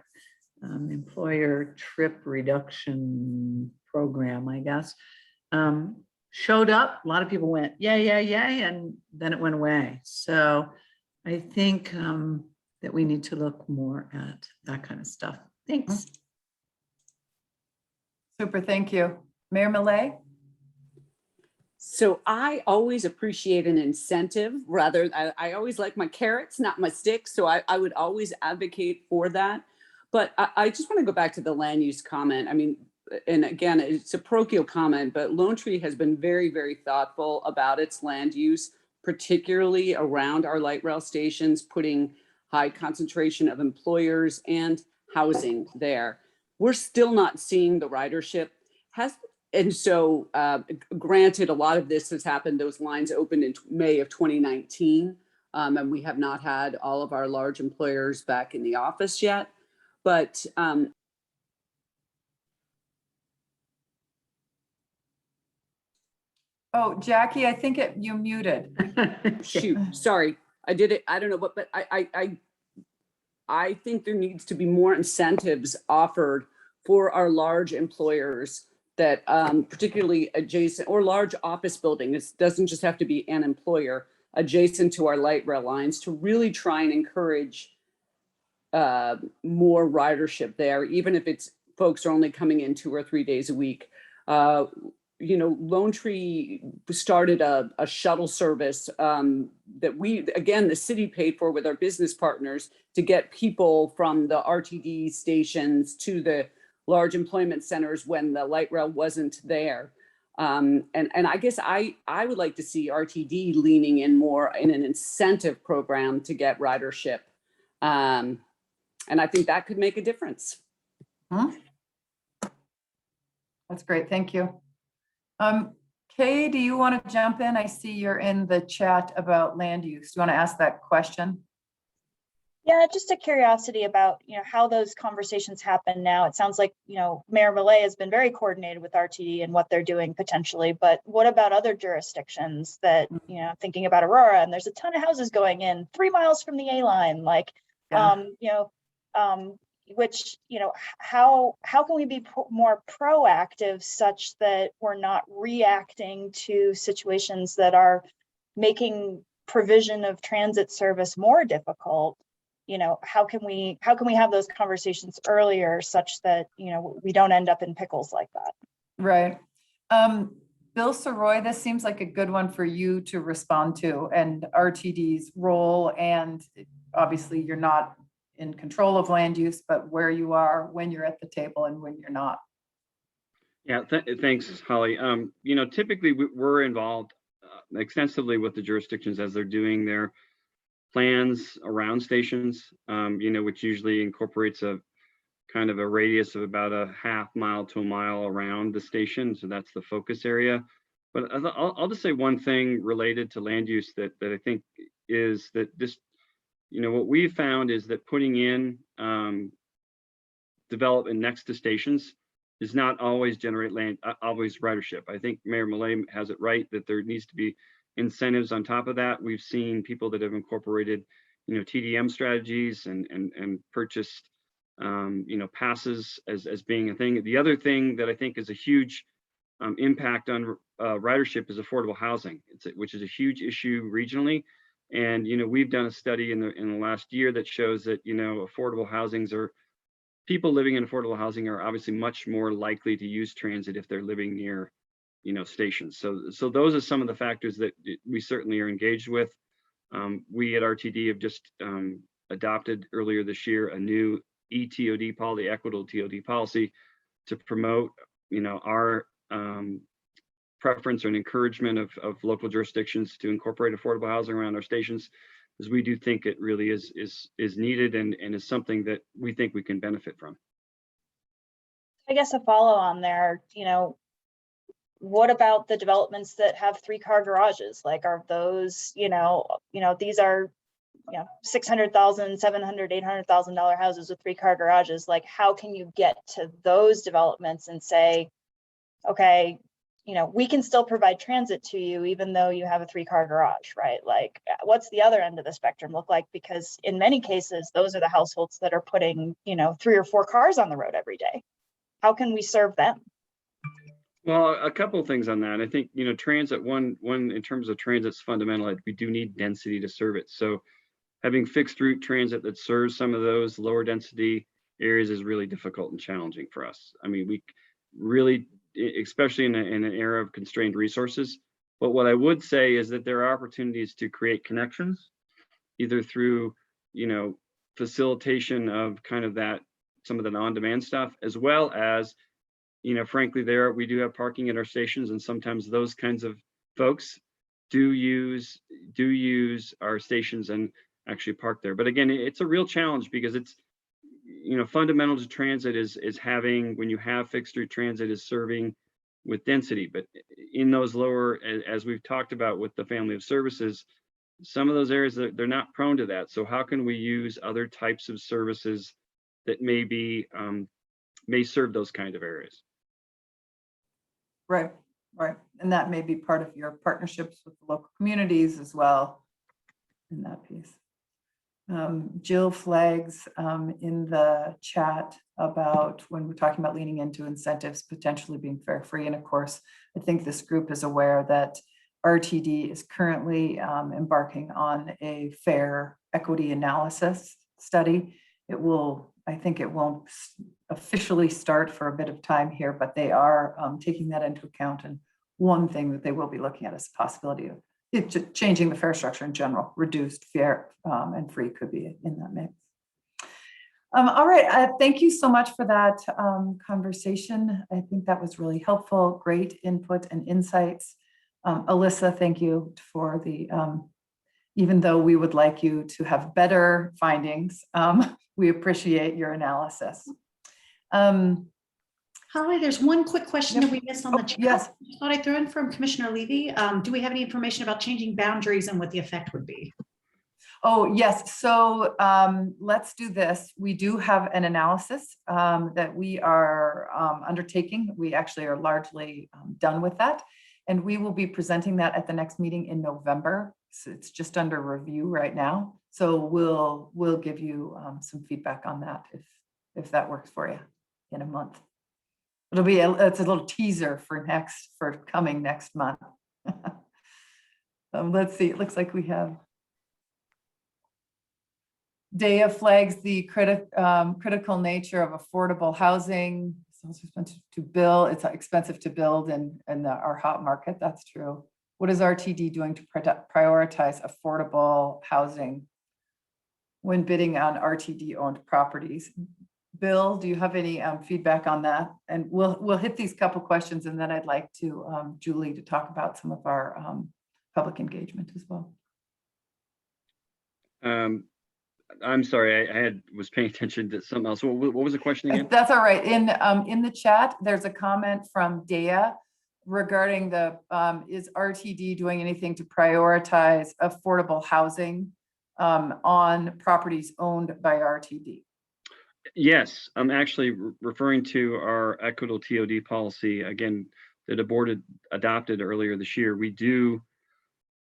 employer trip reduction program, I guess, showed up. A lot of people went, yay, yay, yay, and then it went away. So I think that we need to look more at that kind of stuff. Thanks. Super, thank you. Mayor Millet? So I always appreciate an incentive rather, I always like my carrots, not my sticks. So I would always advocate for that. But I just want to go back to the land use comment. I mean, and again, it's a parochial comment, but Lone Tree has been very, very thoughtful about its land use, particularly around our light rail stations, putting high concentration of employers and housing there. We're still not seeing the ridership. And so granted, a lot of this has happened, those lines opened in May of 2019, and we have not had all of our large employers back in the office yet. But oh, Jackie, I think you muted. shoot, sorry, I did it. I don't know, but I think there needs to be more incentives offered for our large employers that particularly adjacent or large office buildings, it doesn't just have to be an employer adjacent to our light rail lines, to really try and encourage more ridership there, even if it's folks are only coming in 2 or 3 days a week. You know, Lone Tree started a shuttle service that the city paid for with our business partners to get people from the RTD stations to the large employment centers when the light rail wasn't there. And I guess I would like to see RTD leaning in more in an incentive program to get ridership. And I think that could make a difference. That's great, thank you. Kay, do you want to jump in? I see you're in the chat about land use. Do you want to ask that question? Yeah, just a curiosity about, how those conversations happen now. It sounds like, Mayor Millet has been very coordinated with RTD and what they're doing potentially, but what about other jurisdictions that, thinking about Aurora, and there's a ton of houses going in 3 miles from the A line, like, which, how can we be more proactive such that we're not reacting to situations that are making provision of transit service more difficult? How can we have those conversations earlier such that, we don't end up in pickles like that? Right. Bill Soroy, this seems like a good one for you to respond to, and RTD's role. And obviously you're not in control of land use, but where you are when you're at the table and when you're not. Yeah, thanks, Holly. Typically we're involved extensively with the jurisdictions as they're doing their plans around stations, which usually incorporates a kind of a radius of about a half mile to a mile around the station. So that's the focus area. But I'll just say one thing related to land use that I think is that this, what we've found is that putting in development next to stations does not always generate always ridership. I think Mayor Millet has it right that there needs to be incentives on top of that. We've seen people that have incorporated, TDM strategies and purchased, passes as being a thing. The other thing that I think is a huge impact on ridership is affordable housing, which is a huge issue regionally. And we've done a study in the last year that shows that affordable housings are people living in affordable housing are obviously much more likely to use transit if they're living near stations. So those are some of the factors that we certainly are engaged with. We at RTD have just adopted earlier this year a new ETOD policy, equitable TOD policy, to promote our preference or an encouragement of local jurisdictions to incorporate affordable housing around our stations, because we do think it really is needed and is something that we think we can benefit from. I guess a follow on there, you know, what about the developments that have 3-car garages? Like, are those, these are, $600,000, $700,000, $800,000 houses with 3-car garages. Like, how can you get to those developments and say, okay, we can still provide transit to you even though you have a 3-car garage, right? Like, what's the other end of the spectrum look like? Because in many cases, those are the households that are putting, 3 or 4 cars on the road every day. How can we serve them? Well, a couple of things on that. I think, transit, one in terms of transit's fundamental, we do need density to serve it. So having fixed route transit that serves some of those lower density areas is really difficult and challenging for us. I mean, we really, especially in an era of constrained resources. But what I would say is that there are opportunities to create connections, either through, facilitation of kind of some of the on-demand stuff, as well as, frankly, we do have parking at our stations, and sometimes those kinds of folks do use our stations and actually park there. But again, it's a real challenge because it's, fundamental to transit is having, when you have fixed route transit, is serving with density. But in those lower, as we've talked about with the family of services, some of those areas they're not prone to that. So how can we use other types of services that may serve those kind of areas? Right. And that may be part of your partnerships with the local communities as well in that piece. Jill flags in the chat about when we're talking about leaning into incentives potentially being fare free. And of course, I think this group is aware that RTD is currently embarking on a fare equity analysis study. I think it won't officially start for a bit of time here, but they are taking that into account. And one thing that they will be looking at is the possibility of changing the fare structure in general. Reduced fare and free could be in that mix. All right, thank you so much for that conversation. I think that was really helpful, great input and insights. Alyssa, thank you for the, even though we would like you to have better findings, we appreciate your analysis. Holly, there's one quick question that we missed on the chat. Yes. I thought I threw in from Commissioner Levy. Do we have any information about changing boundaries and what the effect would be? Oh, yes. So let's do this. We do have an analysis that we are undertaking. We actually are largely done with that. And we will be presenting that at the next meeting in November. So it's just under review right now. So we'll give you some feedback on that if that works for you in a month. It's a little teaser for coming next month. Let's see, it looks like we have Dea flags the critical nature of affordable housing. It's also expensive to build. It's expensive to build in our hot market. That's true. What is RTD doing to prioritize affordable housing when bidding on RTD owned properties? Bill, do you have any feedback on that? And we'll hit these couple questions, and then I'd like to Julie to talk about some of our public engagement as well. I'm sorry, I was paying attention to something else. What was the question again? That's all right. In the chat, there's a comment from Dea regarding is RTD doing anything to prioritize affordable housing on properties owned by RTD? Yes, I'm actually referring to our equitable TOD policy, again, that the board adopted earlier this year. We do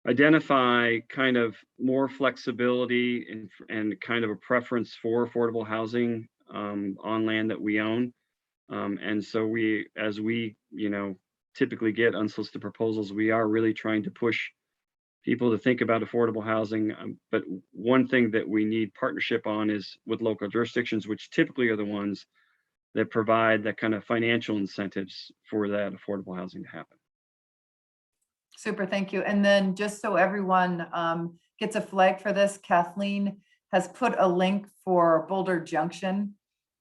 identify kind of more flexibility and kind of a preference for affordable housing on land that we own. And so as we typically get unsolicited proposals, we are really trying to push people to think about affordable housing. But one thing that we need partnership on is with local jurisdictions, which typically are the ones that provide that kind of financial incentives for that affordable housing to happen. Super, thank you. And then just so everyone gets a flag for this, Kathleen has put a link for Boulder Junction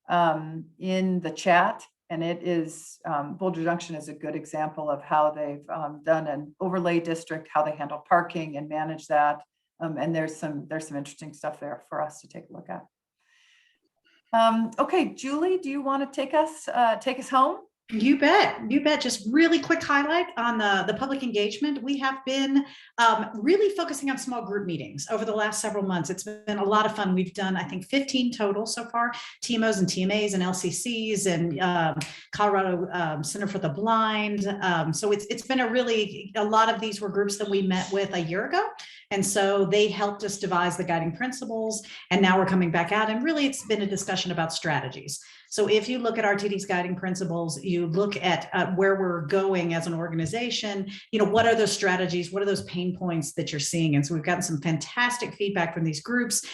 in the chat. And it is, Boulder Junction is a good example of how they've done an overlay district, how they handle parking and manage that. And there's some interesting stuff there for us to take a look at. Okay, Julie, do you want to take us home? You bet. You bet. Just really quick highlight on the public engagement. We have been really focusing on small group meetings over the last several months. It's been a lot of fun. We've done, I think, 15 total so far, TMOs and TMAs and LCCs and Colorado Center for the Blind. So it's been a lot of these were groups that we met with a year ago. And so they helped us devise the guiding principles. And now we're coming back out, and really it's been a discussion about strategies. So if you look at RTD's guiding principles, you look at where we're going as an organization, what are those strategies? What are those pain points that you're seeing? And so we've gotten some fantastic feedback from these groups.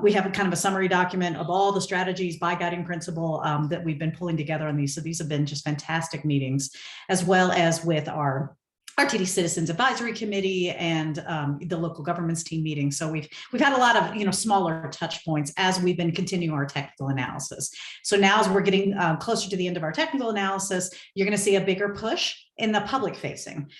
We have a kind of a summary document of all the strategies by guiding principle that we've been pulling together on these. So these have been just fantastic meetings, as well as with our RTD Citizens Advisory Committee and the local governments team meeting. So we've had a lot of smaller touch points as we've been continuing our technical analysis. So now as we're getting closer to the end of our technical analysis, you're going to see a bigger push in the public facing.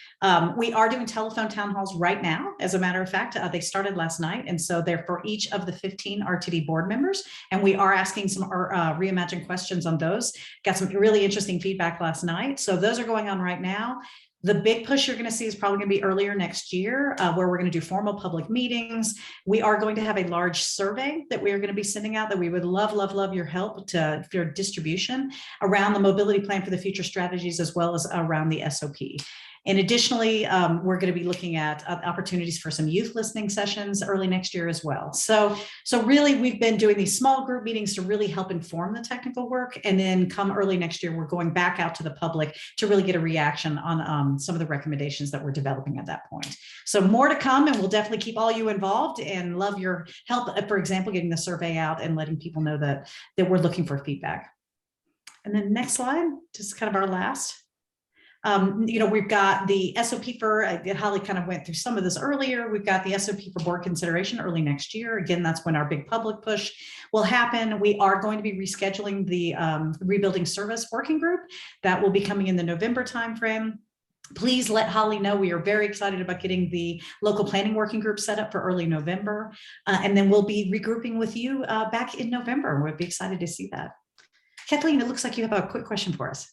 We are doing telephone town halls right now. As a matter of fact, they started last night. And so they're for each of the 15 RTD board members. And we are asking some Reimagine questions on those. Got some really interesting feedback last night. So those are going on right now. The big push you're going to see is probably going to be earlier next year, where we're going to do formal public meetings. We are going to have a large survey that we are going to be sending out that we would love your help for distribution around the mobility plan for the future strategies, as well as around the SOP. And additionally, we're going to be looking at opportunities for some youth listening sessions early next year as well. So really, we've been doing these small group meetings to really help inform the technical work. And then come early next year, we're going back out to the public to really get a reaction on some of the recommendations that we're developing at that point. So more to come, and we'll definitely keep all you involved and love your help, for example, getting the survey out and letting people know that we're looking for feedback. And then next slide, just kind of our last. We've got the SOP for, Holly kind of went through some of this earlier. We've got the SOP for board consideration early next year. Again, that's when our big public push will happen. We are going to be rescheduling the rebuilding service working group. That will be coming in the November timeframe. Please let Holly know we are very excited about getting the local planning working group set up for early November. And then we'll be regrouping with you back in November. We'll be excited to see that. Kathleen, it looks like you have a quick question for us.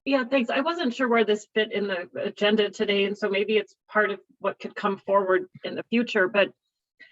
Yeah, thanks. I wasn't sure where this fit in the agenda today, and so maybe it's part of what could come forward in the future, but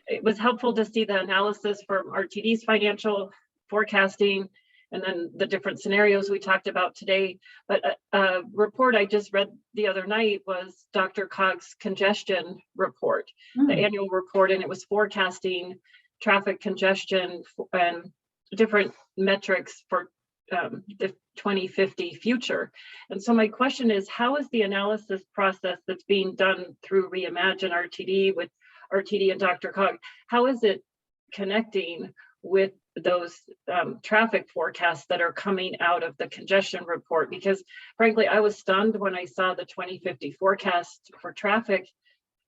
it was helpful to see the analysis from RTD's financial forecasting and then the different scenarios we talked about today. But a report I just read the other night was Dr. Cog's congestion report, the annual report, and it was forecasting traffic congestion and different metrics for the 2050 future. And so my question is, how is the analysis process that's being done through Reimagine Rtd with RTD and Dr. Cog, how is it connecting with those traffic forecasts that are coming out of the congestion report? Because frankly, I was stunned when I saw the 2050 forecast for traffic,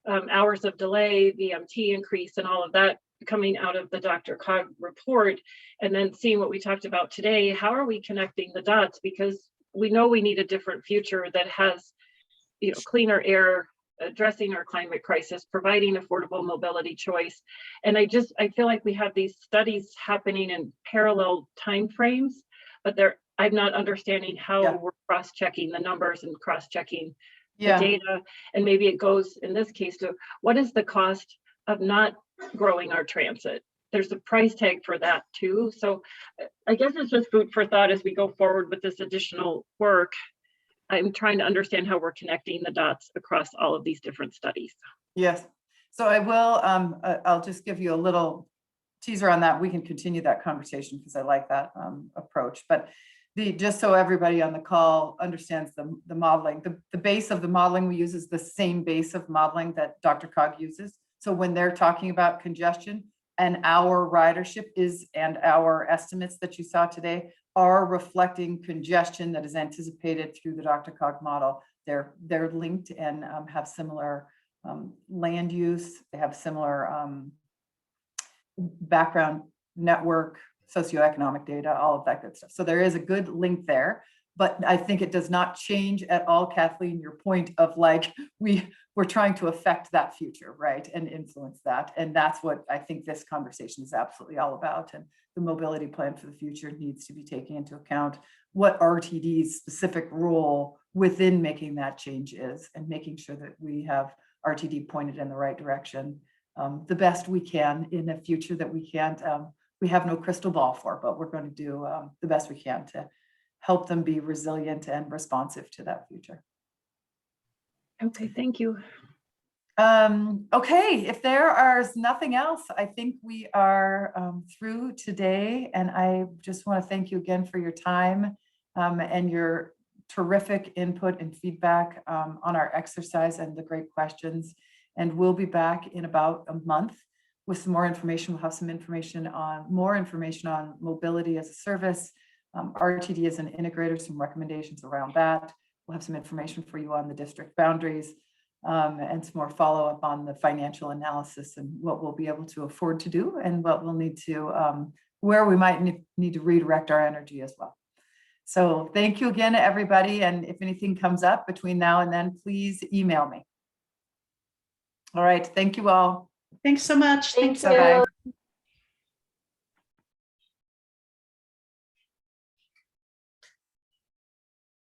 hours of delay, VMT increase, and all of that coming out of the Dr. Cog report, and then seeing what we talked about today. How are we connecting the dots? Because we know we need a different future that has, cleaner air, addressing our climate crisis, providing affordable mobility choice. And I feel like we have these studies happening in parallel timeframes, but I'm not understanding how we're cross-checking the numbers and cross-checking the data. And maybe it goes in this case to what is the cost of not growing our transit? There's a price tag for that too. So I guess it's just food for thought as we go forward with this additional work. I'm trying to understand how we're connecting the dots across all of these different studies. Yes. So I will, I'll just give you a little teaser on that. We can continue that conversation because I like that approach. But just so everybody on the call understands the modeling, the base of the modeling we use is the same base of modeling that Dr. Cog uses. So when they're talking about congestion, and our ridership and our estimates that you saw today are reflecting congestion that is anticipated through the Dr. Cog model. They're linked and have similar land use. They have similar background network socioeconomic data, all of that good stuff. So there is a good link there, but I think it does not change at all, Kathleen, your point of like, we're trying to affect that future, right? And influence that. And that's what I think this conversation is absolutely all about. And the mobility plan for the future needs to be taking into account what RTD's specific role within making that change is, and making sure that we have RTD pointed in the right direction the best we can in a future that we can't, we have no crystal ball for, but we're going to do the best we can to help them be resilient and responsive to that future. Okay, thank you. Okay, if there is nothing else, I think we are through today. And I just want to thank you again for your time and your terrific input and feedback on our exercise and the great questions. And we'll be back in about a month with some more information. We'll have some information on more information on mobility as a service, RTD as an integrator, some recommendations around that. We'll have some information for you on the district boundaries and some more follow-up on the financial analysis and what we'll be able to afford to do and what we'll need to, where we might need to redirect our energy as well. So thank you again, everybody. And if anything comes up between now and then, please email me. All right. Thank you all. Thanks so much. Thanks. Bye-bye.